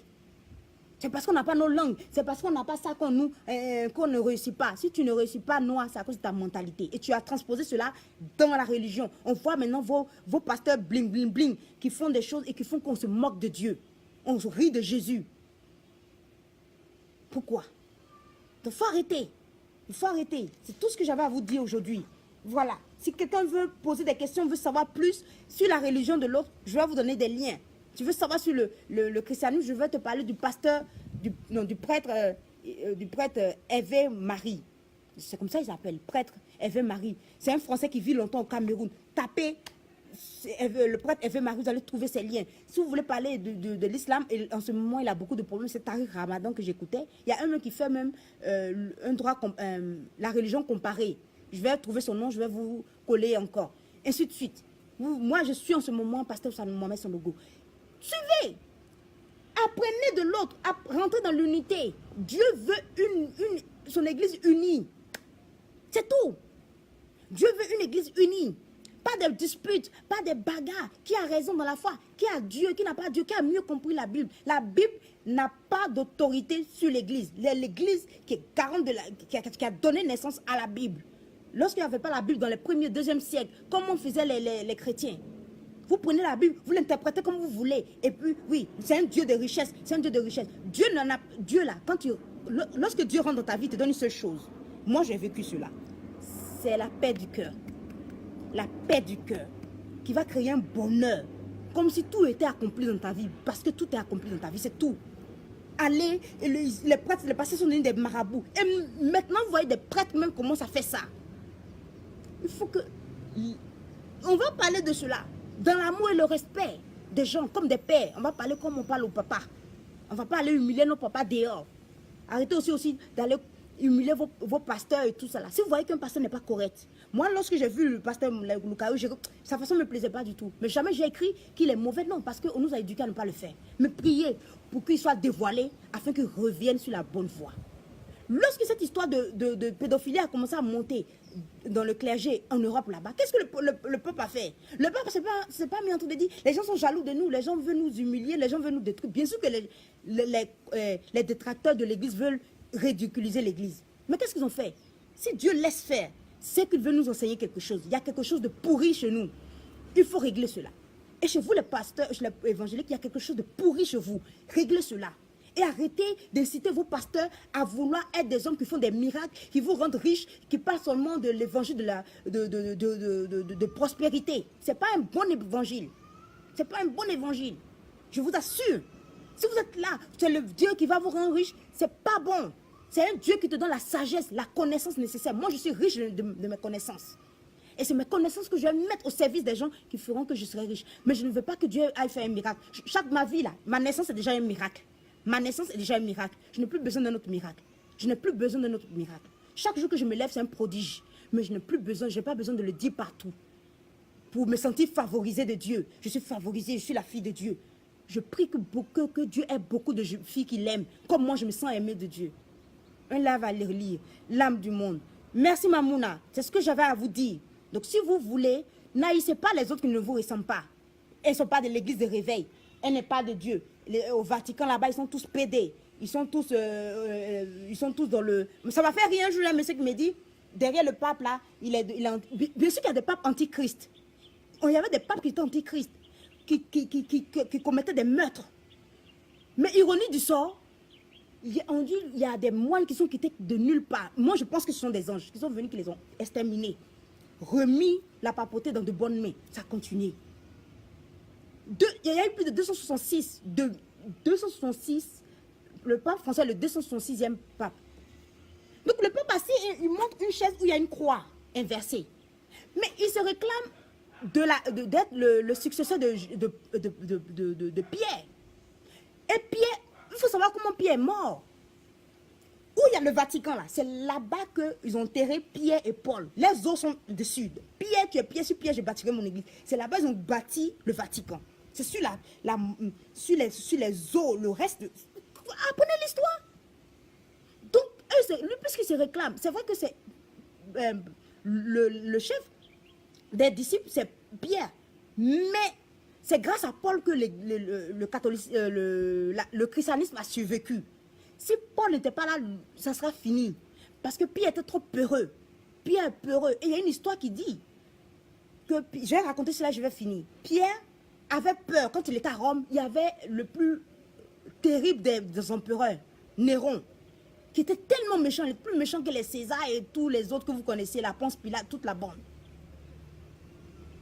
Speaker 1: C'est parce qu'on n'a pas nos langues. C'est parce qu'on n'a pas ça qu'on ne réussit pas. Si tu ne réussis pas, noir, c'est à cause de ta mentalité. Et tu as transposé cela dans la religion. On voit maintenant vos pasteurs bling, bling, bling, qui font des choses et qui font qu'on se moque de Dieu. On se rit de Jésus. Pourquoi? Donc, il faut arrêter. Il faut arrêter. C'est tout ce que j'avais à vous dire aujourd'hui. Voilà. Si quelqu'un veut poser des questions, veut savoir plus sur la religion de l'autre, je vais vous donner des liens. Tu veux savoir sur le christianisme, je vais te parler du pasteur, du prêtre Hervé Marie. C'est comme ça qu'ils s'appellent, prêtre Hervé Marie. C'est un Français qui vit longtemps au Cameroun. Tapez le prêtre Hervé Marie, vous allez trouver ses liens. Si vous voulez parler de l'islam, en ce moment, il a beaucoup de problèmes. C'est Tariq Ramadan que j'écoutais. Il y a un mec qui fait même un droit, la religion comparée. Je vais trouver son nom, je vais vous coller encore. Ainsi de suite. Moi, je suis en ce moment pasteur Sanou Mohamed son logo. Suivez. Apprenez de l'autre. Rentrez dans l'unité. Dieu veut son église unie. C'est tout. Dieu veut une église unie. Pas de disputes, pas de bagarres. Qui a raison dans la foi? Qui a Dieu? Qui n'a pas Dieu? Qui a mieux compris la Bible? La Bible n'a pas d'autorité sur l'église. L'église qui est garante qui a donné naissance à la Bible. Lorsqu'il n'y avait pas la Bible dans les premiers, deuxième siècle, comment faisaient les chrétiens? Vous prenez la Bible, vous l'interprétez comme vous voulez. Et puis, oui, c'est un Dieu de richesse. C'est un Dieu de richesse. Dieu là, lorsque Dieu rentre dans ta vie, il te donne une seule chose. Moi, j'ai vécu cela. C'est la paix du cœur. La paix du cœur. Qui va créer un bonheur. Comme si tout était accompli dans ta vie. Parce que tout est accompli dans ta vie, c'est tout. Allez, les prêtres, les pasteurs sont devenus des marabouts. Et maintenant, vous voyez des prêtres même commencent à faire ça. Il faut que... On va parler de cela. Dans l'amour et le respect des gens, comme des pères. On va parler comme on parle au papa. On ne va pas aller humilier nos papas dehors. Arrêtez aussi d'aller humilier vos pasteurs et tout ça là. Si vous voyez qu'un pasteur n'est pas correct. Moi, lorsque j'ai vu le pasteur Lukaou, sa façon ne me plaisait pas du tout. Mais jamais j'ai écrit qu'il est mauvais. Non, parce qu'on nous a éduqués à ne pas le faire. Mais prier pour qu'il soit dévoilé afin qu'il revienne sur la bonne voie. Lorsque cette histoire de pédophilie a commencé à monter dans le clergé en Europe là-bas, qu'est-ce que le peuple a fait? Le peuple s'est pas mis en train de dire, les gens sont jaloux de nous, les gens veulent nous humilier, les gens veulent nous détruire. Bien sûr que les détracteurs de l'église veulent ridiculiser l'église. Mais qu'est-ce qu'ils ont fait? Si Dieu laisse faire, c'est qu'il veut nous enseigner quelque chose. Il y a quelque chose de pourri chez nous. Il faut régler cela. Et chez vous, les pasteurs, chez les évangéliques, il y a quelque chose de pourri chez vous. Réglez cela. Et arrêtez d'inciter vos pasteurs à vouloir être des hommes qui font des miracles, qui vous rendent riches, qui parlent seulement de l'évangile de prospérité. Ce n'est pas un bon évangile. Ce n'est pas un bon évangile. Je vous assure. Si vous êtes là, c'est le Dieu qui va vous rendre riche, ce n'est pas bon. C'est un Dieu qui te donne la sagesse, la connaissance nécessaire. Moi, je suis riche de mes connaissances. Et c'est mes connaissances que je vais mettre au service des gens qui feront que je serai riche. Mais je ne veux pas que Dieu aille faire un miracle. Ma vie, là, ma naissance est déjà un miracle. Ma naissance est déjà un miracle. Je n'ai plus besoin d'un autre miracle. Je n'ai plus besoin d'un autre miracle. Chaque jour que je me lève, c'est un prodige. Mais je n'ai plus besoin, je n'ai pas besoin de le dire partout. Pour me sentir favorisée de Dieu. Je suis favorisée, je suis la fille de Dieu. Je prie que Dieu ait beaucoup de filles qui l'aiment. Comme moi, je me sens aimée de Dieu. Un lave à lire, l'âme du monde. Merci Mamouna, c'est ce que j'avais à vous dire. Donc si vous voulez, n'haïssez pas les autres qui ne vous ressemblent pas. Elles ne sont pas de l'église de réveil. Elle n'est pas de Dieu. Au Vatican, là-bas, ils sont tous pédés. Ils sont tous dans le... Ça m'a fait rire un jour, un monsieur qui me dit, derrière le pape, là, bien sûr qu'il y a des papes antichrist. Il y avait des papes qui étaient antichrist, qui commettaient des meurtres. Mais ironie du sort, on dit il y a des moines qui sont quittés de nulle part. Moi, je pense que ce sont des anges qui sont venus, qui les ont exterminés. Remis la papauté dans de bonnes mains. Ça continue. Il y a eu plus de 266, le pape François, le 266e pape. Donc le pape assis, il montre une chaise où il y a une croix inversée. Mais il se réclame d'être le successeur de Pierre. Et Pierre, il faut savoir comment Pierre est mort. Où il y a le Vatican là, c'est là-bas qu'ils ont enterré Pierre et Paul. Les autres sont dessus. Pierre, tu es Pierre, sur Pierre, je bâtirai mon église. C'est là-bas qu'ils ont bâti le Vatican. C'est sur les eaux, le reste. Apprenez l'histoire. Donc, lui, puisqu'il se réclame, c'est vrai que c'est le chef des disciples, c'est Pierre. Mais c'est grâce à Paul que le christianisme a survécu. Si Paul n'était pas là, ça sera fini. Parce que Pierre était trop peureux. Pierre est peureux. Et il y a une histoire qui dit que, je vais raconter cela, je vais finir. Pierre avait peur. Quand il était à Rome, il y avait le plus terrible des empereurs, Néron, qui était tellement méchant, le plus méchant que les Césars et tous les autres que vous connaissez, la Ponce Pilate, toute la bande.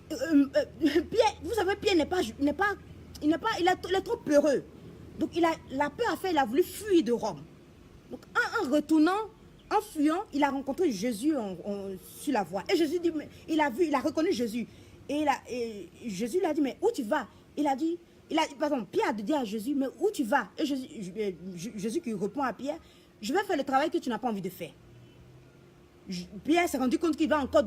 Speaker 1: Pierre, vous savez, Pierre il est trop peureux. Donc la peur a fait, il a voulu fuir de Rome. Donc en retournant, en fuyant, il a rencontré Jésus sur la voie. Et Jésus dit, mais, il a reconnu Jésus. Et Jésus lui a dit, mais où tu vas? Pardon, Pierre a dit à Jésus, mais où tu vas? Et Jésus qui répond à Pierre, je vais faire le travail que tu n'as pas envie de faire. Pierre s'est rendu compte qu'il va encore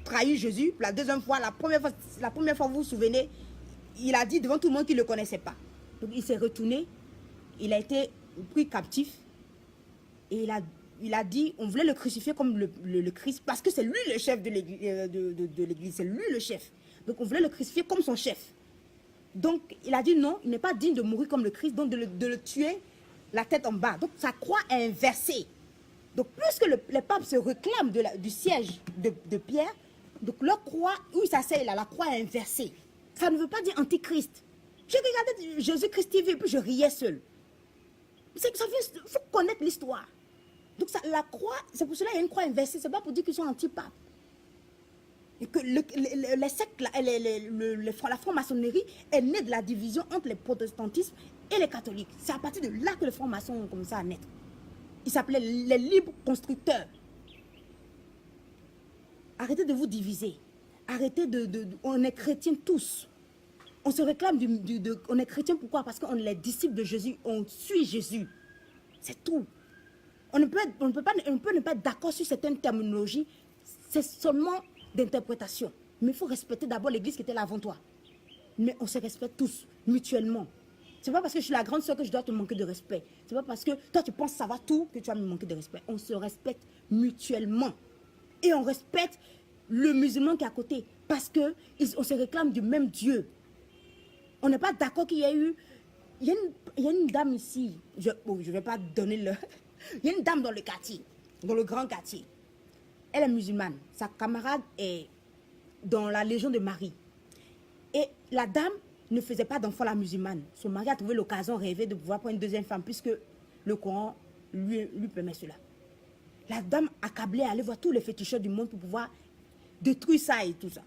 Speaker 1: trahir Jésus. La deuxième fois, la première fois, vous vous souvenez, il a dit devant tout le monde qu'il ne le connaissait pas. Donc il s'est retourné, il a été pris captif et il a dit, on voulait le crucifier comme le Christ parce que c'est lui le chef de l'église, c'est lui le chef. Donc on voulait le crucifier comme son chef. Donc il a dit non, il n'est pas digne de mourir comme le Christ, donc de le tuer la tête en bas. Donc sa croix est inversée. Donc puisque les papes se réclament du siège de Pierre, donc leur croix, où il s'asseye là, la croix est inversée. Ça ne veut pas dire antichrist. J'ai regardé Jésus-Christ TV et puis je riais seul. Il faut connaître l'histoire. Donc la croix, c'est pour cela qu'il y a une croix inversée. C'est pas pour dire qu'ils sont anti-papes. Et que les sectes, la franc-maçonnerie est née de la division entre les protestantismes et les catholiques. C'est à partir de là que les francs-maçons ont commencé à naître. Ils s'appelaient les libres constructeurs. Arrêtez de vous diviser. Arrêtez on est chrétiens tous. On se réclame on est chrétien, pourquoi? Parce qu'on est les disciples de Jésus, on suit Jésus. C'est tout. On peut ne pas être d'accord sur certaines terminologies, c'est seulement d'interprétation. Mais il faut respecter d'abord l'église qui était là avant toi. Mais on se respecte tous, mutuellement. C'est pas parce que je suis la grande soeur que je dois te manquer de respect. C'est pas parce que toi tu penses savoir tout que tu vas me manquer de respect. On se respecte mutuellement. Et on respecte le musulman qui est à côté. Parce qu'on se réclame du même Dieu. On n'est pas d'accord qu'il y ait eu... Il y a une dame ici. Je ne vais pas donner le... Il y a une dame dans le quartier. Dans le grand quartier. Elle est musulmane. Sa camarade est dans la Légion de Marie. Et la dame ne faisait pas d'enfant, la musulmane. Son mari a trouvé l'occasion rêvée de pouvoir prendre une deuxième femme puisque le Coran lui permet cela. La dame accablée allait voir tous les féticheurs du monde pour pouvoir détruire ça et tout ça.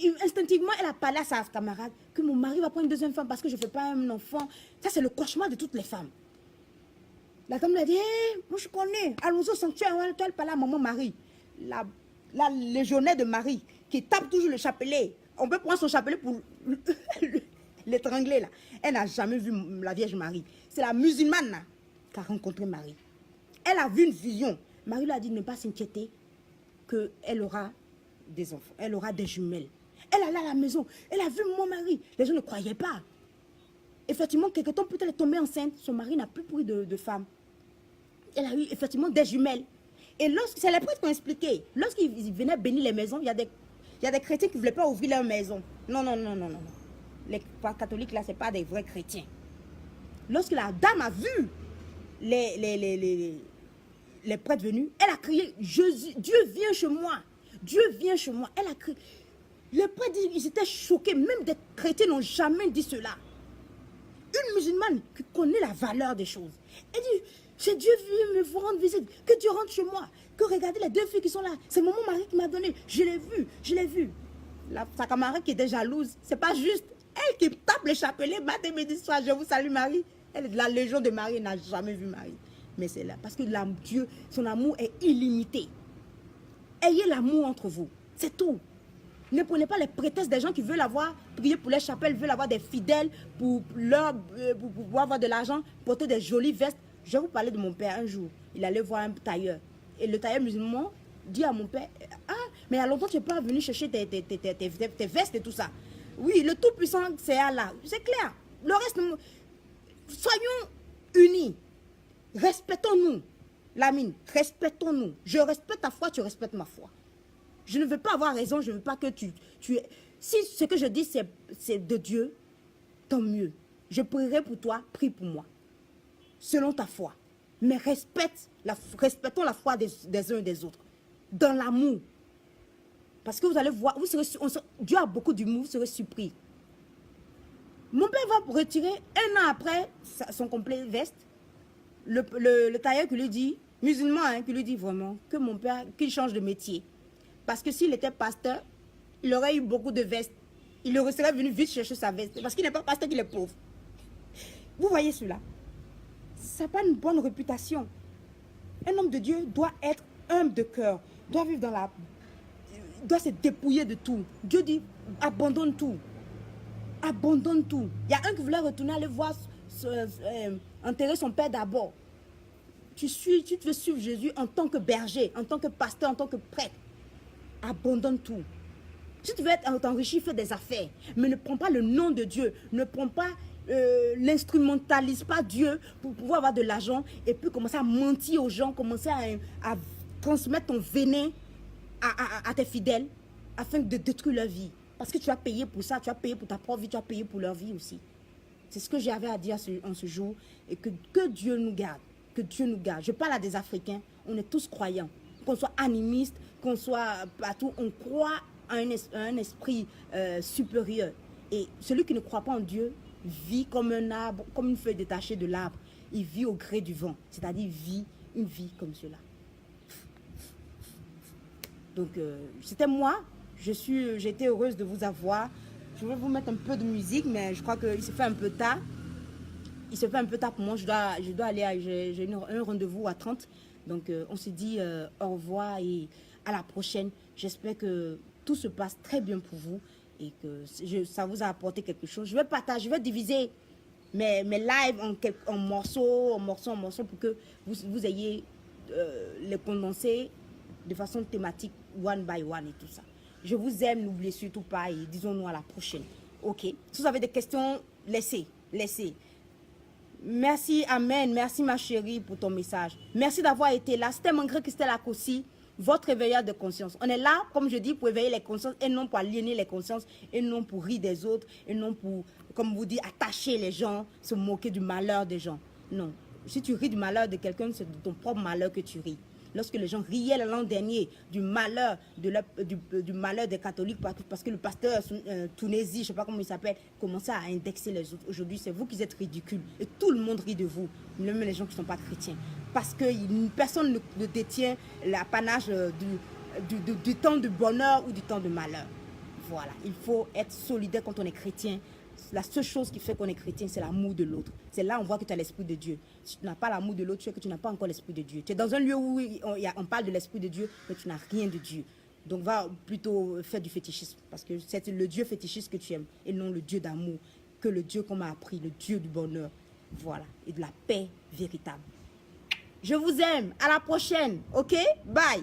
Speaker 1: Et instinctivement, elle a parlé à sa camarade que mon mari va prendre une deuxième femme parce que je ne fais pas un enfant. Ça, c'est le cauchemar de toutes les femmes. La dame lui a dit, hey, moi je connais, allons-y au sanctuaire, elle parle à maman Marie. La légionnaire de Marie qui tape toujours le chapelet. On peut prendre son chapelet pour l'étrangler là. Elle n'a jamais vu la Vierge Marie. C'est la musulmane là qui a rencontré Marie. Elle a vu une vision. Marie lui a dit de ne pas s'inquiéter qu'elle aura des enfants, elle aura des jumelles. Elle allait à la maison, elle a vu mon mari. Les gens ne croyaient pas. Effectivement, quelque temps plus tard, elle est tombée enceinte. Son mari n'a plus pris de femme. Elle a eu effectivement des jumelles. Et c'est les prêtres qui ont expliqué. Lorsqu'ils venaient bénir les maisons, il y a des chrétiens qui ne voulaient pas ouvrir leur maison. Non. Les catholiques, là, ce n'est pas des vrais chrétiens. Lorsque la dame a vu les prêtres venus, elle a crié, Dieu vient chez moi. Dieu vient chez moi. Elle a crié. Les prêtres, ils étaient choqués. Même des chrétiens n'ont jamais dit cela. Une musulmane qui connaît la valeur des choses. Elle dit, c'est Dieu venu me rendre visite. Que Dieu rentre chez moi. Que regardez les deux filles qui sont là. C'est mon mari qui m'a donné. Je l'ai vu. Sa camarade qui était jalouse. C'est pas juste. Elle qui tape le chapelet, matin, midi, soir, je vous salue Marie. Elle, la légion de Marie n'a jamais vu Marie. Mais c'est là. Parce que Dieu, son amour est illimité. Ayez l'amour entre vous. C'est tout. Ne prenez pas les prétextes des gens qui veulent prier pour les chapelles, veulent avoir des fidèles pour pouvoir avoir de l'argent, porter des jolies vestes. Je vais vous parler de mon père un jour. Il allait voir un tailleur. Et le tailleur musulman dit à mon père, ah, mais il y a longtemps tu n'es pas venu chercher tes vestes et tout ça. Oui, le Tout-Puissant, c'est Allah. C'est clair. Le reste, soyons unis. Respectons-nous. Lamine, respectons-nous. Je respecte ta foi, tu respectes ma foi. Je ne veux pas avoir raison, je ne veux pas que tu... Si ce que je dis, c'est de Dieu, tant mieux. Je prierai pour toi, prie pour moi. Selon ta foi. Mais respectons la foi des uns et des autres. Dans l'amour. Parce que vous allez voir, Dieu a beaucoup d'humour, vous serez surpris. Mon père va retirer un an après son complet veste. Le tailleur qui lui dit, musulman, qui lui dit vraiment que mon père, qu'il change de métier. Parce que s'il était pasteur, il aurait eu beaucoup de vestes. Il serait venu vite chercher sa veste. Parce qu'il n'est pas pasteur, qu'il est pauvre. Vous voyez cela? Ça n'a pas une bonne réputation. Un homme de Dieu doit être humble de cœur. Doit vivre dans la... doit se dépouiller de tout. Dieu dit, abandonne tout. Abandonne tout. Il y a un qui voulait retourner aller voir enterrer son père d'abord. Tu veux suivre Jésus en tant que berger, en tant que pasteur, en tant que prêtre. Abandonne tout. Si tu veux t'enrichir, fais des affaires. Mais ne prends pas le nom de Dieu. Ne prends pas, l'instrumentalise pas Dieu pour pouvoir avoir de l'argent et puis commencer à mentir aux gens, commencer à transmettre ton venin à tes fidèles afin de détruire leur vie. Parce que tu as payé pour ça, tu as payé pour ta propre vie, tu as payé pour leur vie aussi. C'est ce que j'avais à dire en ce jour. Et que Dieu nous garde. Que Dieu nous garde. Je parle à des Africains. On est tous croyants. Qu'on soit animiste, qu'on soit partout, on croit à un esprit supérieur. Et celui qui ne croit pas en Dieu vit comme un arbre, comme une feuille détachée de l'arbre. Il vit au gré du vent. C'est-à-dire vit une vie comme cela. Donc, c'était moi. J'étais heureuse de vous avoir. Je vais vous mettre un peu de musique, mais je crois qu'il se fait un peu tard. Il se fait un peu tard pour moi. Je dois aller, j'ai un rendez-vous à 30. Donc, on se dit au revoir et à la prochaine. J'espère que tout se passe très bien pour vous et que ça vous a apporté quelque chose. Je vais partager, je vais diviser mes lives en morceaux, pour que vous ayez les condensés de façon thématique, one by one et tout ça. Je vous aime, n'oubliez surtout pas et disons-nous à la prochaine. Ok. Si vous avez des questions, laissez. Merci, amen. Merci ma chérie pour ton message. Merci d'avoir été là. C'était Mangré Christelle Akossi, votre réveilleur de conscience. On est là, comme je dis, pour éveiller les consciences et non pour aliéner les consciences et non pour rire des autres et non pour, comme vous dites, attacher les gens, se moquer du malheur des gens. Non. Si tu ris du malheur de quelqu'un, c'est de ton propre malheur que tu ris. Lorsque les gens riaient l'an dernier du malheur, du malheur des catholiques, parce que le pasteur Tounési, je ne sais pas comment il s'appelle, commençait à indexer les autres. Aujourd'hui, c'est vous qui êtes ridicules. Et tout le monde rit de vous, même les gens qui ne sont pas chrétiens. Parce que personne ne détient l'apanage du temps de bonheur ou du temps de malheur. Voilà, il faut être solidaire quand on est chrétien. La seule chose qui fait qu'on est chrétien, c'est l'amour de l'autre. C'est là on voit que tu as l'esprit de Dieu. Si tu n'as pas l'amour de l'autre, tu sais que tu n'as pas encore l'esprit de Dieu. Tu es dans un lieu où on parle de l'esprit de Dieu, mais tu n'as rien de Dieu. Donc va plutôt faire du fétichisme. Parce que c'est le Dieu fétichiste que tu aimes et non le Dieu d'amour. Que le Dieu qu'on m'a appris, le Dieu du bonheur. Voilà. Et de la paix véritable. Je vous aime. À la prochaine. Ok? Bye.